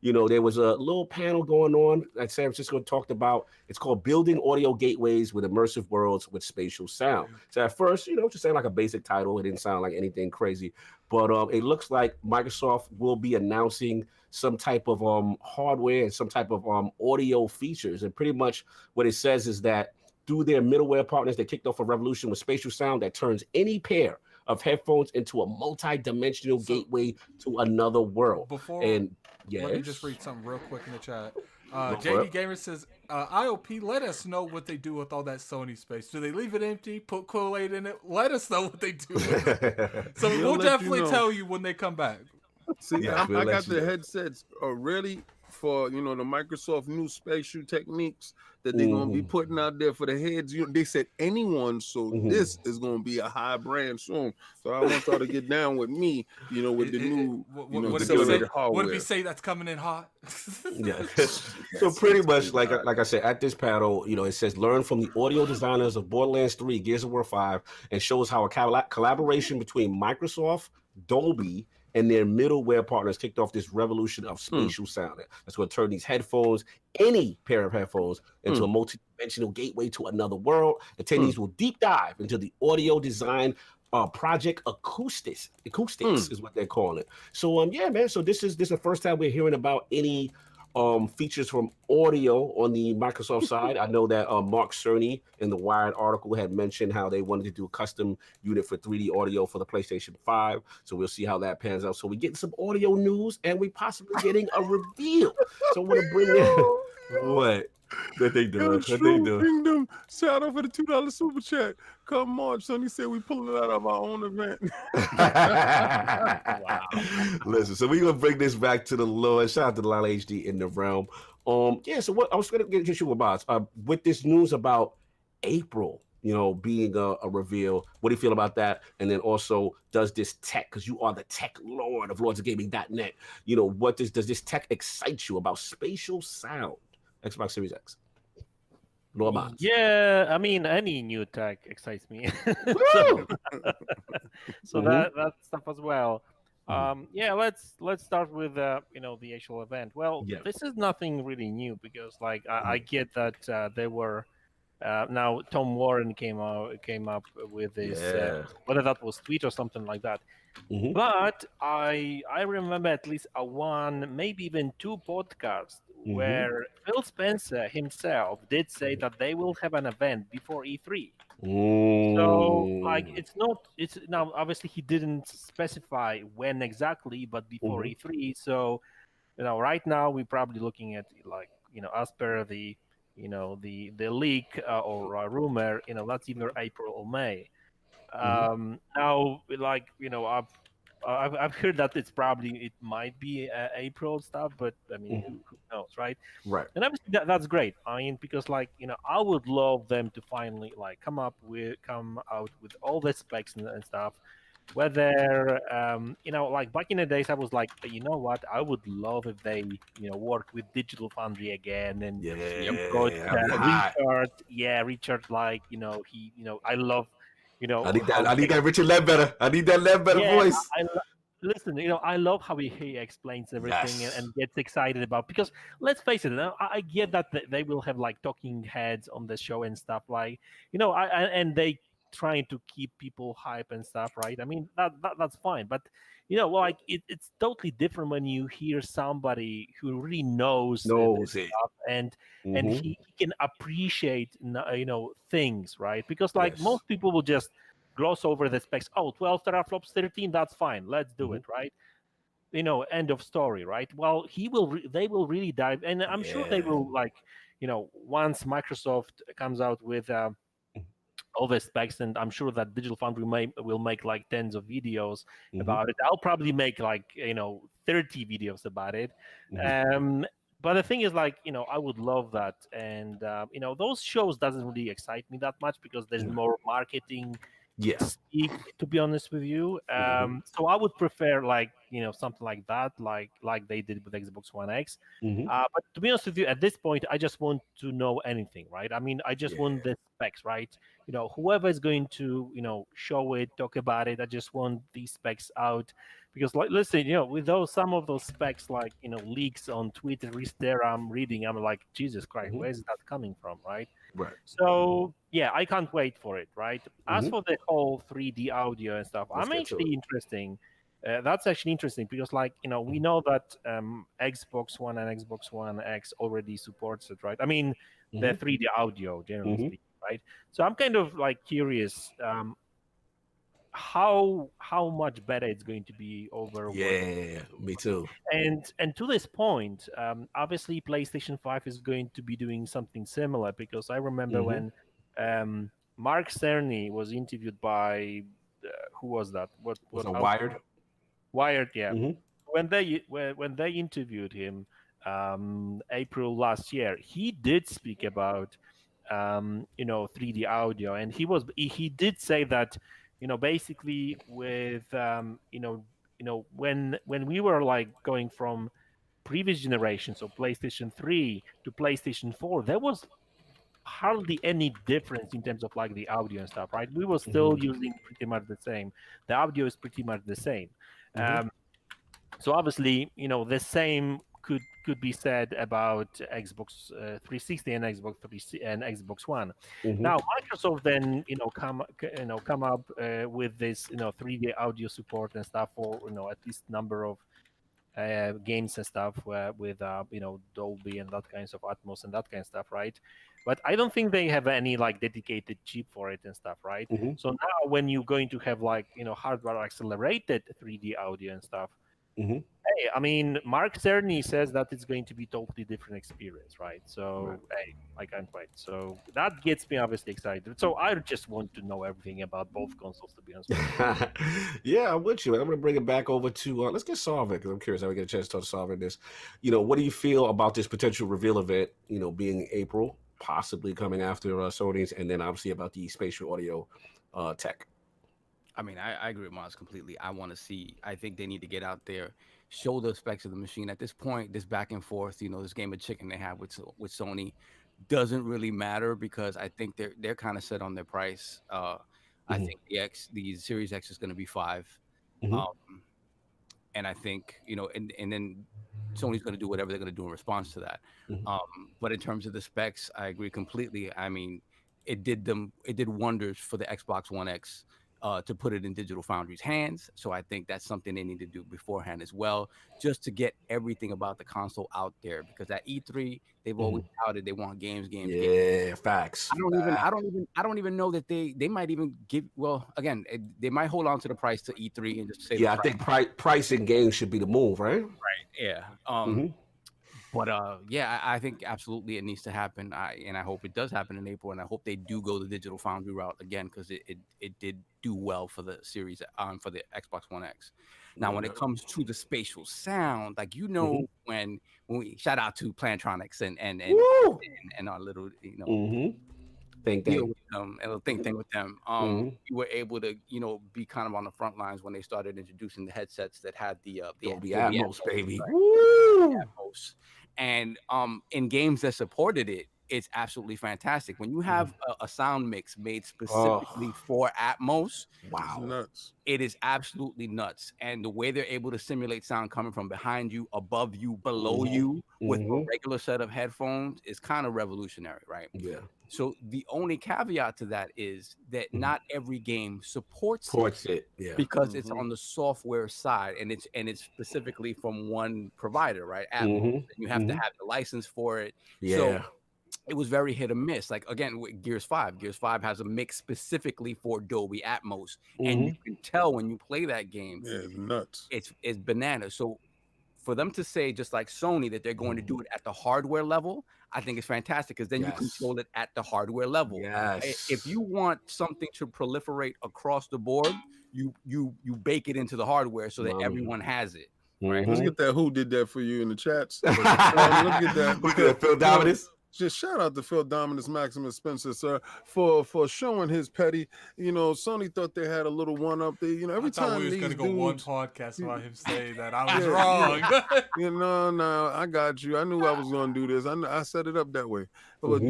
there was a little panel going on that San Francisco talked about. It's called Building Audio Gateways with Immersive Worlds with Spatial Sound. So at first, just saying like a basic title. It didn't sound like anything crazy. But it looks like Microsoft will be announcing some type of hardware and some type of audio features. And pretty much what it says is that through their middleware partners, they kicked off a revolution with Spatial Sound that turns any pair of headphones into a multi-dimensional gateway to another world. Let me just read something real quick in the chat. JD Gamer says, IOP, let us know what they do with all that Sony space. Do they leave it empty, put Kool-Aid in it? Let us know what they do with it. So we'll definitely tell you when they come back. See, I got the headsets ready for, the Microsoft new spatial techniques that they're going to be putting out there for the heads. They said anyone, so this is going to be a high brand soon. So I want y'all to get down with me, with the new, what did we say that's coming in hot? Yeah. So pretty much, like I said, at this panel, it says, learn from the audio designers of Borderlands 3, Gears of War 5, and shows how a collaboration between Microsoft, Dolby, and their middleware partners kicked off this revolution of spatial sound. That's going to turn these headphones, any pair of headphones, into a multi-dimensional gateway to another world. Attendees will deep dive into the audio design Project Acoustics is what they're calling it. So yeah, man. So this is the first time we're hearing about any features from audio on the Microsoft side. I know that Mark Cerny in the Wired article had mentioned how they wanted to do a custom unit for 3D audio for the PlayStation 5. So we'll see how that pans out. So we're getting some audio news and we possibly getting a reveal. So I want to bring in what that they do. Kingdom, shout out for the $2 super chat. Come March, Sony said we pulling it out of our own event. Wow. Listen, so we're gonna bring this back to the Lord. Shout out to the Lala HD in the realm. Yeah. So what I was gonna get you about with this news about April, being a reveal. What do you feel about that? And then also, does this tech, because you are the tech lord of LordsOfGaming.net, what does this tech excite you about spatial sound? Xbox Series X. Lord Madz. Yeah, I mean, any new tech excites me. so that stuff as well. Yeah, let's start with the actual event. Well, this is nothing really new because I get that there were now Tom Warren came up with this whether that was tweet or something like that. But I remember at least one, maybe even two podcasts where Phil Spencer himself did say that they will have an event before E3. So it's now obviously he didn't specify when exactly, but before E3. So right now we're probably looking at as per the the leak or rumor, that's either April or May. Now, I've heard that it might be April stuff, but I mean, who knows, right? Right. And obviously that's great. I mean, because I would love them to finally come out with all the specs and stuff. Whether back in the days, I was like, what? I would love if they work with Digital Foundry again and Richard. I love. I need that Richard Ledbetter. I need that Ledbetter voice. Listen, I love how he explains everything and gets excited about, because let's face it, I get that they will have talking heads on the show and stuff and they trying to keep people hype and stuff, right? I mean that's fine, but it's totally different when you hear somebody who really knows it stuff and he can appreciate things, right? Because most people will just gloss over the specs. 12 teraflops, 13, that's fine, let's do it, right? End of story, right? Well, they will really dive, and I'm sure they will once Microsoft comes out with all the specs, and I'm sure that Digital Foundry will make tens of videos about it. I'll probably make 30 videos about it. But the thing is, I would love that, and those shows doesn't really excite me that much because there's more marketing speak, to be honest with you. So I would prefer something like that, like they did with Xbox One X. But to be honest with you, at this point, I just want to know anything, right? I mean, I just want the specs, right? Whoever is going to show it, talk about it, I just want these specs out. Because listen, with some of those specs leaks on Twitter, I'm reading, I'm like, Jesus Christ, where is that coming from, right? Right. So yeah, I can't wait for it, right? As for the whole 3D audio and stuff, I'm actually interesting. That's actually interesting because we know that Xbox One and Xbox One X already supports it, right? I mean, the 3D audio, generally speaking, right? So I'm kind of curious how much better it's going to be over. Me too. And to this point, obviously PlayStation 5 is going to be doing something similar, because I remember when Mark Cerny was interviewed by who was that? What was Wired? Wired, yeah. When they interviewed him April last year, he did speak about 3D audio, and he did say that basically with when we were going from previous generations of PlayStation 3 to PlayStation 4, there was hardly any difference in terms of the audio and stuff, right? We were still using pretty much the same. The audio is pretty much the same. So obviously, the same could be said about Xbox 360 and Xbox 360 and Xbox One. Now Microsoft then come up with this 3D audio support and stuff for at least number of games and stuff with Dolby and that kinds of Atmos and that kind of stuff, right? But I don't think they have any like dedicated chip for it and stuff, right? So now when you're going to have like hardware accelerated 3D audio and stuff, hey, I mean, Mark Cerny says that it's going to be totally different experience, right? So hey, I can't wait. So that gets me obviously excited. So I just want to know everything about both consoles, to be honest with you. Yeah, I'm with you. I'm going to bring it back over to let's get Solvin, because I'm curious how we get a chance to talk to Solvin this. What do you feel about this potential reveal event? Being April, possibly coming after Sony's, and then obviously about the spatial audio tech. I mean, I agree with Madz completely. I think they need to get out there, show the specs of the machine. At this point, this back and forth, this game of chicken they have with Sony doesn't really matter, because I think they're kind of set on their price. I think the Series X is going to be $5. And I think, and then Sony's going to do whatever they're going to do in response to that. But in terms of the specs, I agree completely. I mean, it did wonders for the Xbox One X. To put it in Digital Foundry's hands. So I think that's something they need to do beforehand as well, just to get everything about the console out there. Because at E3, they've always touted they want games. Yeah, facts. I don't even know that they might even give. Well, again, they might hold on to the price to E3 and just say. Yeah, I think pricing games should be the move, right? Right. Yeah. But I think absolutely it needs to happen. I hope it does happen in April, and I hope they do go the Digital Foundry route again, because it did do well for the series for the Xbox One X. Now, when it comes to the spatial sound, like when we shout out to Plantronics and our little thing with them, a little thing with them. We were able to be kind of on the front lines when they started introducing the headsets that had the Dolby Atmos, baby. Right? Woo! Atmos. And in games that supported it, it's absolutely fantastic. When you have a sound mix made specifically for Atmos, wow, nuts. It is absolutely nuts. And the way they're able to simulate sound coming from behind you, above you, below you, with a regular set of headphones is kind of revolutionary, right? Yeah. So the only caveat to that is that not every game supports it. Yeah. Because it's on the software side, and it's specifically from one provider, right? Apple. You have to have the license for it. Yeah. So it was very hit or miss. Like again, with Gears 5 has a mix specifically for Dolby Atmos, and you can tell when you play that game. Yeah, it's nuts. It's bananas. So for them to say, just like Sony, that they're going to do it at the hardware level, I think it's fantastic, because then you control it at the hardware level. Yes. If you want something to proliferate across the board, you bake it into the hardware so that everyone has it. Right. Let's get that. Who did that for you in the chats? Let's get that. Because Phil Dominus. Just shout out to Phil Dominus Maximus Spencer, sir, for showing his petty. Sony thought they had a little one up there. Every time we was going to go one podcast about him saying that I was wrong. No, I got you. I knew I was going to do this. I set it up that way. But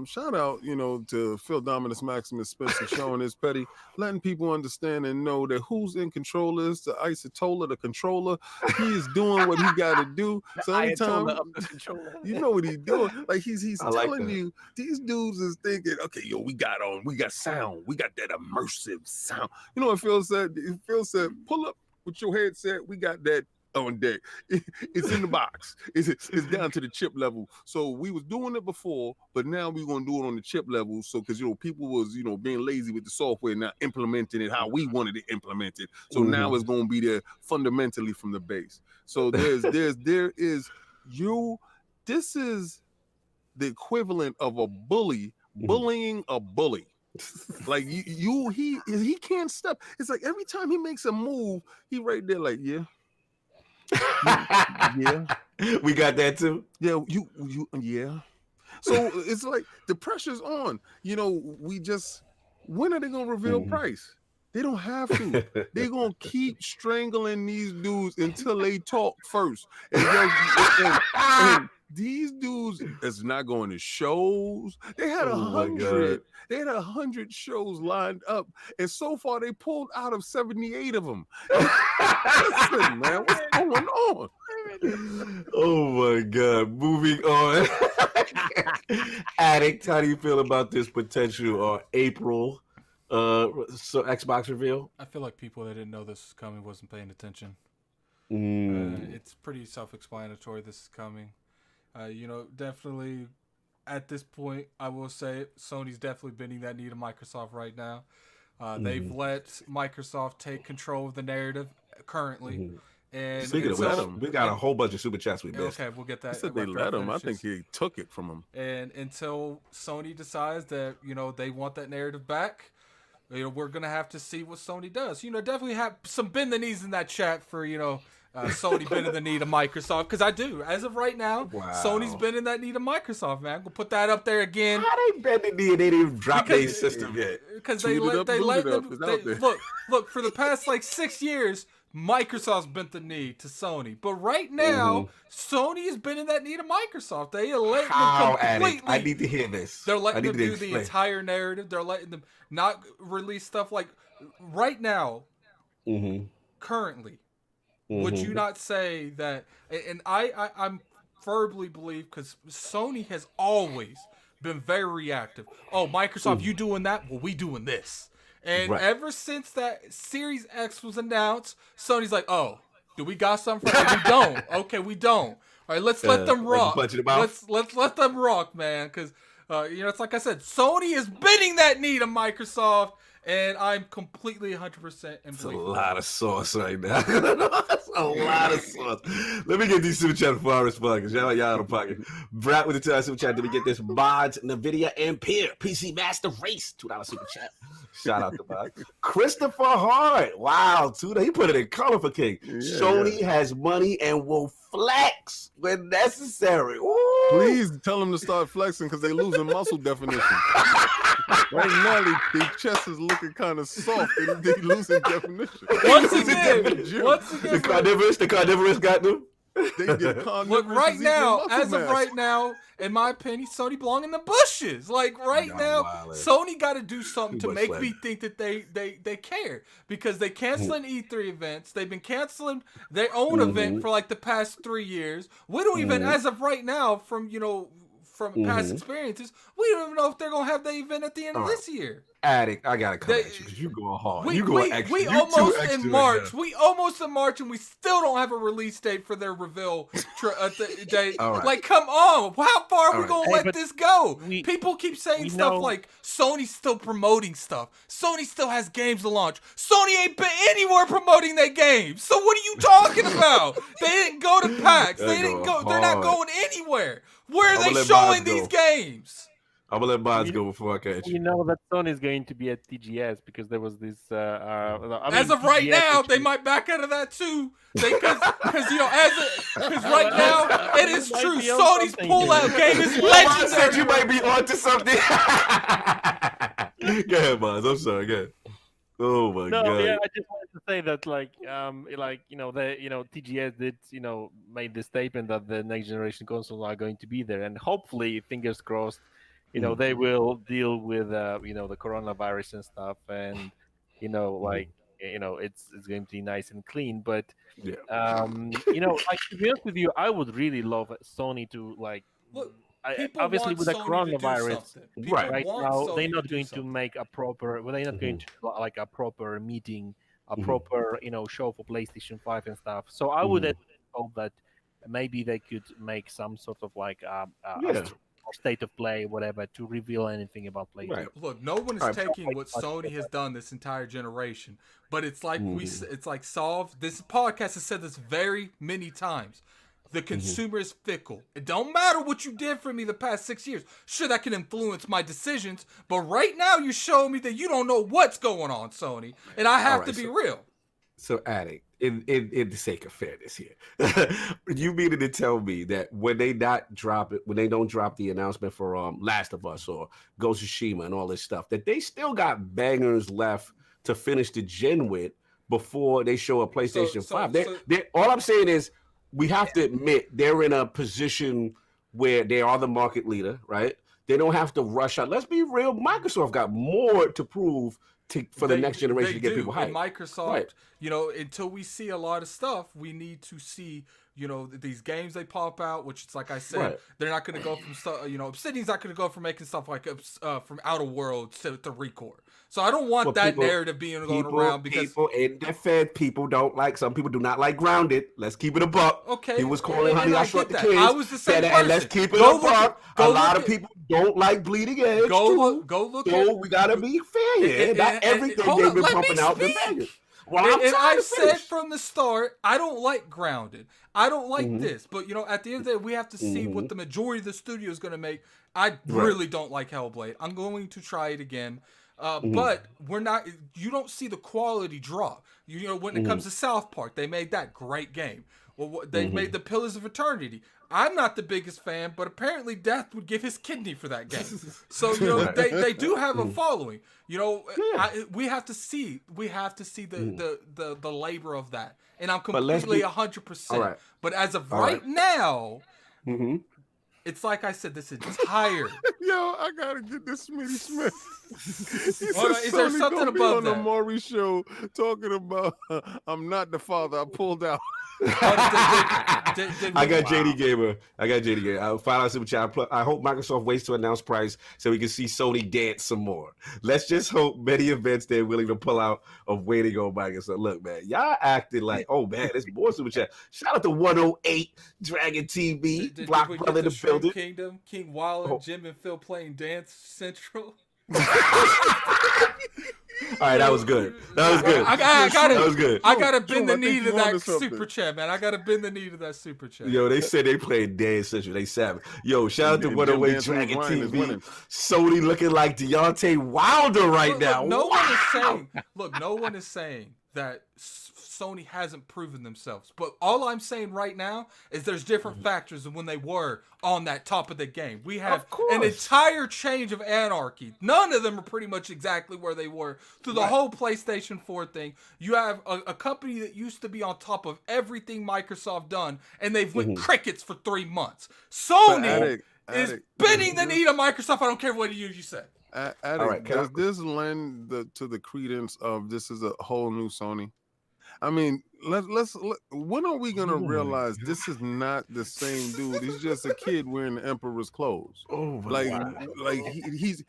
shout out, to Phil Dominus Maximus Spencer showing his petty, letting people understand and know that who's in control is the Isotola, the controller. He is doing what he got to do. So anytime, you know what he's doing. Like he's telling you, these dudes is thinking, okay, we got sound, we got that immersive sound. You know what Phil said? Phil said, pull up with your headset, we got that on deck. It's in the box. It's down to the chip level. So we was doing it before, but now we're gonna do it on the chip level. So because people was being lazy with the software, not implementing it how we wanted it implemented. So now it's gonna be there fundamentally from the base. So this is the equivalent of a bully bullying a bully. Like he can't step. It's like every time he makes a move, he right there like, yeah. We got that too. Yeah, yeah. So it's like the pressure's on. When are they gonna reveal price? They don't have to. They're gonna keep strangling these dudes until they talk first. And these dudes is not going to shows. They had 100. They had 100 shows lined up, and so far they pulled out of 78 of them. Listen, man, what's going on? Oh my God! Moving on. Addict, how do you feel about this potential April so Xbox reveal? I feel like people that didn't know this was coming wasn't paying attention. It's pretty self-explanatory. This is coming. Definitely at this point, I will say Sony's definitely bending that knee to Microsoft right now. They've let Microsoft take control of the narrative currently. And speaking of which, we got a whole bunch of super chats we missed. Okay, we'll get that. He said they let him. I think he took it from him. And until Sony decides that they want that narrative back, we're gonna have to see what Sony does. Definitely have some bend the knees in that chat for Sony bending the knee to Microsoft, because I do. As of right now, Sony's bending that knee to Microsoft, man. We'll put that up there again. How they bend the knee and they didn't even drop their system yet? Because they let them look for the past 6 years. Microsoft's bent the knee to Sony, but right now Sony is bending that knee to Microsoft. They are letting them completely. I need to hear this. They're letting them do the entire narrative. They're letting them not release stuff right now. Currently, would you not say that? And I'm firmly believe, because Sony has always been very reactive. Oh, Microsoft, you doing that? Well, we doing this. And ever since that Series X was announced, Sony's like, oh, do we got something for it? We don't. Okay, we don't. All right, let's let them rock. Let's let them rock, man. Because, it's like I said, Sony is bending that knee to Microsoft, and I'm completely 100% in belief. That's a lot of sauce right now. That's a lot of sauce. Let me get these super chats before I respond, because y'all out of pocket. Brat with the $2 super chat. Did we get this? Madz, NVIDIA, Ampere, PC Master Race, $2 super chat. Shout out to Bob. Christopher Hart. Wow, $2. He put it in color for King. Yeah, Sony has money and will flex when necessary. Ooh. Please tell them to start flexing, because they're losing muscle definition. Right now, their chest is looking kind of soft, and they're losing definition. Once again, the carnivorous got them. Look, right now, as of right now, in my opinion, Sony belong in the bushes. Sony got to do something to make me think that they care, because they canceling E3 events. They've been canceling their own event for the past 3 years. We don't even, as of right now, from past experiences, we don't even know if they're gonna have the event at the end of this year. Addict, I gotta come at you because you going hard. We almost in March. We almost in March, and we still don't have a release date for their reveal date. Right. Come on, how far are we gonna let this go? People keep saying stuff like Sony's still promoting stuff. Sony still has games to launch. Sony ain't been anywhere promoting their games. So what are you talking about? They didn't go to PAX. They didn't go. They're not going anywhere. Where are they showing these games? I'm gonna let Madz go before I catch you. You know that Sony is going to be at TGS, because there was this. As of right now, they might back out of that too. Because right now it is true. Sony's pullout game is legendary. Said you might be onto something. Go ahead, Madz. I'm sorry. Go ahead. Oh my God. Yeah, I just wanted to say that, TGS did, made the statement that the next generation consoles are going to be there, and hopefully, fingers crossed, they will deal with, the coronavirus and stuff, and, it's going to be nice and clean. But, to be honest with you, I would really love Sony to obviously with the coronavirus right now, they're not going to make a proper. They're not going to do a proper meeting, a proper show for PlayStation 5 and stuff. So I would hope that maybe they could make some sort of state of play, whatever, to reveal anything about PlayStation. Right. Look, no one is taking what Sony has done this entire generation, but it's like solved. This podcast has said this very many times. The consumer is fickle. It don't matter what you did for me the past 6 years. Sure, that can influence my decisions, but right now you're showing me that you don't know what's going on, Sony, and I have to be real. So, Addict, in the sake of fairness here, you meaning to tell me that when they don't drop the announcement for Last of Us or Ghost of Tsushima and all this stuff, that they still got bangers left to finish the gen with before they show a PlayStation 5? All I'm saying is, we have to admit they're in a position where they are the market leader, right? They don't have to rush out. Let's be real. Microsoft got more to prove for the next generation to get people hyped. And Microsoft, until we see a lot of stuff, we need to see these games they pop out, which it's like I said, they're not going to go from stuff. Obsidian's not going to go from making stuff like from Outer Worlds to Recore. So I don't want that narrative being going around because people in defense, some people do not like Grounded. Let's keep it a buck. Okay, he was calling Honey I Shrunk the Kids. I was the same person. And let's keep it a buck. A lot of people don't like Bleeding Edge. Go look. So we gotta be fair here. Not everything they've been pumping out the bangers. Well, I said from the start, I don't like Grounded. I don't like this. But, at the end of the day, we have to see what the majority of the studio is going to make. I really don't like Hellblade. I'm going to try it again. But you don't see the quality drop. When it comes to South Park, they made that great game. Well, they made the Pillars of Eternity. I'm not the biggest fan, but apparently Death would give his kidney for that game. So they do have a following. We have to see the labor of that, and I'm completely 100%. But as of right now, it's like I said, this entire. Yo, I gotta get this Smitty Smith. Is there something about on the Maury show talking about I'm not the father I pulled out. I got JD Gamer. I'll find out super chat. I hope Microsoft waits to announce price so we can see Sony dance some more. Let's just hope many events they're willing to pull out of waiting on Microsoft. Look, man, y'all acting like, oh man, it's more super chat. Shout out to 108 Dragon TV, Block Brother in the building. Kingdom, King Wild, Jim and Phil playing Dance Central. All right, that was good. That was good. I gotta bend the knee to that super chat, man. I gotta bend the knee to that super chat. Yo, they said they playing Dance Central. They savage. Yo, shout out to 108 Dragon TV. Sony looking like Deontay Wilder right now. No one is saying that Sony hasn't proven themselves. But all I'm saying right now is there's different factors than when they were on that top of the game. We have an entire change of anarchy. None of them are pretty much exactly where they were through the whole PlayStation 4 thing. You have a company that used to be on top of everything Microsoft done, and they've went crickets for 3 months. Sony is bending the knee to Microsoft. I don't care what you say. Does this lend to the credence of this is a whole new Sony? I mean, let's when are we gonna realize this is not the same dude? He's just a kid wearing the emperor's clothes. He's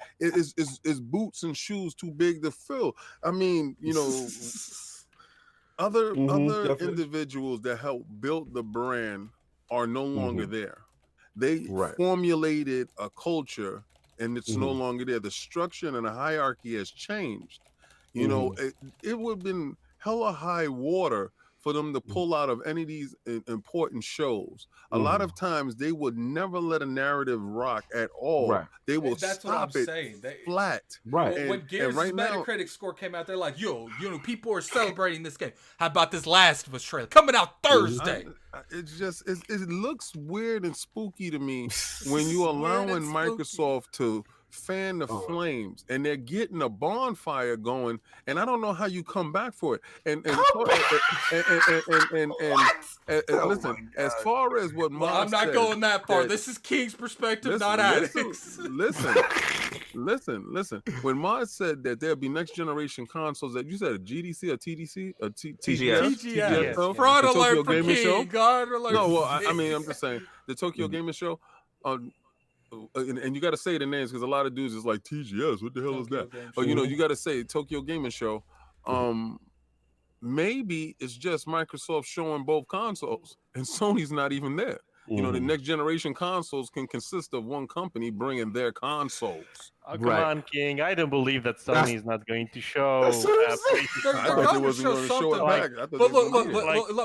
boots and shoes too big to fill. I mean, other individuals that helped build the brand are no longer there. They formulated a culture, and it's no longer there. The structure and the hierarchy has changed. It would have been hella high water for them to pull out of any of these important shows. A lot of times they would never let a narrative rock at all. They will stop it flat. When Gears' Metacritic score came out, they're like, people are celebrating this game. How about this Last of Us trailer coming out Thursday? It looks weird and spooky to me when you allowing Microsoft to fan the flames, and they're getting a bonfire going, and I don't know how you come back for it. And listen, as far as what Madz I'm not going that far. This is King's perspective, not Addict's. Listen. When Madz said that there'll be next generation consoles, that you said a GDC, a TDC, a TGS. Fraud alert for King. God alert. No, well, I mean, I'm just saying the Tokyo Gaming Show. And you got to say the names because a lot of dudes is like TGS. What the hell is that? But you got to say Tokyo Gaming Show. Maybe it's just Microsoft showing both consoles, and Sony's not even there. The next generation consoles can consist of one company bringing their consoles. Oh, come on, King. I don't believe that Sony is not going to show. I thought they wasn't going to show it back. But look,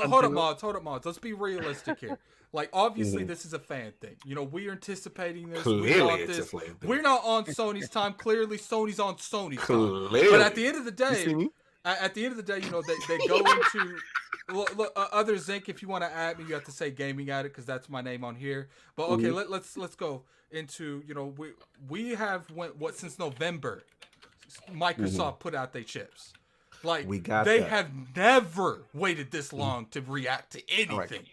hold up, Madz. Let's be realistic here. Like, obviously, this is a fan thing. We are anticipating this. We're not on Sony's time. Clearly, Sony's on Sony's time. But at the end of the day, they go into other Zinc. If you want to add me, you have to say Gaming Addict because that's my name on here. But okay, let's go into we have since November, Microsoft put out their chips. Like they have never waited this long to react to anything.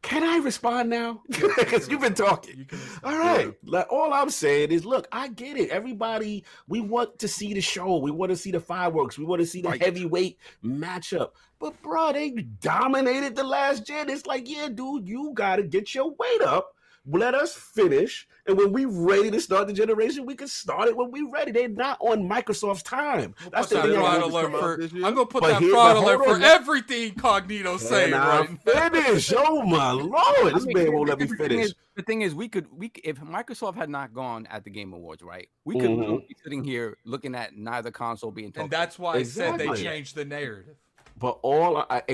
Can I respond now? Because you've been talking. All right. Like, all I'm saying is, look, I get it. Everybody, we want to see the show. We want to see the fireworks. We want to see the heavyweight matchup. But, bro, they dominated the last gen. It's like, yeah, dude, you got to get your weight up. Let us finish. And when we're ready to start the generation, we can start it when we're ready. They're not on Microsoft's time. That's the thing. I'm going to put that fraud alert for everything Cognito saying right now. Finish. Oh, my Lord. This man won't let me finish. The thing is, we could if Microsoft had not gone at the Game Awards, right? We could be sitting here looking at neither console being talked. And that's why I said they changed the narrative. But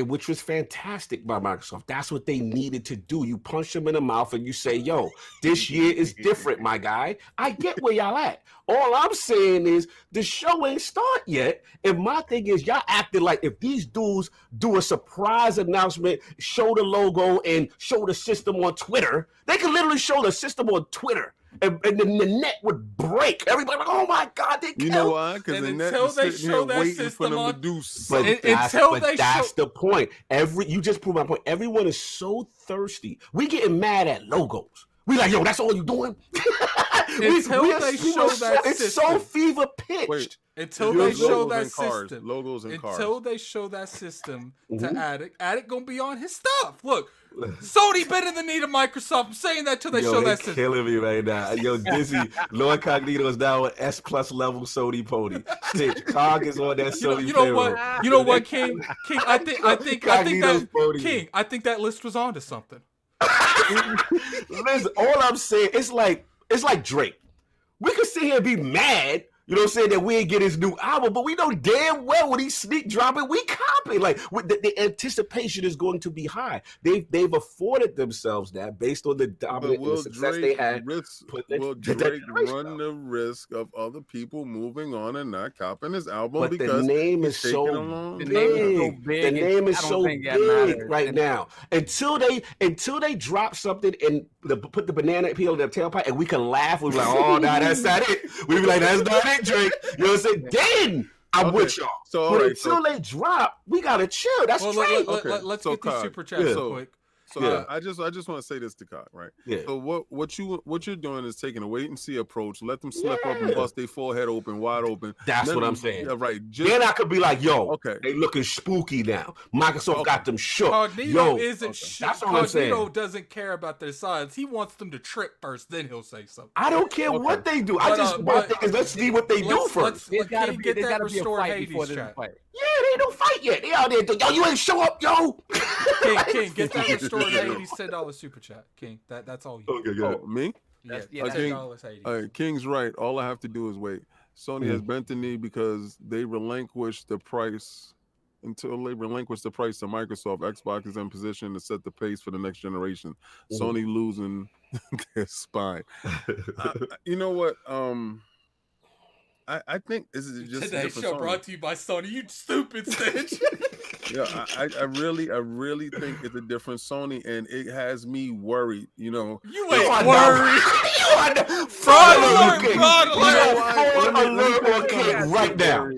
which was fantastic by Microsoft. That's what they needed to do. You punch them in the mouth and you say, yo, this year is different, my guy. I get where y'all at. All I'm saying is the show ain't start yet. And my thing is, y'all acting like if these dudes do a surprise announcement, show the logo and show the system on Twitter, they can literally show the system on Twitter. And then the net would break. Everybody, like, oh my God, they killed. You know why? Because the net is sitting here waiting for them to do something. But that's the point. You just proved my point. Everyone is so thirsty. We getting mad at logos. We like, yo, that's all you doing? Until they show that system. It's so fever pitched. Until they show that system. Logos and cars. Until they show that system to Attic. Attic gonna be on his stuff. Look, Sony been in the need of Microsoft. I'm saying that till they show that system. Killing me right now. Yo, Dizzy, LordCognito is now an S+ level Sony pony. Stitch, Cog is on that Sony. You know what? You know what, King? King, I think that list was onto something. Listen, all I'm saying, it's like Drake. We could sit here and be mad, you know what I'm saying, that we ain't get his new album, but we know damn well when he sneak dropping, we copy. Like the anticipation is going to be high. They've afforded themselves that based on the dominant and the success they had. Will Drake run the risk of other people moving on and not copying his album? But because the name is so big. The name is so big right now. Until they drop something and put the banana peel in their tailpipe and we can laugh. We're like, oh, nah, that's not it. We be like, that's not it, Drake. You know what I'm saying? Then I'm with y'all. But until they drop, we gotta chill. That's Drake. Let's get these super chats quick. So I just want to say this to Cock, right? Yeah. So what you're doing is taking a wait and see approach. Let them slip up and bust their forehead open, wide open. That's what I'm saying. Yeah, right. Then I could be like, yo, they looking spooky now. Microsoft got them shook. Cognito isn't shook. That's what I'm saying. Cognito doesn't care about their size. He wants them to trip first, then he'll say something. I don't care what they do. My thing is, let's see what they do first. There's got to be a fight before this fight. Yeah, they don't fight yet. They out there, yo, you ain't show up, yo. King, get that restored Hades $10 super chat. King, that's all you. Okay, good. Me? Yeah, $10 Hades. All right, King's right. All I have to do is wait. Sony has bent the knee because they relinquished the price. Until they relinquish the price to Microsoft, Xbox is in position to set the pace for the next generation. Sony losing their spine. You know what? I think this is just today's show brought to you by Sony. You stupid Stitch. Yeah, I really think it's a different Sony, and it has me worried. You know, you ain't worried. Fraud alert right now.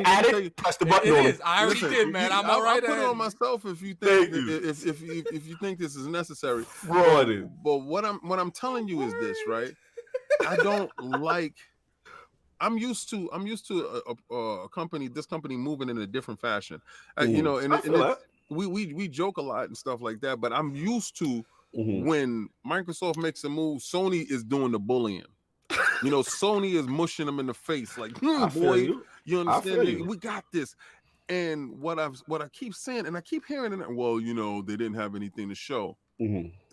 Add it. Press the button on it. I already did, man. I'm all right. I'll put it on myself if you think if you think this is necessary. Fraud. But what I'm telling you is this, right? I don't like. I'm used to a company, this company moving in a different fashion, you know, and we joke a lot and stuff like that. But I'm used to when Microsoft makes a move, Sony is doing the bullying. You know, Sony is mushing them in the face, like, boy, you understand? We got this. And what I keep saying, and I keep hearing it, well, you know, they didn't have anything to show.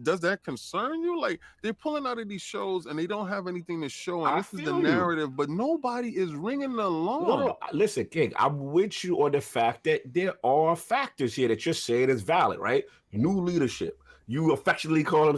Does that concern you? Like, they're pulling out of these shows and they don't have anything to show, and this is the narrative, but nobody is ringing the alarm. No, listen, King, I'm with you on the fact that there are factors here that you're saying is valid, right? New leadership. You affectionately call him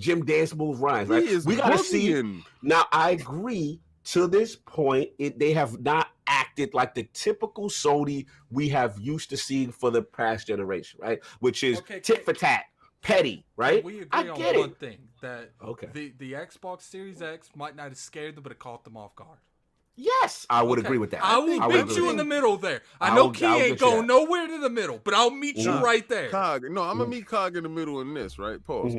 Jim Dance Moves Rhymes, right? We gotta see. Now, I agree. To this point, they have not acted like the typical Sony we have used to seeing for the past generation, right? Which is tit for tat. Petty, right? We agree on one thing, that the Xbox Series X might not have scared them, but it caught them off guard. Yes, I would agree with that. I will meet you in the middle there. I know Key ain't going nowhere to the middle, but I'll meet you right there. Cog, no, I'm gonna meet Cog in the middle in this, right? Pause.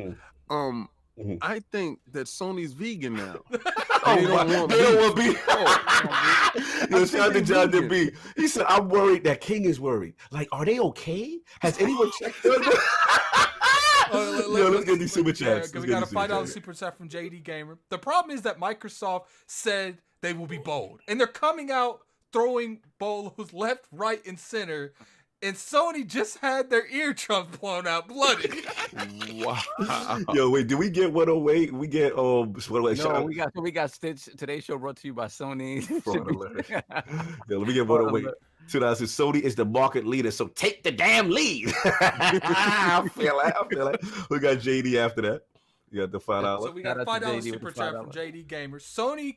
I think that Sony's vegan now. They don't want beef. Yo, shout out to John the B. He said, "I'm worried that King is worried. Like, are they okay? Has anyone checked them?" Let's get these super chats. Because we got a $5 super chat from JD Gamer. The problem is that Microsoft said they will be bold, and they're coming out throwing bolos left, right, and center. And Sony just had their eardrums blown out bloody. Wow. Yo, wait, did we get 108? We get 108. No, we got Stitch. Today's show brought to you by Sony. Yo, let me get 108. 2000. Sony is the market leader, so take the damn lead. I feel it. We got JD after that. You got the $5. So we got a $5 super chat from JD Gamer. Sony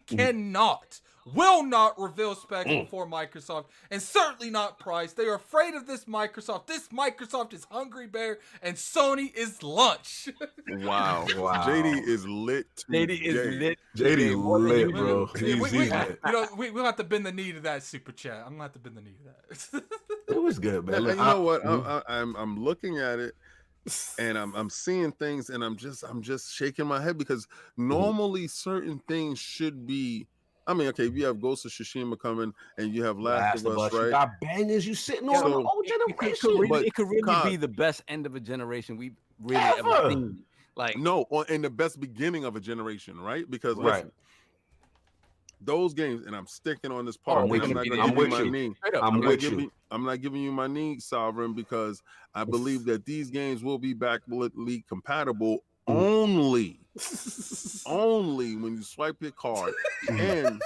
will not reveal specs before Microsoft, and certainly not price. They are afraid of this Microsoft. This Microsoft is Hungry Bear, and Sony is lunch. Wow. JD is lit. JD lit, bro. We will have to bend the knee to that super chat. I'm gonna have to bend the knee to that. It was good, man. You know what? I'm looking at it. And I'm seeing things, and I'm just shaking my head, because normally certain things should be. I mean, okay, if you have Ghost of Tsushima coming, and you have Last of Us, right? You got bangers you sitting on the old generation. It could really be the best end of a generation we've really ever seen. Like, no, in the best beginning of a generation, right? Because listen, those games, and I'm sticking on this part. I'm not giving you my knee, Sovereign, because I believe that these games will be backwardly compatible only when you swipe your card, and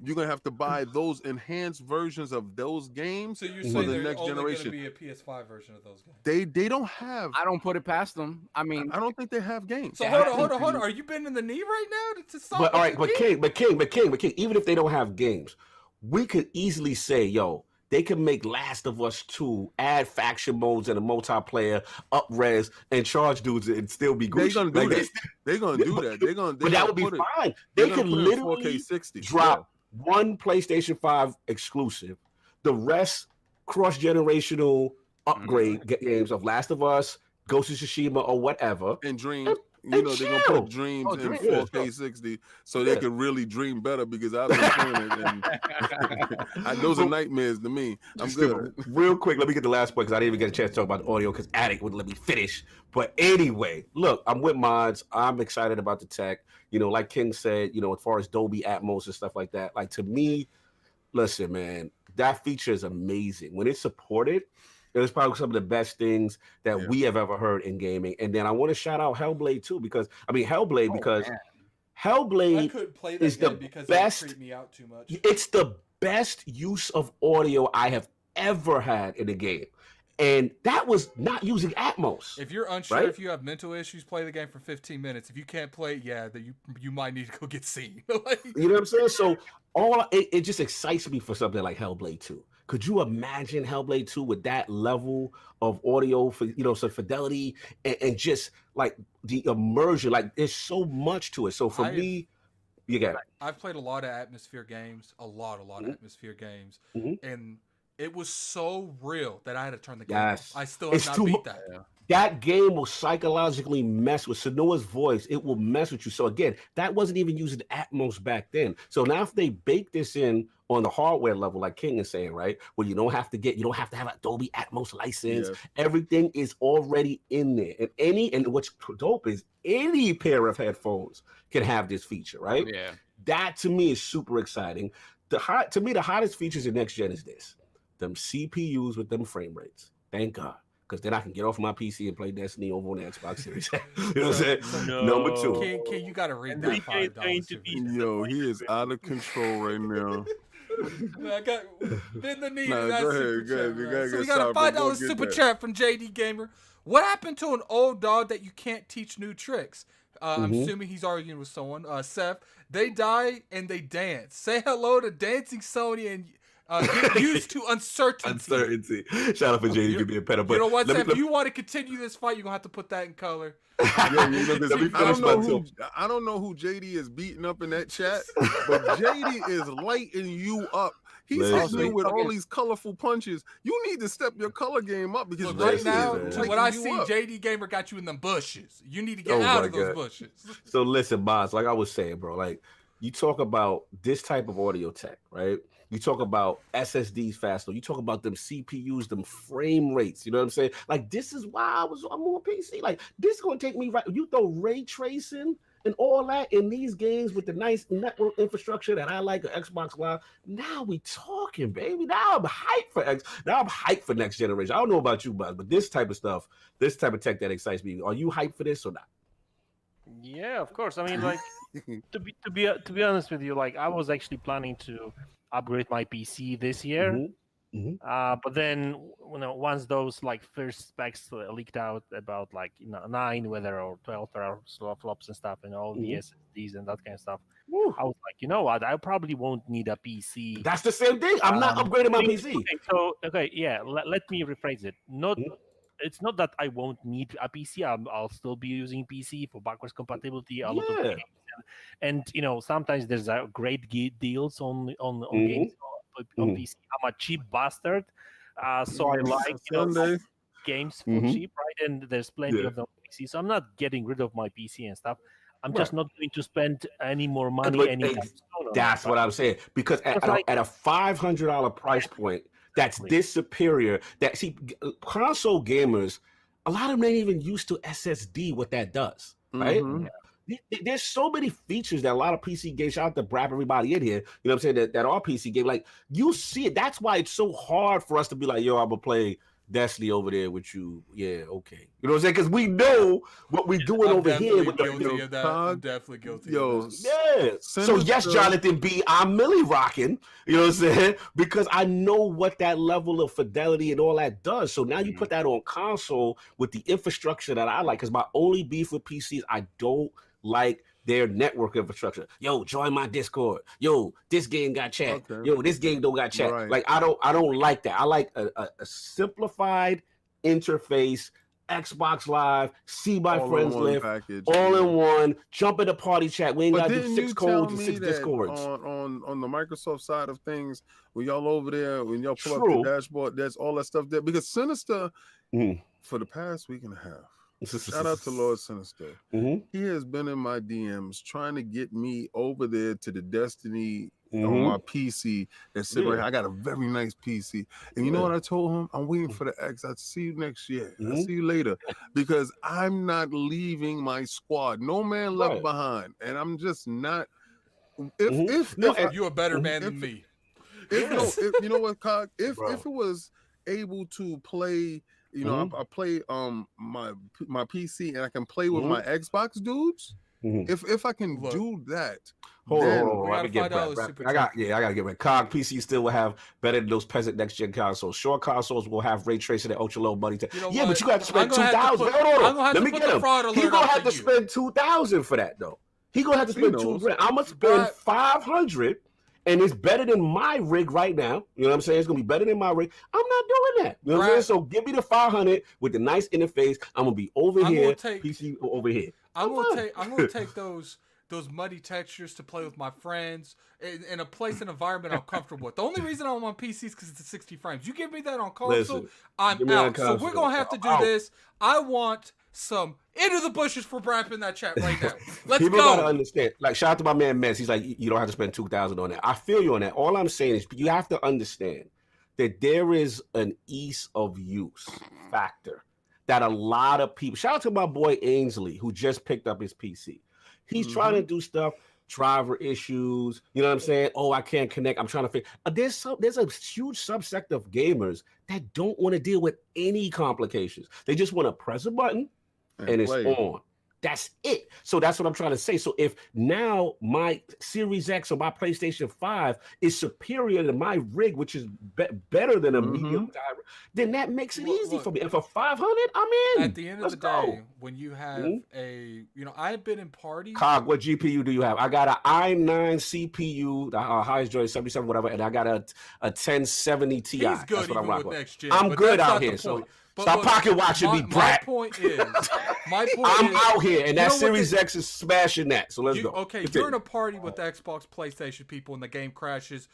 you're gonna have to buy those enhanced versions of those games for the next generation. Gonna be a PS5 version of those games. They don't have. I don't put it past them. I mean, I don't think they have games. So hold on. Are you bending the knee right now to stop? But all right, but King, even if they don't have games, we could easily say, yo, they can make Last of Us 2, add faction modes and a multiplayer, up res, and charge dudes and still be Gucci. They're gonna do that. But that would be fine. They could literally 4K60. drop one PlayStation 5 exclusive, the rest cross-generational upgrade games of Last of Us, Ghost of Tsushima, or whatever. And Dream. They're gonna put Dreams in 4K 60 so they can really dream better, because I've been playing it, and those are nightmares to me. I'm good. Real quick, let me get the last point, because I didn't even get a chance to talk about the audio because Attic wouldn't let me finish. But anyway, look, I'm with Madz. I'm excited about the tech. Like King said, as far as Dolby Atmos and stuff like that, like, to me, listen, man, that feature is amazing. When it's supported, it was probably some of the best things that we have ever heard in gaming. And then I want to shout out Hellblade too, because Hellblade is the best. It creeped me out too much. It's the best use of audio I have ever had in a game. And that was not using Atmos. If you're unsure if you have mental issues, play the game for 15 minutes. If you can't play it, you might need to go get seen. You know what I'm saying? So it just excites me for something like Hellblade 2. Could you imagine Hellblade 2 with that level of audio, for some fidelity and just like the immersion? Like, there's so much to it. So for me, you got it. I've played a lot of atmosphere games, a lot of atmosphere games, and it was so real that I had to turn the game off. I still have not beat that. That game will psychologically mess with Sonoa's voice. It will mess with you. So again, that wasn't even using Atmos back then. So now if they bake this in on the hardware level, like King is saying, right, where you don't have to have a Dolby Atmos license. Everything is already in there. And what's dope is any pair of headphones can have this feature, right? Yeah. That to me is super exciting. The hottest features in next gen is this: them CPUs with them frame rates. Thank God. Because then I can get off my PC and play Destiny over on the Xbox Series. You know what I'm saying? Number 2. King, you got to read that $5. Yo, he is out of control right now. I got bend the knee. Go ahead. So we got a $5 super chat from JD Gamer. What happened to an old dog that you can't teach new tricks? I'm assuming he's arguing with someone. Seth, they die and they dance. Say hello to Dancing Sony and Get used to uncertainty. Uncertainty. Shout out for JD for being better. But you know what? If you want to continue this fight, you're gonna have to put that in color. I don't know who JD is beating up in that chat, but JD is lighting you up. He's hitting you with all these colorful punches. You need to step your color game up because right now, what I see, JD Gamer got you in the bushes. You need to get out of those bushes. So listen, Madz, like I was saying, bro, like you talk about this type of audio tech, right? You talk about SSDs faster. You talk about them CPUs, them frame rates. You know what I'm saying? Like this is why I'm on PC. Like this is gonna take me right. You throw ray tracing and all that in these games with the nice network infrastructure that I like, Xbox Live. Now we talking, baby. Now I'm hyped for Now I'm hyped for next generation. I don't know about you, Buzz, but this type of stuff, this type of tech that excites me. Are you hyped for this or not? Yeah, of course. I mean, like to be honest with you, like I was actually planning to upgrade my PC this year. But then, once those like first specs leaked out about like 9 whether or 12 teraflops and stuff and all the SSDs and that kind of stuff, I was like, you know what? I probably won't need a PC. That's the same thing. I'm not upgrading my PC. Okay, let me rephrase it. It's not that I won't need a PC. I'll still be using PC for backwards compatibility. A lot of games, and sometimes there's a great deals on games on PC. I'm a cheap bastard, so I like games for cheap, right? And there's plenty of them on PC, so I'm not getting rid of my PC and stuff. I'm just not going to spend any more money anytime soon. That's what I'm saying. Because at a $500 price point, that's this superior. That console gamers, a lot of them ain't even used to SSD. What that does, right? There's so many features that a lot of PC games. Shout out to Brap, everybody in here. You know what I'm saying? That are PC game. Like you see it. That's why it's so hard for us to be like, yo, I'm gonna play Destiny over there with you. Yeah, okay. You know what I'm saying? Because we know what we're doing over here. With I'm definitely guilty of that. Yeah. So yes, Jonathan B, I'm Millie rocking. You know what I'm saying? Because I know what that level of fidelity and all that does. So now you put that on console with the infrastructure that I like. Because my only beef with PCs, I don't like their network infrastructure. Yo, join my Discord. Yo, this game got chat. Okay. Yo, this game don't got chat. Right. Like I don't like that. I like a simplified interface. Xbox Live, see my friends live, all in one. Jump in the party chat. We ain't got to do 6 codes and 6 discords. On the Microsoft side of things, when y'all over there, when y'all pull up the dashboard, there's all that stuff there. Because Sinister, for the past week and a half. Shout out to Lord Sinister. He has been in my DMs trying to get me over there to the Destiny on my PC and sit right here. I got a very nice PC. And you know what I told him? I'm waiting for the X. I'll see you next year. I'll see you later. Because I'm not leaving my squad. No man left behind. And I'm just not. If you're a better man than me. If you know what, Cog? If it was able to play. You know, I play my PC and I can play with my Xbox dudes. If I can do that, hold on. I gotta get my Cog PC still will have better than those peasant next gen consoles. Sure, consoles will have ray tracing and ultra low money. But you have to spend $2,000. Hold on. Let me get him. He gonna have to spend $2,000 for that though. He gonna have to spend $2,000. I'm gonna spend $500. And it's better than my rig right now. You know what I'm saying? It's going to be better than my rig. I'm not doing that. You know what I'm saying? So give me the 500 with the nice interface. I'm going to be over here, PC over here. I'm going to take those muddy textures to play with my friends in a place and environment I'm comfortable with. The only reason I'm on PC is because it's 60 frames. You give me that on console, I'm out. So we're going to have to do this. I want some into the bushes for Brap in that chat right now. Let's People go. Gotta understand. Like, shout out to my man Madz. He's like, you don't have to spend $2,000 on that. I feel you on that. All I'm saying is you have to understand that there is an ease of use factor that a lot of people. Shout out to my boy Ainsley who just picked up his PC. He's trying to do stuff. Driver issues, you know what I'm saying? Oh, I can't connect. I'm trying to figure. There's a huge subsect of gamers that don't want to deal with any complications. They just want to press a button and it's on. That's it. So that's what I'm trying to say. So if now my Series X or my PlayStation 5 is superior to my rig, which is better than a medium, then that makes it easy for me. And for 500, I'm in. At the end of the day, when you have I've been in parties. Cog, what GPU do you have? I got an i9 CPU, the highest joint 77, whatever, and I got a 1070 Ti. He's good even with next gen. I'm good out here. So stop pocket watching me, brat. My point is, I'm out here, and that Series X is smashing that. So let's go. Okay, you're in a party with Xbox, PlayStation people, and the game crashes.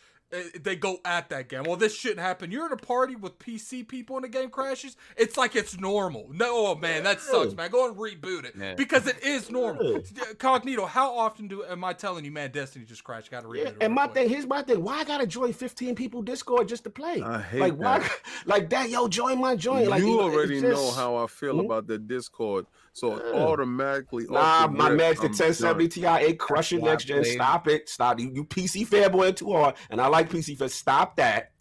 They go at that game. Well, this shouldn't happen. You're in a party with PC people and the game crashes. It's like it's normal. No, man, that sucks, man. Go and reboot it because it is normal. Cognito, how often am I telling you, man, Destiny just crashed? Got to reboot it. And here's my thing. Why I gotta join 15 people Discord just to play? I hate that. Why, like that. Yo, join my joint. Like you already know how I feel about the Discord, so automatically. Nah, my Madz, the 1070 Ti ain't crushing next gen. Stop it. Stop. You PC fanboy too hard, and I like PC fans. Stop that.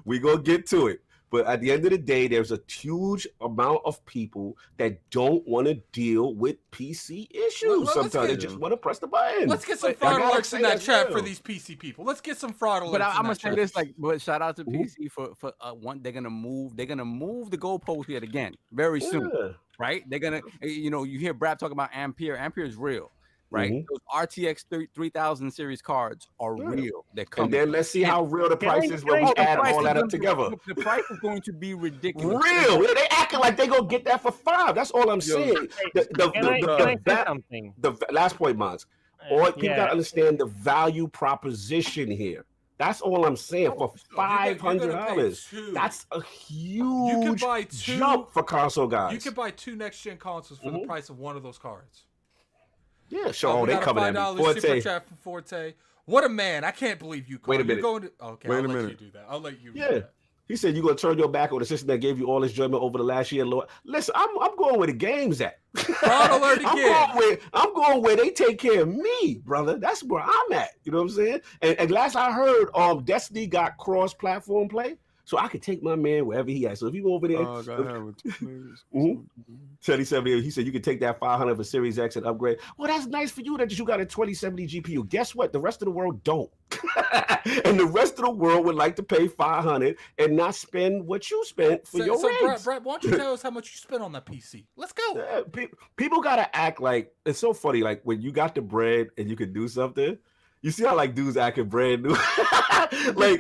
We gonna get to it. But at the end of the day, there's a huge amount of people that don't want to deal with PC issues. Sometimes they just want to press the button. Let's get some fraud alerts in that chat for these PC people. Let's get some fraud alerts. But I'm gonna say this, but shout out to PC for one. They're gonna move the goalpost yet again very soon, right? They're gonna, you hear Brad talk about Ampere. Ampere is real. Right, those RTX 3000 series cards are real. They're coming. And then let's see how real the price is when we add all that up together. The price is going to be ridiculous. Real? They acting like they gonna get that for $5. That's all I'm saying. The last point, Madz. People gotta understand the value proposition here. That's all I'm saying. For $500, that's a huge jump for console guys. You can buy 2 next-gen consoles for the price of one of those cards. Yeah, sure. They coming at me. $5 super chat from Forte. What a man! I can't believe you. Wait a minute. Okay, I'll let you do that. I'll let you. Yeah. Do that. He said you're gonna turn your back on the system that gave you all this enjoyment over the last year, Lord. Listen, I'm going where the game's at. Fraud alert again. I'm going where they take care of me, brother. That's where I'm at. You know what I'm saying? And last I heard, Destiny got cross-platform play. So I could take my man wherever he at. So if you go over there, Teddy 70, he said you could take that 500 for Series X and upgrade. Well, that's nice for you that you got a 2070 GPU. Guess what? The rest of the world don't. And the rest of the world would like to pay 500 and not spend what you spent for your rigs. Brad, why don't you tell us how much you spent on that PC? Let's go. People gotta act like it's so funny. Like when you got the bread and you could do something. You see how dudes acting brand new, But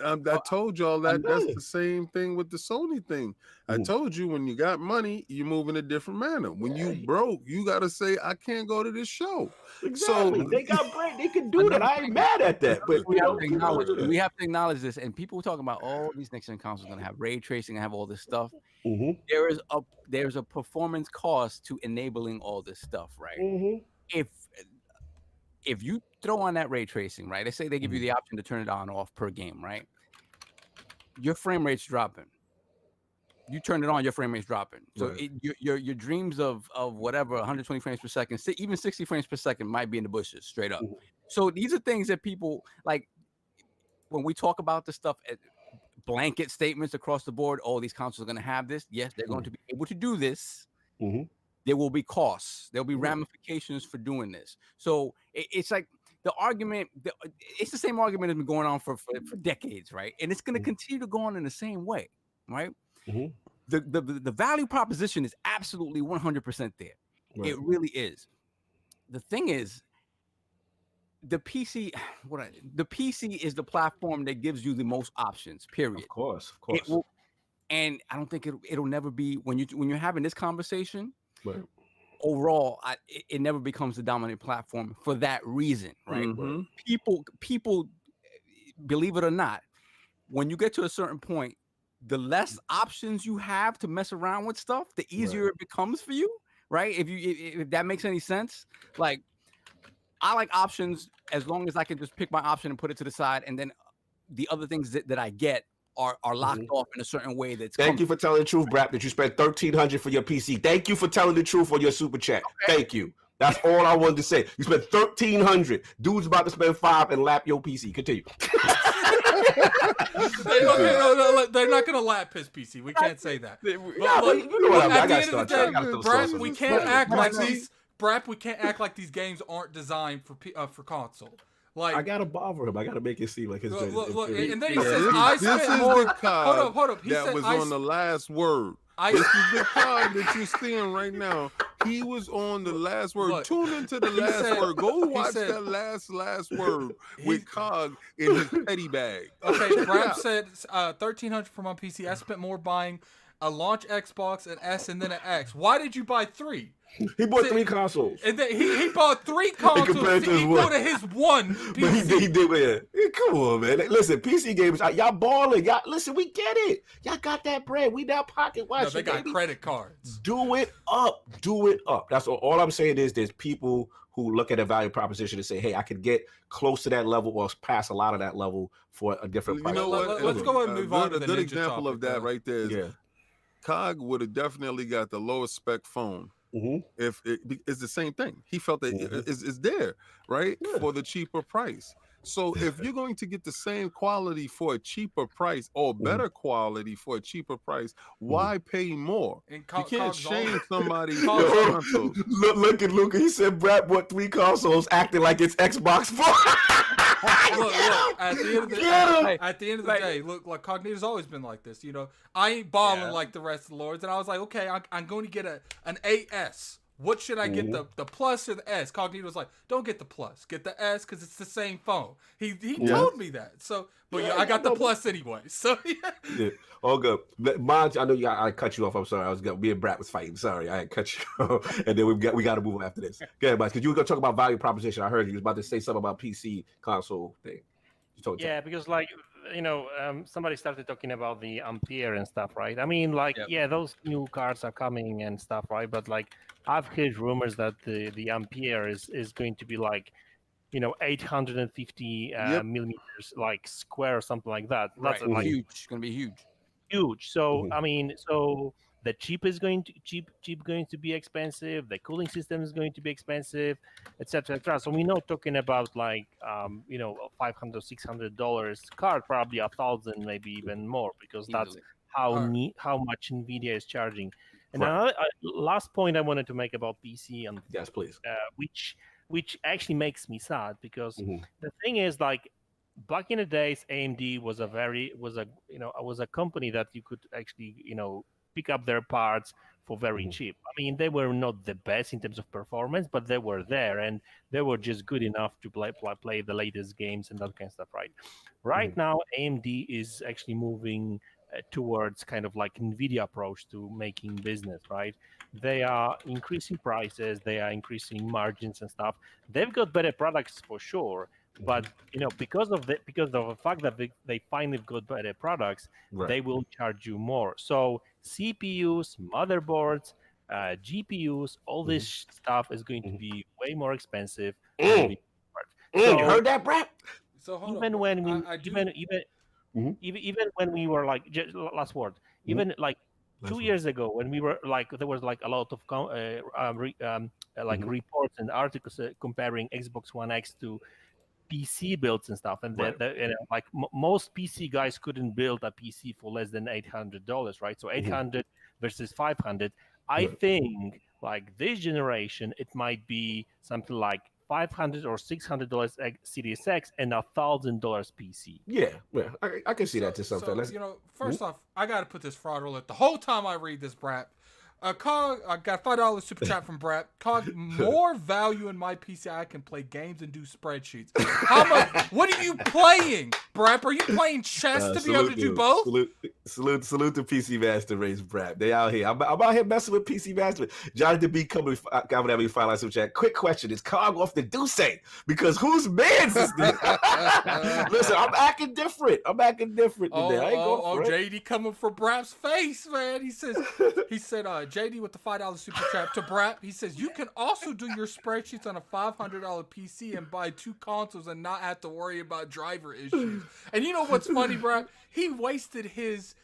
I told y'all that's the same thing with the Sony thing. I told you when you got money, you move in a different manner. When you broke, you gotta say I can't go to this show. Exactly. So they got bread, they can do that. I ain't mad at that. But we have to acknowledge this. And people talk about all these next gen consoles are gonna have ray tracing and have all this stuff. There's a performance cost to enabling all this stuff, right? If you throw on that ray tracing, right? They say they give you the option to turn it on or off per game, right? Your frame rate's dropping. You turn it on, your frame rate's dropping. So your dreams of whatever 120 frames per second, even 60 frames per second might be in the bushes, straight up. So these are things that people like when we talk about this stuff. Blanket statements across the board. Oh, these consoles are going to have this. Yes, they're going to be able to do this. There will be costs. There'll be ramifications for doing this. So it's like the argument. It's the same argument that's been going on for decades, right? And it's going to continue to go on in the same way, right? The value proposition is absolutely 100% there. It really is. The thing is, the PC is the platform that gives you the most options. Period. Of course. And I don't think it'll never be when you're having this conversation. Overall, it never becomes the dominant platform for that reason, right? People, believe it or not, when you get to a certain point, the less options you have to mess around with stuff, the easier it becomes for you, right? If that makes any sense, like I like options as long as I can just pick my option and put it to the side, and then the other things that I get are locked off in a certain way. Thank you for telling the truth, Brap, that you spent $1,300 for your PC. Thank you for telling the truth on your super chat. Okay. Thank you. That's all I wanted to say. You spent $1,300. Dude's about to spend $5 and lap your PC. Continue. They're not going to lap his PC. We can't say that. You know what I mean? At the end of the day, Brad, we can't act like these Brap, we can't act like these games aren't designed for console. Like I gotta bother him. I gotta make it seem like his. Look, and then he says, this "I is spent more." the cog Hold up. He that said, was on the last word. This is the cog that you're seeing right now. He was on the last word. Look, Tune into the last word. Go watch that last word with cog in his petty bag. Okay, Brap said 1,300 for my PC. I spent more buying a launch Xbox, an S, and then an X. Why did you buy 3? He bought 3 consoles. And then he bought 3 consoles. He bought his one PC. But he did. Yeah, come on, man. Listen, PC gamers, y'all balling. Y'all listen. We get it. Y'all got that bread. We now pocket watch. No, they got credit cards. Do it up. Do it up. That's all I'm saying is there's people who look at a value proposition and say, hey, I could get close to that level or pass a lot of that level for a different price. You know what? Let's go ahead and move on to the good Ninja example topic, of that right there is Cog would have definitely got the lowest spec phone. If it's the same thing, he felt that it's there, right, for the cheaper price. So if you're going to get the same quality for a cheaper price or better quality for a cheaper price, why pay more? And you can't shame somebody. Look at Luca. He said Brad bought 3 consoles, acting like it's Xbox 4. Look, at the end of the day, look, like Cognito's always been like this. You know, I ain't balling like the rest of the lords, and I was like, okay, I'm going to get an AS. What should I get, the plus or the S? Cognito's like, don't get the plus, get the S because it's the same phone. He told me that. So, but I got the plus anyway. So yeah, all good. Madz, I know I cut you off. I'm sorry. Me and Brad was fighting. Sorry, I cut you off. And then we got to move on after this. Go ahead, Madz, because you were gonna talk about value proposition. I heard you was about to say something about PC console thing. Because like somebody started talking about the Ampere and stuff, right? I mean, like, those new cards are coming and stuff, right? But like, I've heard rumors that the Ampere is going to be like, 850 millimeters, like square or something like that. That's like huge. It's gonna be huge. So I mean, the chip is going to be expensive. The cooling system is going to be expensive, etc., etc. So we're not talking about like $500, $600 card, probably $1,000, maybe even more, because that's how much Nvidia is charging. And another last point I wanted to make about PC, and yes, please, which actually makes me sad, because the thing is, like, back in the days, AMD was a company that you could actually pick up their parts for very cheap. I mean, they were not the best in terms of performance, but they were there, and they were just good enough to play the latest games and that kind of stuff, right? Right now, AMD is actually moving towards kind of like NVIDIA approach to making business, right? They are increasing prices, they are increasing margins and stuff. They've got better products for sure, but because of the fact that they finally got better products, they will charge you more. So CPUs, motherboards, GPUs, all this stuff is going to be way more expensive. You heard that, Brad? So even when we were like, last word, even like 2 years ago, when we were like, there was like a lot of reports and articles comparing Xbox One X to PC builds and stuff, and most PC guys couldn't build a PC for less than $800, right? So 800 versus 500. I think like this generation, it might be something like $500 or $600 Series X and $1,000 PC. Yeah, I can see that to some fellas. First off, I got to put this fraud alert. The whole time I read this, Brad, Cog, I got $5 super chat from Brad. Cog, more value in my PC. I can play games and do spreadsheets. How much? What are you playing, Brad? Are you playing chess to be able to do both? Salute to PC Master Race, Brad. They out here. I'm out here messing with PC Master. Jonathan B coming at me $5 super chat. Quick question: is Cog off the Deuce? Because whose man's is this? Listen, I'm acting different. today. I ain't going for it. JD coming for Brad's face, man. He said, JD with the $5 super chat to Brad. He says, you can also do your spreadsheets on a $500 PC and buy 2 consoles and not have to worry about driver issues. And you know what's funny, Brad? He wasted his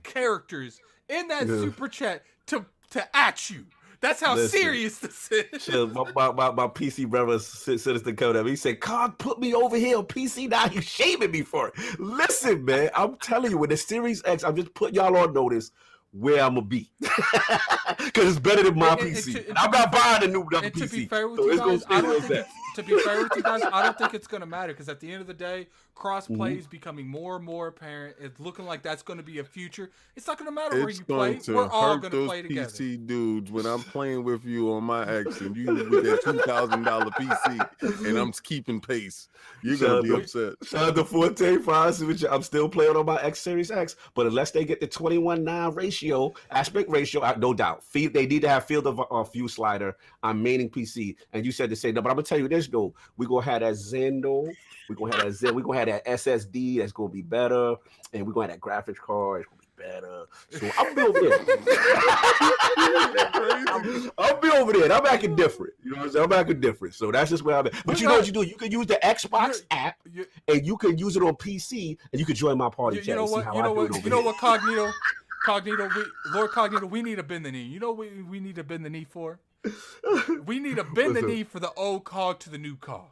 characters in that super chat to at you. That's how serious this is. My PC brother Citizen Code up. He said, Cog put me over here on PC. Now he's shaming me for it. Listen, man, I'm telling you, with the Series X, I'm just putting y'all on notice. where I'm gonna be, because it's better than my PC. And I'm not buying a new PC. To be fair with you guys, I don't think it's gonna matter, because at the end of the day, cross-play is becoming more and more apparent. It's looking like that's going to be a future. It's not going to matter where you play. We're all going to play together. PC dudes, when I'm playing with you on my X and you with that $2,000 PC and I'm keeping pace, you're going to be upset. Shout out to Forte Files, which I'm still playing on my X Series X, but unless they get the 21:9 ratio, aspect ratio, no doubt. They need to have field of view slider. I'm maining PC, and you said to say no, but I'm gonna tell you this though. We're gonna have that Zen though. We're gonna have that Zen. We're gonna have that SSD that's gonna be better, and we're gonna have that graphics card. It's gonna be better. So I'm be over there. I'll be over there. I'm acting different. You know what I'm saying? I'm acting different. So that's just where I'm at. But you know what you do? You can use the Xbox app, and you can use it on PC, and you can join my party chat. You know what? Cognito, LordCognito, we need to bend the knee. You know what we need to bend the knee for? We need to bend the knee for the old cog to the new cog.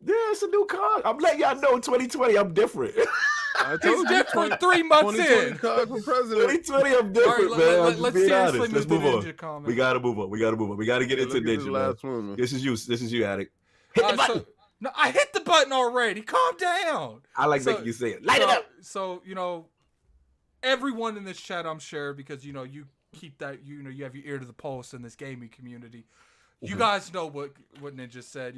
Yeah, it's a new cog. I'm letting y'all know 2020, I'm different. He's different 3 months in. 2020, I'm different, right, man. Let's seriously move move on. comment. We gotta move on. We gotta get into Ninja. Last one, man. This is you, Addict. Hit the button. No, I hit the button already. Calm down. I like making you say it. Light it up. So, everyone in this chat, I'm sure, because, you keep that, you have your ear to the pulse in this gaming community. You guys know what Ninja said.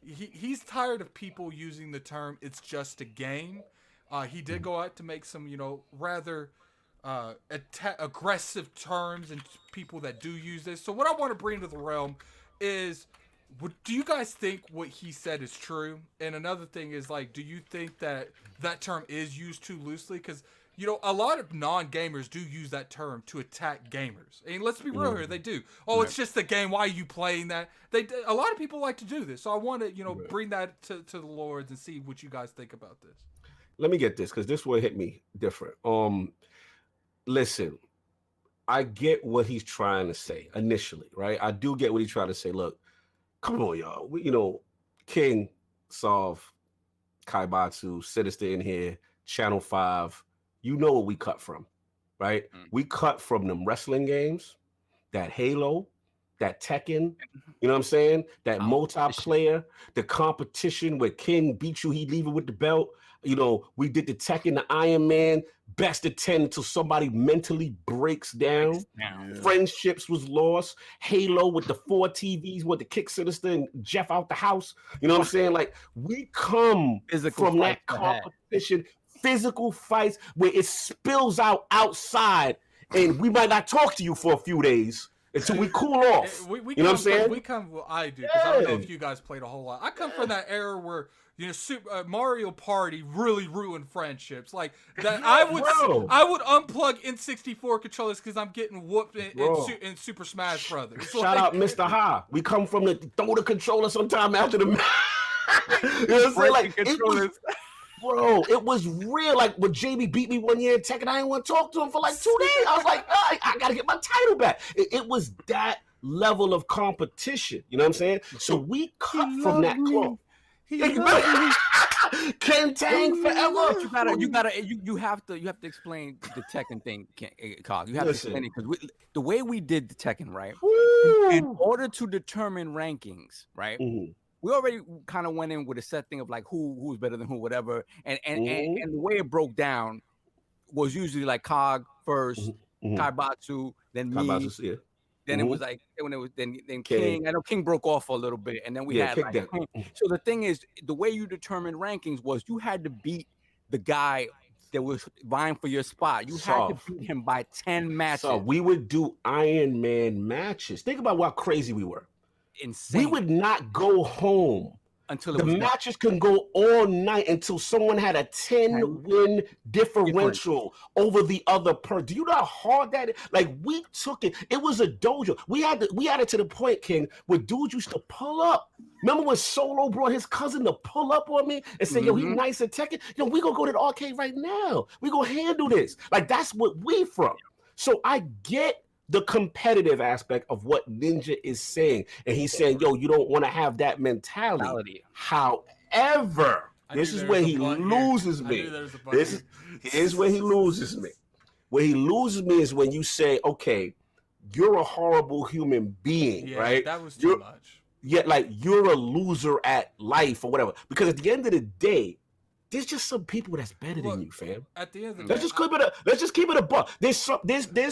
He's tired of people using the term "it's just a game." He did go out to make some, rather aggressive terms and people that do use this. So what I want to bring to the realm is, do you guys think what he said is true? And another thing is, do you think that term is used too loosely? Because a lot of non-gamers do use that term to attack gamers. And let's be real here, they do. Oh, it's just a game. Why are you playing that? A lot of people like to do this. So I want to, bring that to the Lords and see what you guys think about this. Let me get this, because this will hit me different. Listen, I get what he's trying to say initially, right? I do get what he's trying to say. Look, come on, y'all. King, Solve, Kaibatsu, Sinister in here, Channel 5. You know what we cut from, right? We cut from them wrestling games, that Halo, that Tekken, you know what I'm saying? That multiplayer, the competition where King beat you, he leave it with the belt. We did the Tekken, the Iron Man, best of 10 until somebody mentally breaks down. Yeah. Friendships was lost. Halo with the 4 TVs, with the kick Sinister and Jeff out the house. You know what I'm saying? We come from that competition. Physical fights where it spills out outside, and we might not talk to you for a few days until we cool off. You know what I'm saying? We come, I do, because I don't know if you guys played a whole lot. I come from that era where Mario Party really ruined friendships. That, I would unplug N64 controllers because I'm getting whooped in Super Smash Brothers. Shout out Mr. Ha. We come from the throw the controller sometime after the. You know what I'm saying? Bro, it was real. When Jamie beat me one year in Tekken, I didn't want to talk to him for 2 days. I was like, I got to get my title back. It was that level of competition. You know what I'm saying? So we cut from that cloth. Ken Tang forever. You have to explain the Tekken thing, Cog. You have to explain it, because the way we did the Tekken, right? In order to determine rankings, right? We already kind of went in with a set thing of who's better than who, whatever, and the way it broke down was usually Cog first, Kaibatsu, then me, then it was then King. I know King broke off for a little bit, and then we had so the thing is, the way you determined rankings was you had to beat the guy that was vying for your spot. You had to beat him by 10 matches. So we would do Iron Man matches. Think about how crazy we were. Insane. We would not go home until the matches can go all night until someone had a 10-win differential over the other person. Do you know how hard that is? We took it. It was a dojo. We had it to the point, King, where dudes used to pull up. Remember when Solo brought his cousin to pull up on me and say, yo, he nice at Tekken? We gonna go to the arcade right now. We gonna handle this. That's what we from. So I get the competitive aspect of what Ninja is saying. And he's saying, yo, you don't want to have that mentality. However, this is where he loses me. Here's where he loses me. Where he loses me is when you say, okay, you're a horrible human being, right? That was too much. Yeah, like you're a loser at life or whatever. Because at the end of the day, there's just some people that's better than you, fam. At the end of the let's just keep it a buck. There's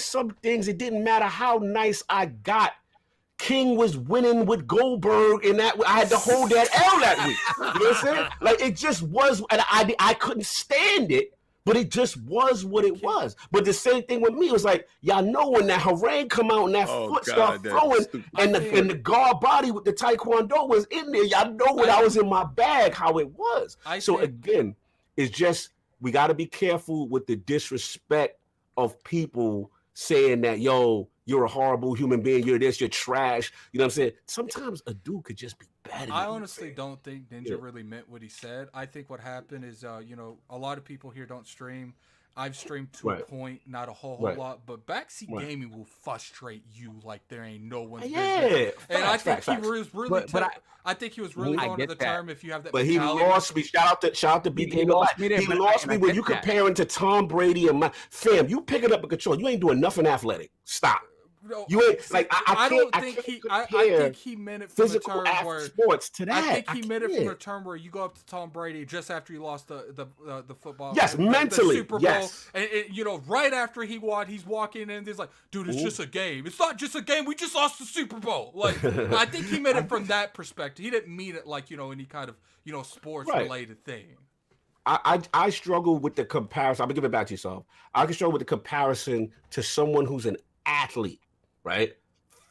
some things. It didn't matter how nice I got. King was winning with Goldberg, and that I had to hold that L that week. You know what I'm saying? Like it just was, and I couldn't stand it. But it just was what it was. But the same thing with me. It was like, y'all know when that harangue come out and that foot start throwing and the guard body with the Taekwondo was in there. Y'all know when I was in my bag, how it was. Again, it's just, we got to be careful with the disrespect of people saying that, yo, you're a horrible human being, you're this, you're trash. You know what I'm saying? Sometimes a dude could just be better. I honestly don't think Ninja really meant what he said. I think what happened is, a lot of people here don't stream. I've streamed to a point, not a whole lot, but backseat gaming will frustrate you like there ain't no one's business. And I think he was really, I think he was really going to the term if you have that. But he lost me. Shout out to BK. He lost me when you comparing to Tom Brady and fam. You pick it up a control. You ain't doing nothing athletic. Stop. No, you ain't like I think he meant it from a term where sports to that. I think he meant it from a term where you go up to Tom Brady just after he lost the football. Yes, mentally. The Super Bowl, and right after he won, he's walking in and he's like, "Dude, it's just a game. It's not just a game. We just lost the Super Bowl." Like, I think he meant it from that perspective. He didn't mean it like any kind of sports related thing. I struggle with the comparison. I'm gonna give it back to yourself. I can struggle with the comparison to someone who's an athlete. Right,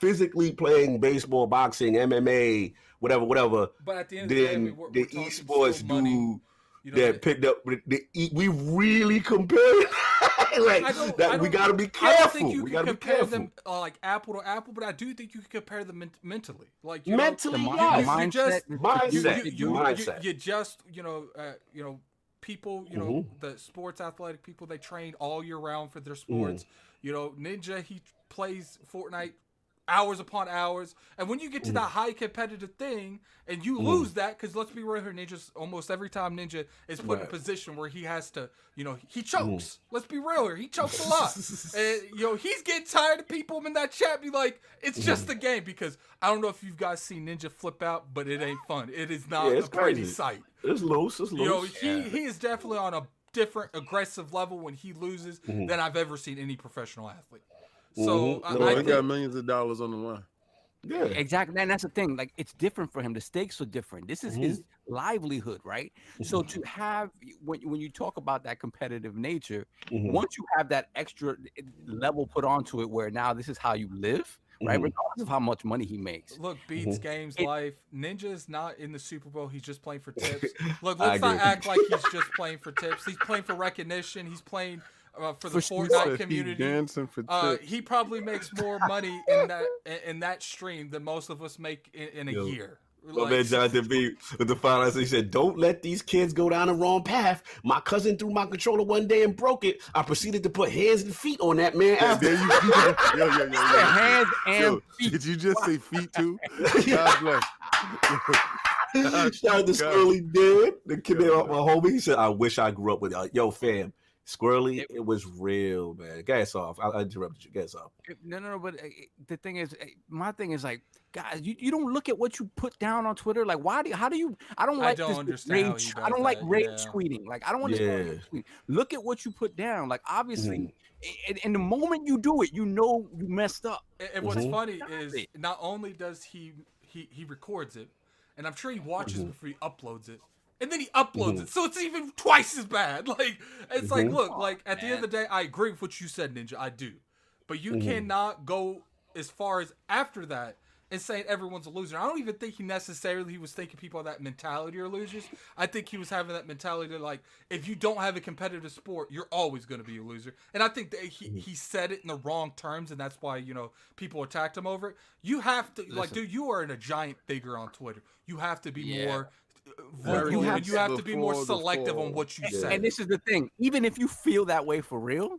physically playing baseball, boxing, MMA, whatever. But at the end of the day, the esports dude that picked up we really compare. We got to be careful. I don't think you can compare them like apple to apple, but I do think you can compare them mentally. Like mentally, mindset. Mindset. You just people, the sports athletic people, they train all year round for their sports. Ninja, he plays Fortnite hours upon hours, and when you get to that high competitive thing and you lose that, because let's be real here, Ninja's almost every time Ninja is put in a position where he has to, he chokes. Let's be real here, he chokes a lot. And he's getting tired of people in that chat be like, it's just a game, because I don't know if you guys seen Ninja flip out, but it ain't fun. It is not a pretty sight. It's loose. He is definitely on a different aggressive level when he loses than I've ever seen any professional athlete. So I got millions of dollars on the line. Yeah, exactly. And that's the thing. Like, it's different for him. The stakes are different. This is his livelihood, right? So to have, when you talk about that competitive nature, once you have that extra level put onto it, where now this is how you live, right? Regardless of how much money he makes. Look, beats games, life. Ninja is not in the Super Bowl. He's just playing for tips. Look, let's not act like he's just playing for tips. He's playing for recognition. He's playing for the Fortnite community. Dancing for tips. He probably makes more money in that stream than most of us make in a year. My man Jonathan B with the final answer, he said, "Don't let these kids go down the wrong path. My cousin threw my controller one day and broke it. I proceeded to put hands and feet on that man after." Hands and feet. Did you just say feet too? God bless. Shout out to Squirrely Dead, the kid my homie. He said, "I wish I grew up with yo fam." Squirrely, it was real, man. Gas off. I interrupted you. Gas off. No. But the thing is, my thing is like, guys, you don't look at what you put down on Twitter. Like, how do you? I don't like this rage. I don't like rage tweeting. Like, I don't understand rage tweeting. Look at what you put down. Like, obviously, in the moment you do it, you know you messed up. And what's funny is not only does he records it, and I'm sure he watches it before he uploads it. And then he uploads it, so it's even twice as bad. Like, it's like, look, like at the end of the day, I agree with what you said, Ninja. I do, but you cannot go as far as after that and saying everyone's a loser. I don't even think he was thinking people of that mentality are losers. I think he was having that mentality like, if you don't have a competitive sport, you're always going to be a loser. And I think that he said it in the wrong terms, and that's why people attacked him over it. You have to like, dude, you are a giant figure on Twitter. You have to be more. You have to be more selective on what you say. And this is the thing. Even if you feel that way for real,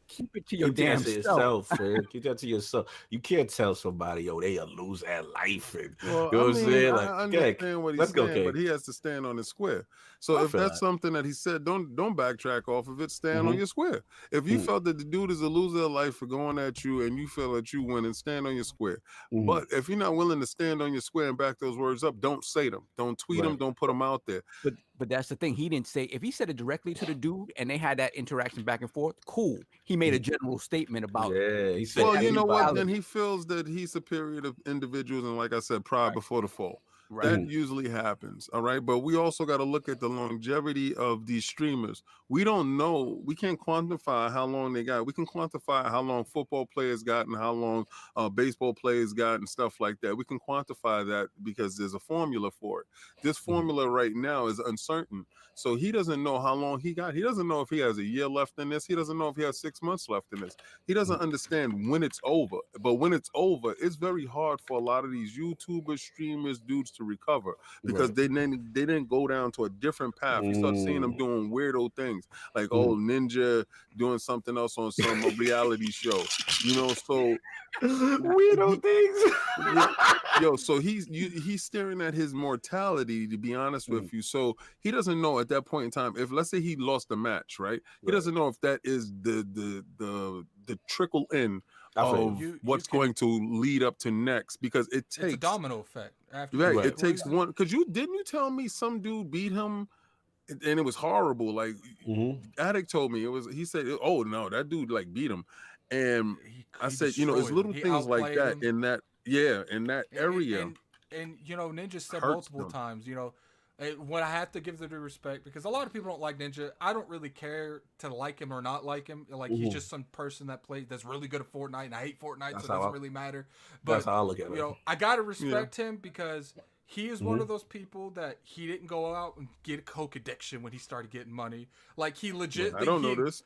Keep it to your Keep damn that to self. yourself, man. Keep that to yourself. You can't tell somebody, yo, they a loser at life. And, Well, you know I what I'm mean, saying? I Like, understand what he's let's go, saying, but King. he has to stand on his square. So I if feel that's that. something that he said, don't backtrack off of it. Stand on your square. If you felt that the dude is a loser of life for going at you and you feel that you win, and stand on your square. But if you're not willing to stand on your square and back those words up, don't say them. Don't tweet them. Don't put them out there. But that's the thing. He didn't say, if he said it directly to the dude and they had that interaction back and forth, cool. He made a general statement about he said, well, you know what? Then he feels that he's superior to individuals, and like I said, pride before the fall. That usually happens, all right? But we also got to look at the longevity of these streamers. We don't know. We can't quantify how long they got. We can quantify how long football players got and how long baseball players got and stuff like that. We can quantify that because there's a formula for it. This formula right now is uncertain. So he doesn't know how long he got. He doesn't know if he has a year left in this. He doesn't know if he has 6 months left in this. He doesn't understand when it's over. But when it's over, it's very hard for a lot of these YouTubers, streamers, dudes to recover because they didn't go down to a different path. You start seeing them doing weirdo things like Ninja doing something else on some reality show, you know. So weirdo things. Yo, so he's staring at his mortality, to be honest with you. So he doesn't know at that point in time, if let's say he lost the match, right? He doesn't know if that is the trickle in of what's going to lead up to next, because it takes it's a domino effect. After it takes one. Because didn't you tell me some dude beat him and it was horrible? Like Addict told me he said, oh no, that dude like beat him, and I said, you know, it's little things like that in that area. And you know, Ninja said multiple times, you know, when I have to give them the respect, because a lot of people don't like Ninja. I don't really care to like him or not like him. Like he's just some person that's really good at Fortnite, and I hate Fortnite, so it doesn't really matter. But that's how I look at it. You know, I gotta respect him because he is one of those people that he didn't go out and get a coke addiction when he started getting money. Like he legit. I don't know this.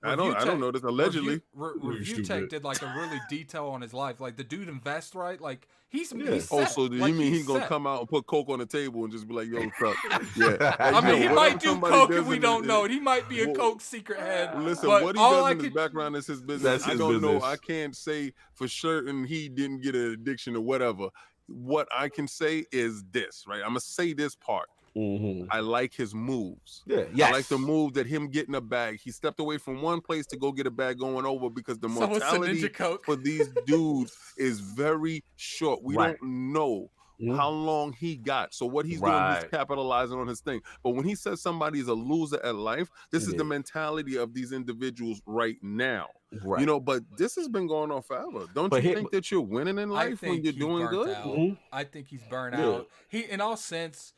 I don't know this. Allegedly, Review Tech did like a really detail on his life. Like the dude invests right. Like he's set. So do you mean he's gonna come out and put coke on the table and just be like, "Yo, what's up?" Yeah. I mean, he might do coke and we don't know it. He might be a coke secret head. Listen, what he does in his background is his business. I don't know. I can't say for certain he didn't get an addiction or whatever. What I can say is this, right? I'm gonna say this part. I like his moves. I like the move that him getting a bag. He stepped away from one place to go get a bag going over because the mortality for these dudes is very short. We don't know how long he got. So what he's doing, he's capitalizing on his thing. But when he says somebody's a loser at life, this is the mentality of these individuals right now. You know, but this has been going on forever. Don't you think that you're winning in life when you're doing good? I think he's burnt out. He, in all sense,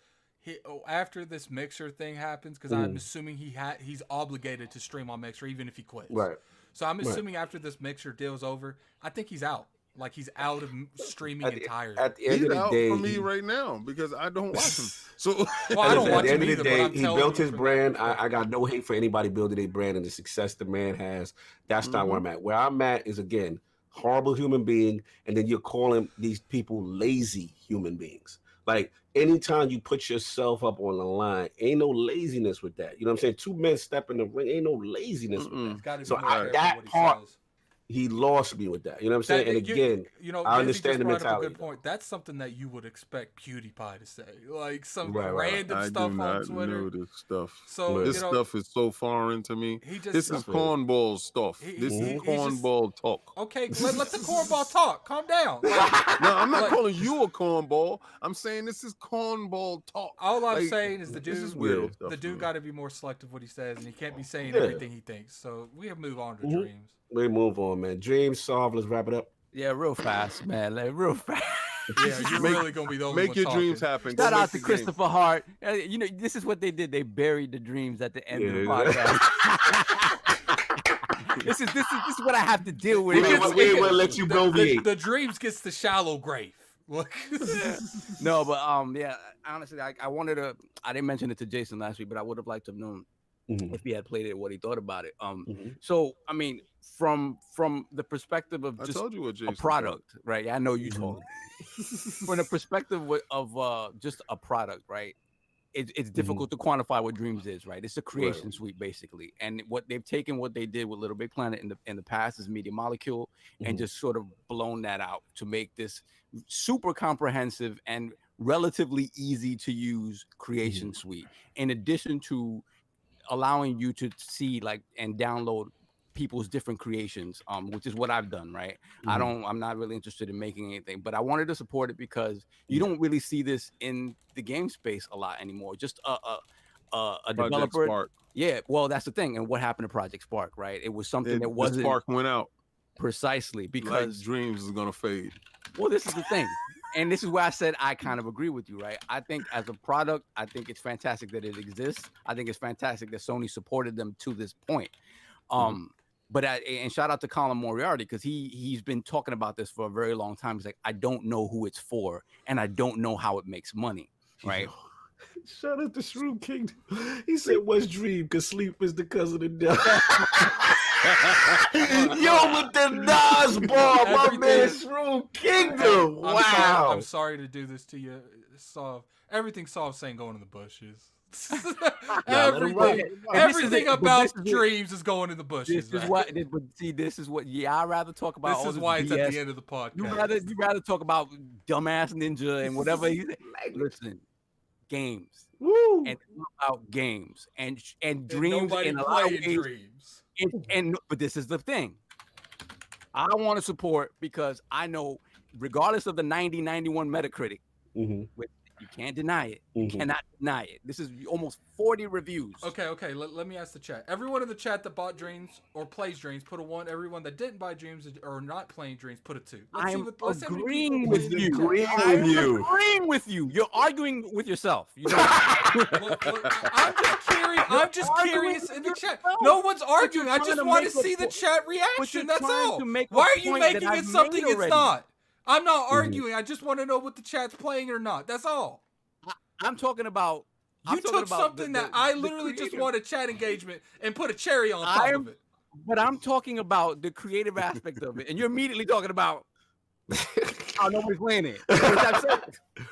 after this Mixer thing happens, because I'm assuming he's obligated to stream on Mixer even if he quits. So I'm assuming after this Mixer deal's over, I think he's out. Like he's out of streaming entirely. At the end of the day, for me right now because I don't watch him. So I don't watch him either. At the end of the day, he built his brand. I got no hate for anybody building a brand and the success the man has. That's not where I'm at. Where I'm at is, again, horrible human being, and then you're calling these people lazy human beings. Like, anytime you put yourself up on the line, ain't no laziness with that. You know what I'm saying? Two men step in the ring, ain't no laziness with that. So that part, he lost me with that. You know what I'm saying? And again, I understand the mentality. Good point. That's something that you would expect PewDiePie to say, like some random stuff on Twitter. Know this stuff. So this stuff is so foreign to me. This is cornball stuff. This is cornball talk. Okay, let the cornball talk. Calm down. No, I'm not calling you a cornball. I'm saying this is cornball talk. All I'm saying is the dude got to be more selective what he says, and he can't be saying everything he thinks. So we have to move on to Dreams. We move on, man. Dreams solved. Let's wrap it up. Yeah, real fast, man. Like, real fast. Yeah, you're really gonna be the only make your dreams happen. Shout out to Christopher Hart. You know, this is what they did. They buried the dreams at the end of the podcast. This is what I have to deal with. We will let you go. The dreams gets the shallow grave. Look. No, but yeah. Honestly, I wanted to. I didn't mention it to Jason last week, but I would have liked to have known. If he had played it, what he thought about it. So I mean, from the perspective of just a product, right? Yeah, I know you told me. From the perspective of just a product, right? it's difficult to quantify what Dreams is, right? It's a creation suite basically, and what they've taken, what they did with Little Big Planet in the past is Media Molecule, and just sort of blown that out to make this super comprehensive and relatively easy to use creation suite. In addition to allowing you to see like and download people's different creations, which is what I've done, right? I'm not really interested in making anything, but I wanted to support it because you don't really see this in the game space a lot anymore. Just a developer. Spark. Yeah, well, that's the thing. And what happened to Project Spark, right? It was something that wasn't. Spark went out Precisely because like Dreams is gonna fade. Well, this is the thing. And this is where I said I kind of agree with you, right? I think as a product, I think it's fantastic that it exists. I think it's fantastic that Sony supported them to this point. But and shout out to Colin Moriarty because he's been talking about this for a very long time. He's like, I don't know who it's for, and I don't know how it makes money, right? Shout out to Shroom King. He said, "What's dream? Because sleep is the cousin of death." Yo, with the Nas ball, my man, Shroom Kingdom. Wow. I'm sorry to do this to you. Everything Solve's saying going in the bushes. everything about Dreams is going in the bushes. This is what. See, this is what. Yeah, I'd rather talk about. This is why it's at the end of the podcast. You rather talk about dumbass ninja and whatever. Listen, games. Woo. And about games and Dreams and playing Dreams. But this is the thing. I want to support because I know, regardless of the 90-91 Metacritic, which you can't deny it. You cannot deny it. This is almost 40 reviews. Okay. Let me ask the chat. Everyone in the chat that bought Dreams or plays Dreams, put a 1. Everyone that didn't buy Dreams or not playing Dreams, put a 2. I'm agreeing with you. I'm agreeing with you. You're arguing with yourself. You know? I'm just curious in the chat. No one's arguing. I just want to see the chat reaction. That's all. Why are you making it something it's not? I'm not arguing. I just want to know what the chat's playing or not. That's all. I'm talking about. You took something that I literally just wanted chat engagement and put a cherry on top of it. But I'm talking about the creative aspect of it, and you're immediately talking about how nobody's playing it.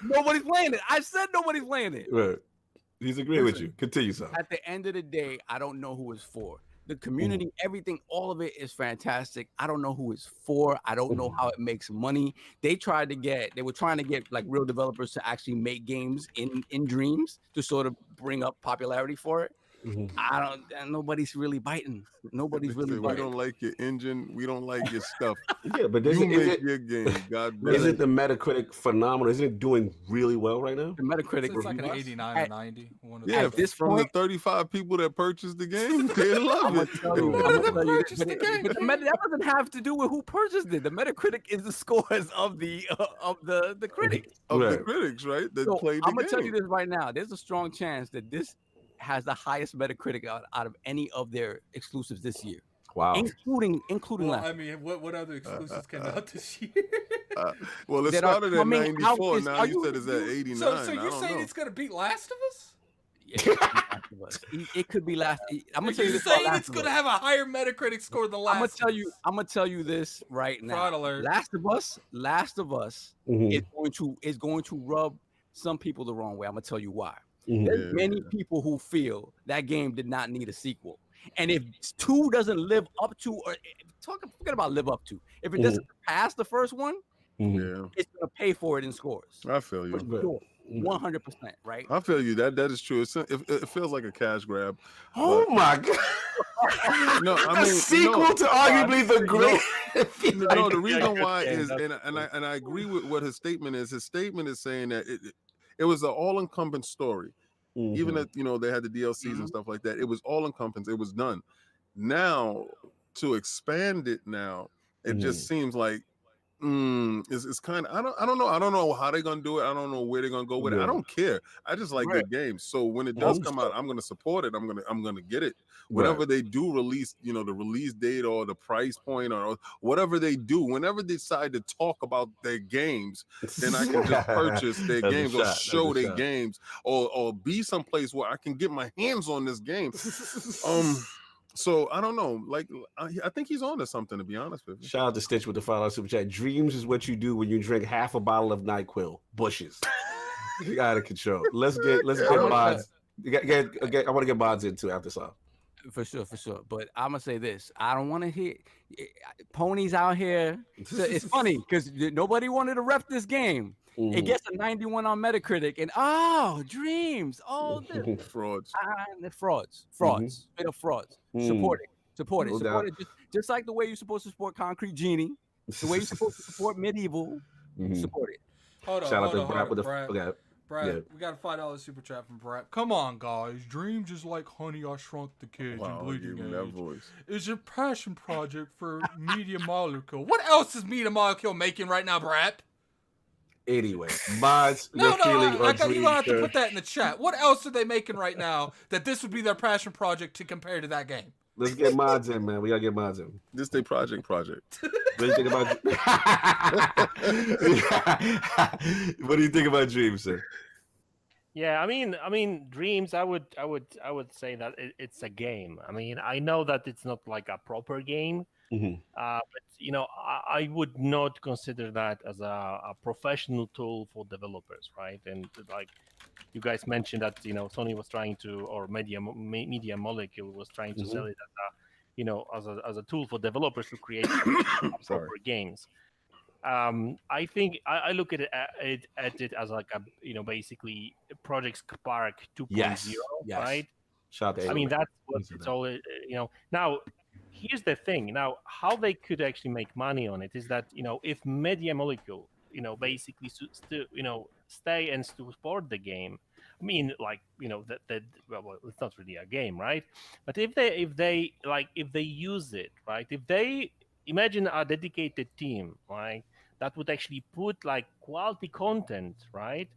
Nobody's playing it. I said nobody's playing it. Right. He's agreeing with you. Continue, son. At the end of the day, I don't know who it's for. The community, everything, all of it is fantastic. I don't know who it's for. I don't know how it makes money. They were trying to get like real developers to actually make games in Dreams to sort of bring up popularity for it. Nobody's really biting. Nobody's really biting. We don't like your engine. We don't like your stuff. Yeah, but you make your game. God bless. Is it the Metacritic phenomenal? Isn't it doing really well right now? The Metacritic it's like an 89 or 90. Yeah, from the 35 people that purchased the game, they love it. That doesn't have to do with who purchased it. The Metacritic is the scores of the critics. The critics, right? That played the game. I'm gonna tell you this right now. There's a strong chance that this has the highest Metacritic out of any of their exclusives this year. Wow. Including last. I mean, what other exclusives came out this year? Well, it started at 94. Now you said it's at 89. So you're saying it's going to beat Last of Us? Yeah, it could be Last. I'm gonna tell you this. Saying it's going to have a higher Metacritic score than Last. I'm gonna tell you this right now. Fraud alert. Last of Us is going to rub some people the wrong way. I'm gonna tell you why. There's many people who feel that game did not need a sequel. And if 2 doesn't live up to, or forget about live up to, if it doesn't pass the first one, it's gonna pay for it in scores. I feel you. Sure. 100%, right? I feel you. That is true. It feels like a cash grab. Oh my god! No, I mean sequel to arguably the great. No, the reason why is, and I agree with what his statement is. His statement is saying that it was an all-encompassing story. Even if they had the DLCs and stuff like that, it was all-encompassing. It was done. Now to expand it, it just seems like it's kind of I don't know how they're gonna do it. I don't know where they're gonna go with it. I don't care. I just like good games. So when it does come out, I'm gonna support it. I'm gonna get it. Whenever they do release, the release date or the price point or whatever they do, whenever they decide to talk about their games, then I can just purchase their games or show their games or be someplace where I can get my hands on this game. So I don't know. Like I think he's on to something, to be honest with you. Shout out to Stitch with the $5 super chat. Dreams is what you do when you drink half a bottle of NyQuil. Bushes. Out of control. Let's get Madz. I want to get Madz into after this. For sure. But I'm gonna say this: I don't want to hear ponies out here. So it's funny because nobody wanted to rep this game. It gets a 91 on Metacritic, and dreams, this frauds, straight up frauds. Support it. Just like the way you're supposed to support Concrete Genie, the way you're supposed to support Medieval. Support it. Hold on. Shout out to Brad with the Brad, we got a $5 super chat from Brad. Come on, guys. Dreams is like Honey, I Shrunk the Kids and Bleeding Edge. It's a passion project for Media Molecule. What else is Media Molecule making right now, Brad? Anyway, Madz, you have to put that in the chat. What else are they making right now that this would be their passion project to compare to that game? Let's get Madz in, man. We gotta get Madz in. This they project. What do you think about? What do you think about Dreams, sir? Yeah, I mean, Dreams. I would say that it's a game. I mean, I know that it's not like a proper game, but I would not consider that as a professional tool for developers, right? And like you guys mentioned that Sony was trying to, or Media Molecule was trying to sell it as a tool for developers to create proper games. I think I look at it as like a basically Project Spark 2.0, yes. Right? I mean that's what it's all. Now here's the thing. Now how they could actually make money on it is that if Media Molecule basically stay and support the game. I mean, like that well, it's not really a game, right? But if they use it, right? If they imagine a dedicated team, right, that would actually put like quality content, right,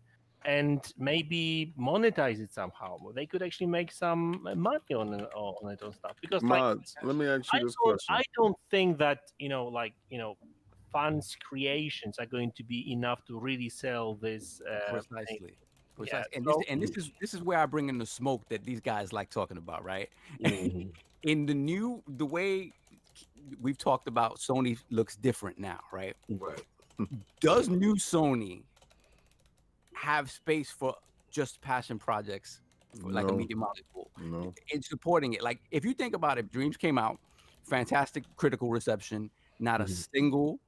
and maybe monetize it somehow, they could actually make some money on it and stuff. Because Madz, let me ask you this question. I don't think that fans' creations are going to be enough to really sell this. Precisely. Yeah, and this is where I bring in the smoke that these guys like talking about, right? In the way we've talked about, Sony looks different now, right? Right. Does new Sony have space for just passion projects, like a Media Molecule, in supporting it? Like, if you think about it, Dreams came out, fantastic critical reception, not a single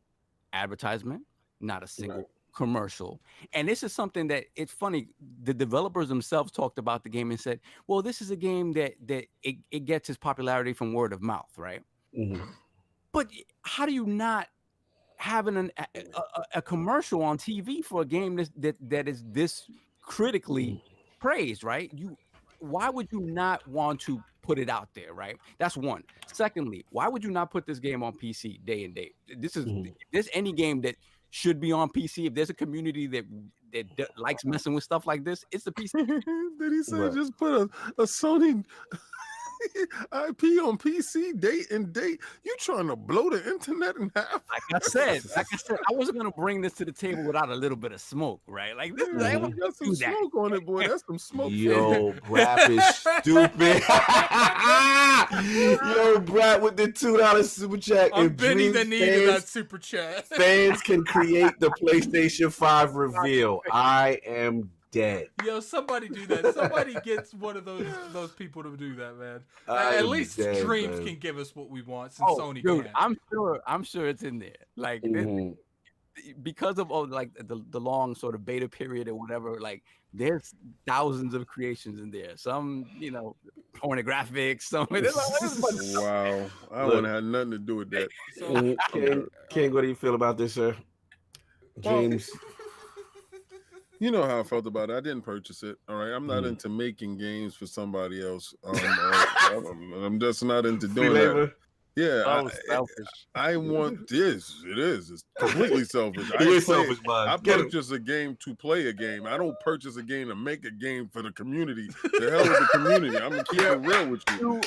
advertisement, not a single commercial. And this is something that it's funny. The developers themselves talked about the game and said, well, this is a game that it gets its popularity from word of mouth, right? But how do you not have a commercial on TV for a game that is this critically praised, right? Why would you not want to put it out there, right? That's one. Secondly, why would you not put this game on PC day and date? This is there's any game that should be on PC. If there's a community that likes messing with stuff like this, it's the PC. Did he say just put a Sony IP on PC date and date? You trying to blow the internet in half? Like I said, I wasn't gonna bring this to the table without a little bit of smoke, right? Like this, got some smoke on it, boy. That's some smoke. Yo, Brad is stupid. Yo, Brad with the $2 super chat. I'm bending the knee to that super chat. Fans can create the PlayStation 5 reveal. I am dead. Yo, somebody do that. Somebody gets one of those people to do that, man. At least Dreams can give us what we want, since Sony dude, can't. I'm sure it's in there. Like because of like the long sort of beta period or whatever. Like there's thousands of creations in there. Some pornographic. Some wow. I wouldn't have nothing to do with that. King, what do you feel about this, sir? Dreams. You know how I felt about it. I didn't purchase it. All right. I'm not into making games for somebody else. I'm just not into doing that. Yeah. I want this. It's completely selfish. I purchase a game to play a game. I don't purchase a game to make a game for the community. The hell with the community. I'm gonna keep it real with you.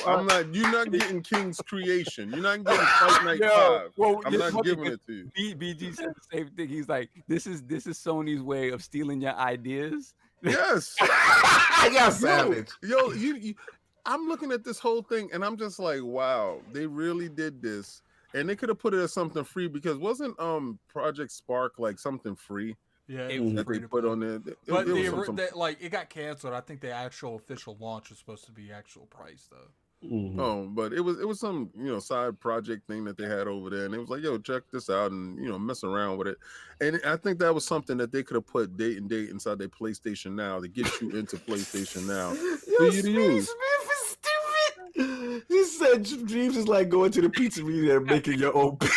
You're not getting King's creation. You're not getting Fight Night 5. Well, I'm not giving it to you. BG said the same thing. He's like, this is Sony's way of stealing your ideas. Yes. Y'all savage. Yo, I'm looking at this whole thing and I'm just like, wow, they really did this. And they could have put it as something free, because wasn't Project Spark like something free? Yeah, that they put on there. But it got canceled. I think the actual official launch was supposed to be actual price though. Oh, but it was some side project thing that they had over there, and it was like, yo, check this out, and mess around with it. And I think that was something that they could have put date and date inside their PlayStation Now to get you into PlayStation Now for you to use. He said dreams is like going to the pizzeria and making your own pizza.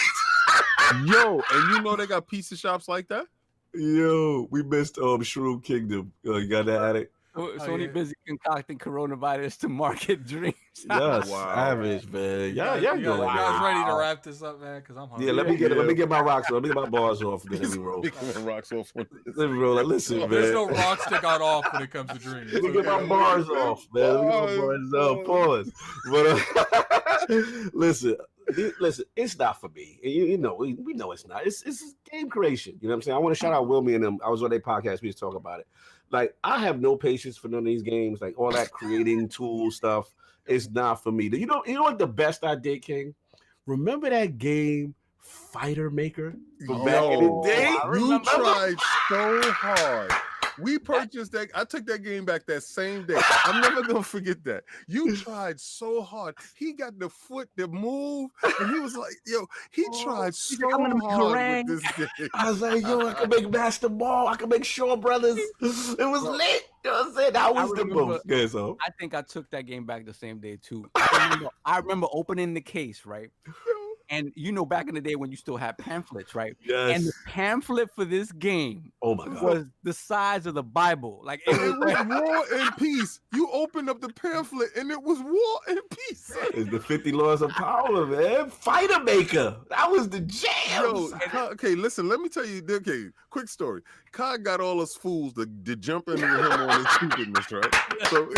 Yo, and they got pizza shops like that. Yo, we missed Shroom Kingdom. You got that at it? Sony busy concocting coronavirus to market dreams. Yes, savage, man. Yeah, you guys ready to wrap this up, man? Because I'm hungry. Yeah, let me get my rocks off. Let me get my bars off. Then let me roll. Rocks off. Let me roll. Like, listen, man. There's no rocks that got off when it comes to dreams. Let me get my bars off, man. Let me get my bars off. Pause. But listen, it's not for me. We know it's not. It's game creation. You know what I'm saying? I want to shout out Wilmy and them. I was on their podcast. We just talk about it. Like, I have no patience for none of these games. Like, all that creating tool stuff is not for me. You know what the best I did, King? Remember that game Fighter Maker from back in the day? You tried so hard. We purchased that. I took that game back that same day. I'm never gonna forget that. You tried so hard. He got the foot, the move, and he was like, "Yo," he tried so hard with this game. I was like, "Yo, I can make Master Ball. I can make Shaw Brothers." It was lit. You know what I'm saying? That was the most. Yeah, so I think I took that game back the same day too. I remember opening the case, right? And back in the day when you still had pamphlets, right? Yes. And the pamphlet for this game, God, was the size of the Bible. Like it was War and Peace. You opened up the pamphlet and it was War and Peace. It's the 50 Laws of Power, man. Fighter Maker. That was the jam. Yo, okay, listen. Let me tell you. Okay, quick story. Kai got all us fools to jump into him on his stupidness, right? So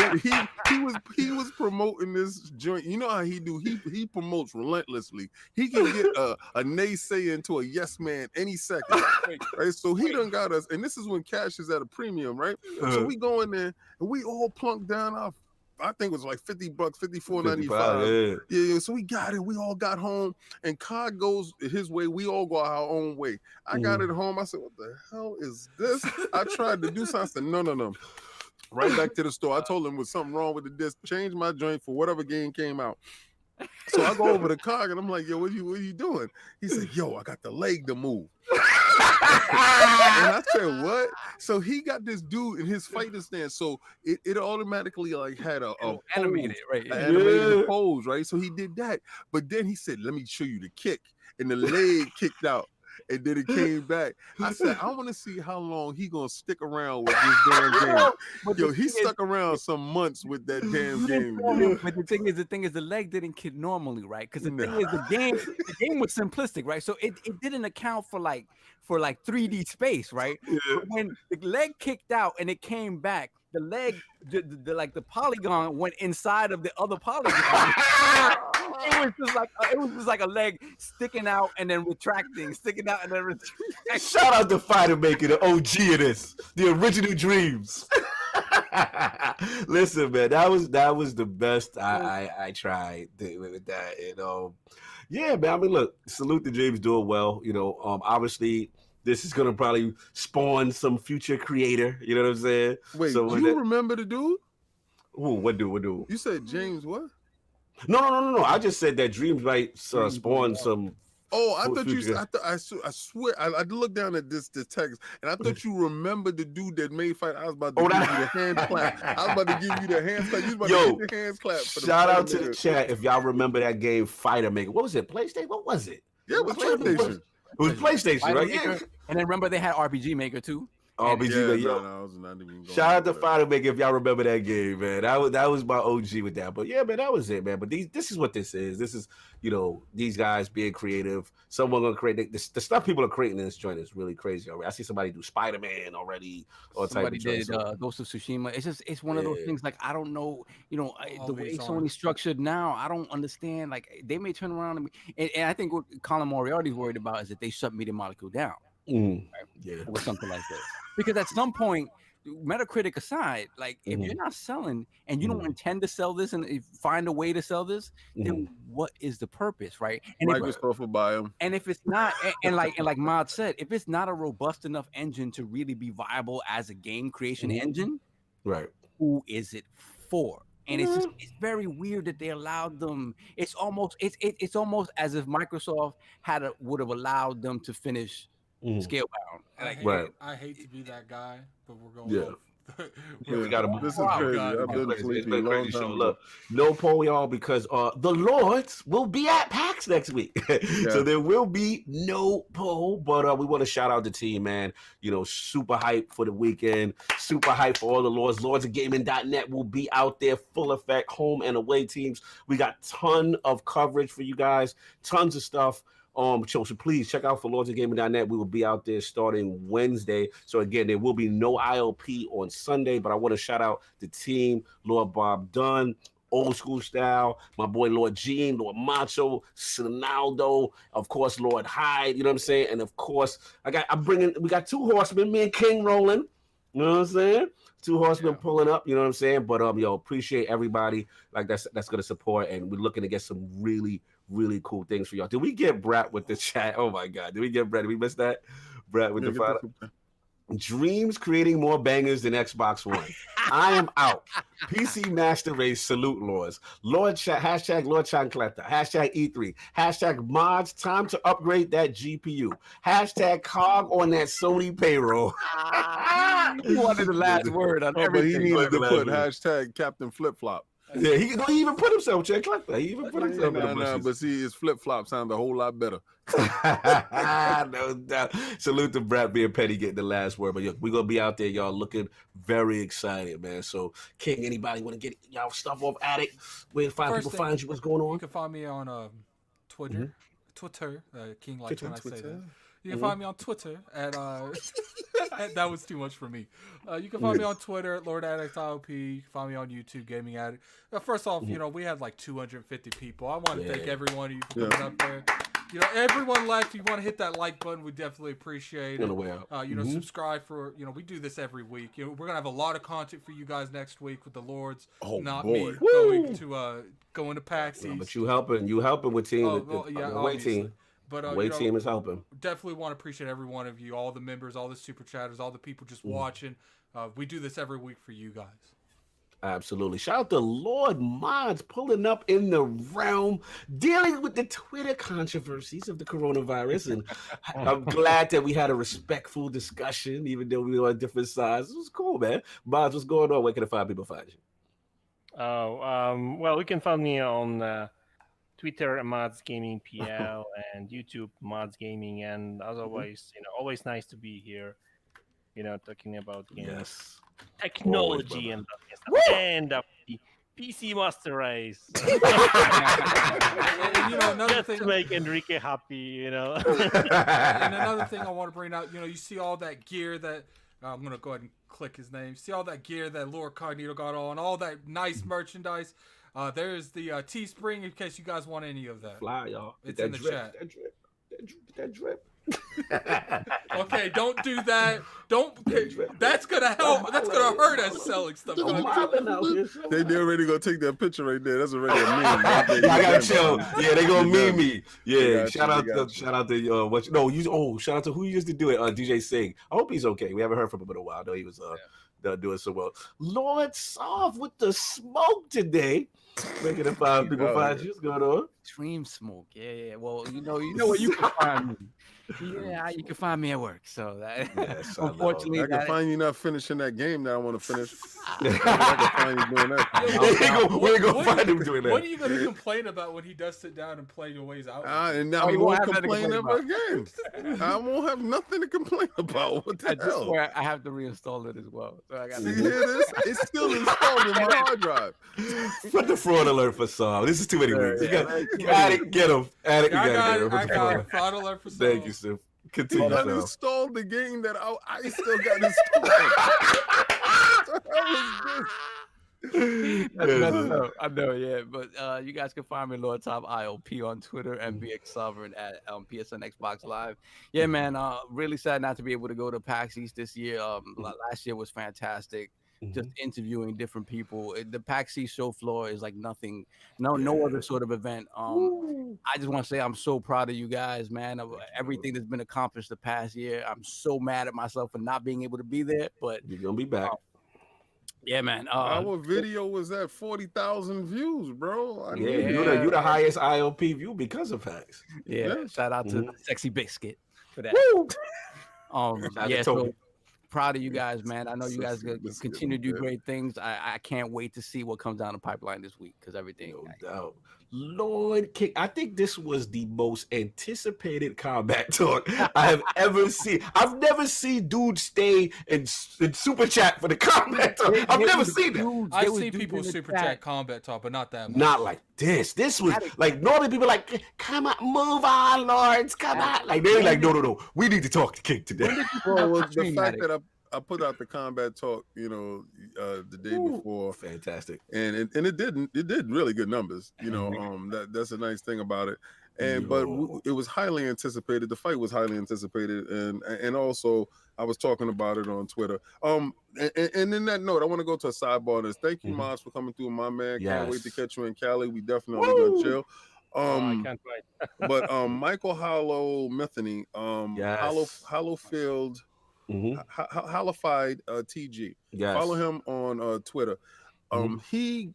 he was promoting this joint. You know how he do? He promotes relentlessly. He can get a naysayer into a yes man any second, right? So he done got us, and this is when cash is at a premium, right? So we go in there and we all plunk down our, I think it was like $50, $54.95. Yeah. So we got it. We all got home, and Kai goes his way. We all go our own way. I got it home. I said, "What the hell is this?" I tried to do something. I said, "No." Right back to the store. I told him was something wrong with the disc. Change my joint for whatever game came out. So I go over to Cog and I'm like, "Yo, what are you doing?" He said, "Yo, I got the leg to move." And I said, "What?" So he got this dude in his fighter stance. So it automatically like had a animated, right? Animated pose, right? So he did that. But then he said, "Let me show you the kick." And the leg kicked out. And then it came back. I said, I want to see how long he gonna stick around with this damn game. Yo, he stuck around some months with that damn game. But the thing is, the leg didn't kick normally, right? Because the thing is, the game was simplistic, right? So it didn't account for like 3D space, right? Yeah. But when the leg kicked out and it came back, the leg, the polygon went inside of the other polygon. It was just like a leg sticking out and then retracting, sticking out and then retracting. Shout out to Fighter Maker, the OG of this, the original dreams. Listen, man, that was the best I tried with that. And yeah, man. I mean, look, salute the dreams, doing well. Obviously, this is gonna probably spawn some future creator. You know what I'm saying? Wait, so you remember the dude? Ooh, what dude? You said James what? No. I just said that dreams might spawn some. Oh, I thought you. I swear. I looked down at the text, and I thought you remembered the dude that made fight. I was about to give you the hand clap. I was about to give you the hand clap. You was about to get the hands clap. Shout out to the chat if y'all remember that game, Fighter Maker. What was it? PlayStation? What was it? Yeah, it was PlayStation. It was PlayStation, right? Yeah. And then remember they had RPG Maker too. RPG, shout out to Fighter Maker if y'all remember that game, man. That was my OG with that. But yeah, man, that was it, man. But this is what this is. This is, these guys being creative. Someone gonna create the stuff people are creating in this joint is really crazy already. I see somebody do Spider-Man already. Somebody did Ghost of Tsushima. It's one of those things like I don't know, the way Sony structured now. I don't understand. Like they may turn around and I think what Colin Moriarty's worried about is that they shut Media Molecule down. Right? Or something like that. Because at some point, Metacritic aside, like if you're not selling and you don't intend to sell this and find a way to sell this, then what is the purpose, right? And Microsoft will buy them. And if it's not, and like Madz said, if it's not a robust enough engine to really be viable as a game creation engine, right? Who is it for? And it's very weird that they allowed them. It's almost almost as if Microsoft would have allowed them to finish Scalebound. I hate to be that guy, but we're going. Yeah. We got to. This is crazy. I've been sleepy a long time. Look, no poll, y'all, because the Lords will be at PAX next week, so there will be no poll. But we want to shout out the team, man. You know, super hype for the weekend, super hype for all the Lords. LordsOfGaming.net will be out there, full effect, home and away teams. We got ton of coverage for you guys, tons of stuff. So please check out for LordsOfGaming.net. We will be out there starting Wednesday. So again, there will be no ILP on Sunday, but I want to shout out the team, Lord Bob Dunn, Old School Style, my boy Lord Gene, Lord Macho, Sinaldo, of course, Lord Hyde, you know what I'm saying? And of course, we got two horsemen, me and King rolling, you know what I'm saying? Two horsemen pulling up, you know what I'm saying? But appreciate everybody like that's gonna support, and we're looking to get some really cool things for y'all. Did we get Brat with the chat? Oh my god, did we get Brat? Did we miss that? Brat with the final. Dreams creating more bangers than Xbox One. I am out. PC Master Race, salute Lords. Hashtag Lord Chancleta. Hashtag E3. Hashtag mods, time to upgrade that GPU. Hashtag cog on that Sony payroll. He wanted the last word on everything. But he needed to put hashtag Captain Flip Flop. Yeah, he even put himself check like that. He even put himself in the bushes. But see, his flip flop sound a whole lot better. No doubt. Salute to Brad being petty, getting the last word. But we're gonna be out there, y'all, looking very excited, man. So, King, anybody want to get y'all stuff off Attic? Where find you? What's going on? You can find me on Twitter. King likes when I say that. You can find me on Twitter at that was too much for me. You can find me on Twitter at Lord Addict IOP. You can find me on YouTube, Gaming Addict. First off, we had like 250 people. I want to thank every one of you for coming up there. Everyone liked. You want to hit that like button? We definitely appreciate it. Subscribe for. We do this every week. We're gonna have a lot of content for you guys next week with the Lords. Me going to PAX East. But you helping with team. Away team. But away team is helping. Definitely want to appreciate every one of you, all the members, all the super chatters, all the people just watching. We do this every week for you guys. Absolutely. Shout out to Lord Mods pulling up in the realm, dealing with the Twitter controversies of the coronavirus. And I'm glad that we had a respectful discussion, even though we were on different sides. It was cool, man. Mods, what's going on? Where can the five people find you? Well, you can find me on Twitter, Madz Gaming PL, and YouTube, Madz Gaming. And as always, always nice to be here, talking about games, technology, and the PC Master Race. Another thing to make Enrique happy, And another thing I want to bring out, you see all that gear that I'm gonna go ahead and click his name. See all that gear that LordCognito got on, all that nice merchandise. There's the Teespring in case you guys want any of that. Fly, y'all. It's in the chat. That drip. Okay, don't do that. That's gonna help. That's gonna hurt us selling stuff. They already gonna take that picture right there. That's already a meme. I gotta chill. Yeah, they gonna meme me. Yeah, shout out to shout out to who used to do it. DJ Singh. I hope he's okay. We haven't heard from him in a while. I know he was doing so well. Lord Soft with the smoke today. Making the five people find you. What's going on? Dream Smoke. Yeah. Well, you know where you can find me. Yeah, you can find me at work. So that, unfortunately, I can find you not finishing that game that I want to finish. I can find you doing that. Where you gonna find him doing that? What are you gonna complain about when he does sit down and play your ways out? And now he won't complain about games. I won't have nothing to complain about. What the hell? Swear I have to reinstall it as well. So I got. See, hear this? It's still installed in my hard drive. Put the fraud alert for Saul. This is too many weeks. Addict, get him. Addict, I got fraud alert for Saul. Thank you, Sif. Continue. I installed the game that I still got installed. What the hell is this? I know, yeah. But you guys can find me LordSovILP on Twitter and VX Sovereign at PSN Xbox Live. Yeah, man. Really sad not to be able to go to PAX East this year. Last year was fantastic. Just interviewing different people. The PAX East show floor is like nothing, no other sort of event. I just want to say I'm so proud of you guys, man, of everything that's been accomplished the past year. I'm so mad at myself for not being able to be there, but you're gonna be back. Yeah, man. Our video was at 40,000 views, bro. You're the highest ILP view because of PAX. Yeah. Shout out to Sexy Biscuit for that. Yeah, so proud of you guys, man. I know you guys continue to do great things. I can't wait to see what comes down the pipeline this week because everything. No doubt. Lord King, I think this was the most anticipated combat talk I have ever seen. I've never seen dudes stay in super chat for the combat talk. I've never seen that. I see people super chat combat talk, but not that much. Not like this. This was like normally people like, come on, move on, Lords, come on. Like they're like, no. We need to talk to King today. Well, the fact that I put out the combat talk, the day before, fantastic, and it did really good numbers. That's a nice thing about it. But it was highly anticipated. The fight was highly anticipated, and also I was talking about it on Twitter. And in that note, I want to go to a sidebar on this. Thank you, Madz, for coming through, my man. Can't wait to catch you in Cali. We definitely gonna chill. I can't wait. But Michael Hollow Metheny, Hollowfield. Hallified TG. Follow him on Twitter. He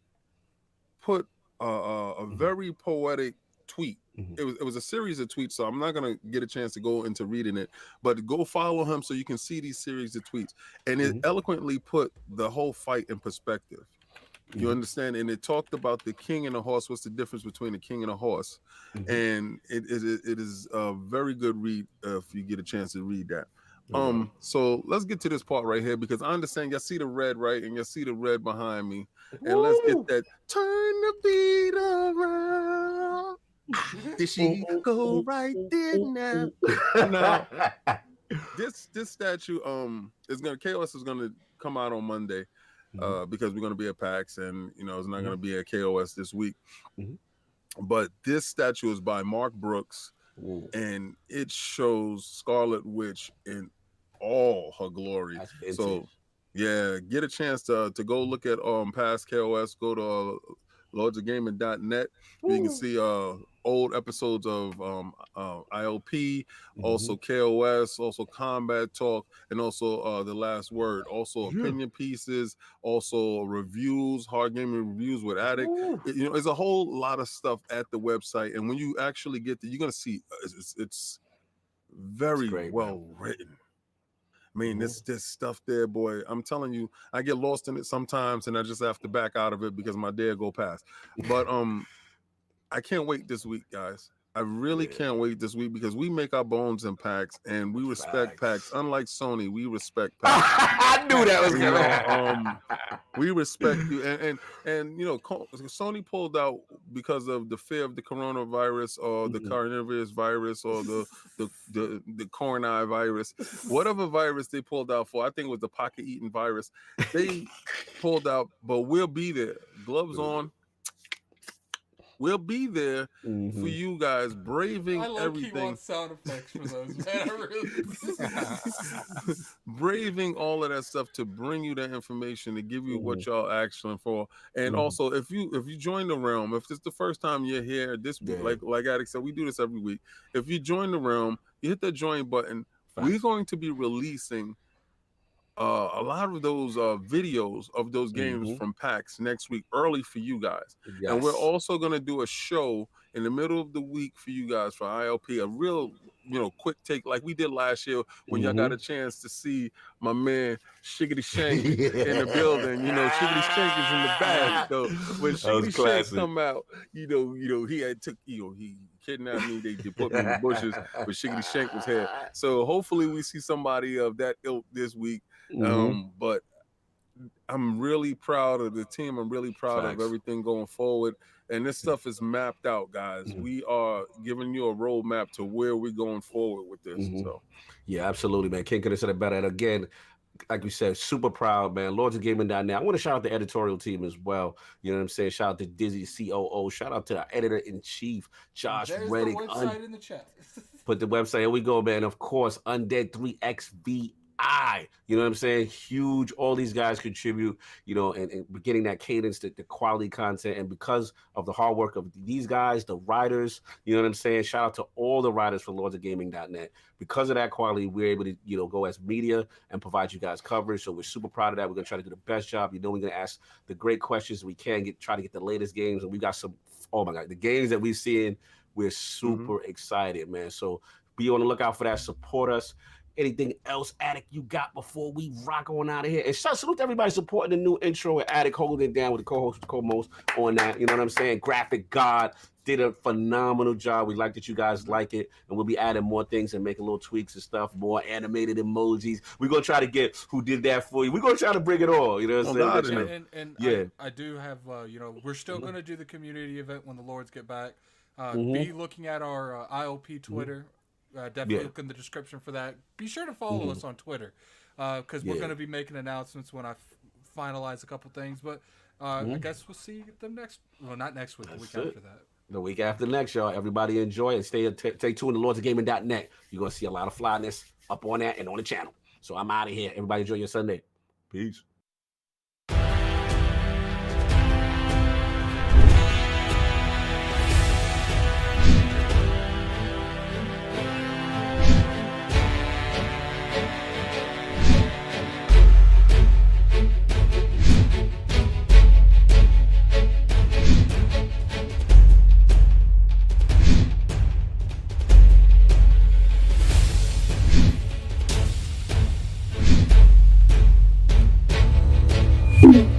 put a very poetic tweet. It was a series of tweets, so I'm not gonna get a chance to go into reading it, but go follow him so you can see these series of tweets. And it eloquently put the whole fight in perspective. You understand? And it talked about the king and the horse. What's the difference between the king and a horse? And it is a very good read if you get a chance to read that. So let's get to this part right here because I understand y'all see the red, right? And y'all see the red behind me. And let's get that turn the beat around. Did she go right there now? Now this statue KOS is gonna come out on Monday because we're gonna be at PAX and it's not gonna be at KOS this week. But this statue is by Mark Brooks. And it shows Scarlet Witch in all her glory. So get a chance to go look at past KOS. Go to LordsOfGaming.net. You can see old episodes of ILP, also KOS, also Combat Talk, and also The Last Word. Also opinion pieces, also reviews, hard gaming reviews with Addict. There's a whole lot of stuff at the website, and when you actually get there, you're gonna see it's very well written. I mean, this stuff there, boy. I'm telling you, I get lost in it sometimes, and I just have to back out of it because my dad go past. But I can't wait this week, guys. I really can't wait this week because we make our bones in PAX and we respect PAX. Unlike Sony, we respect PAX. I knew that was gonna we respect you, and Sony pulled out because of the fear of the coronavirus or the coronavirus virus or the corona virus, whatever virus they pulled out for. I think it was the pocket eating virus. They pulled out, but we'll be there, gloves on. We'll be there for you guys, braving everything. I want sound effects for those, man. I really braving all of that stuff to bring you that information, to give you what y'all asking for. And also, if you join the realm, if it's the first time you're here this week, like Addict said, we do this every week. If you join the realm, you hit the join button. We're going to be releasing a lot of those videos of those games from PAX next week early for you guys. And we're also going to do a show in the middle of the week for you guys for ILP, a real quick take like we did last year when y'all got a chance to see my man Shiggity Shank in the building. Shiggity Shank is in the bag. So when Shiggity Shank come out, he had took he kidnapped me. They put me in the bushes, but Shiggity Shank was here. So hopefully we see somebody of that ilk this week. But I'm really proud of the team. I'm really proud of everything going forward. And this stuff is mapped out, guys. We are giving you a roadmap to where we're going forward with this. So, yeah, absolutely, man. King could have said it better. And again, like we said, super proud, man. LordsOfGaming.net. I want to shout out the editorial team as well. You know what I'm saying? Shout out to Dizzy, COO. Shout out to our editor-in-chief, Josh Reddick. There's the website in the chat. Put the website. Here we go, man. Of course, Undead 3XVI. You know what I'm saying? Huge. All these guys contribute, you know, and getting that cadence, the quality content. And because of the hard work of these guys, the writers, you know what I'm saying? Shout out to all the writers for LordsOfGaming.net. Because of that quality, we're able to, you know, go as media and provide you guys coverage. So we're super proud of that. We're going to try to do the best job. You know, we're going to ask the great questions we can, try to get the latest games. And we got some, oh my God, the games that we've seen, we're super excited, man. So be on the lookout for that. Support us. Anything else, Attic, you got before we rock on out of here? And salute to everybody supporting the new intro and Attic holding it down with the co-host, co-most on that. You know what I'm saying? Graphic God did a phenomenal job. We like that you guys like it. And we'll be adding more things and making little tweaks and stuff, more animated emojis. We're going to try to get who did that for you. We're going to try to bring it all. You know what I'm saying? And yeah. I do have, you know, we're still going to do the community event when the Lords get back. Be looking at our IOP Twitter. Definitely look in the description for that. Be sure to follow us on Twitter because we're going to be making announcements when I finalize a couple things. But I guess we'll see them not next week, the week after that. The week after next, y'all. Everybody enjoy and stay tuned to LordsOfGaming.net. You're going to see a lot of flyness up on that and on the channel. So I'm out of here. Everybody enjoy your Sunday. Peace. you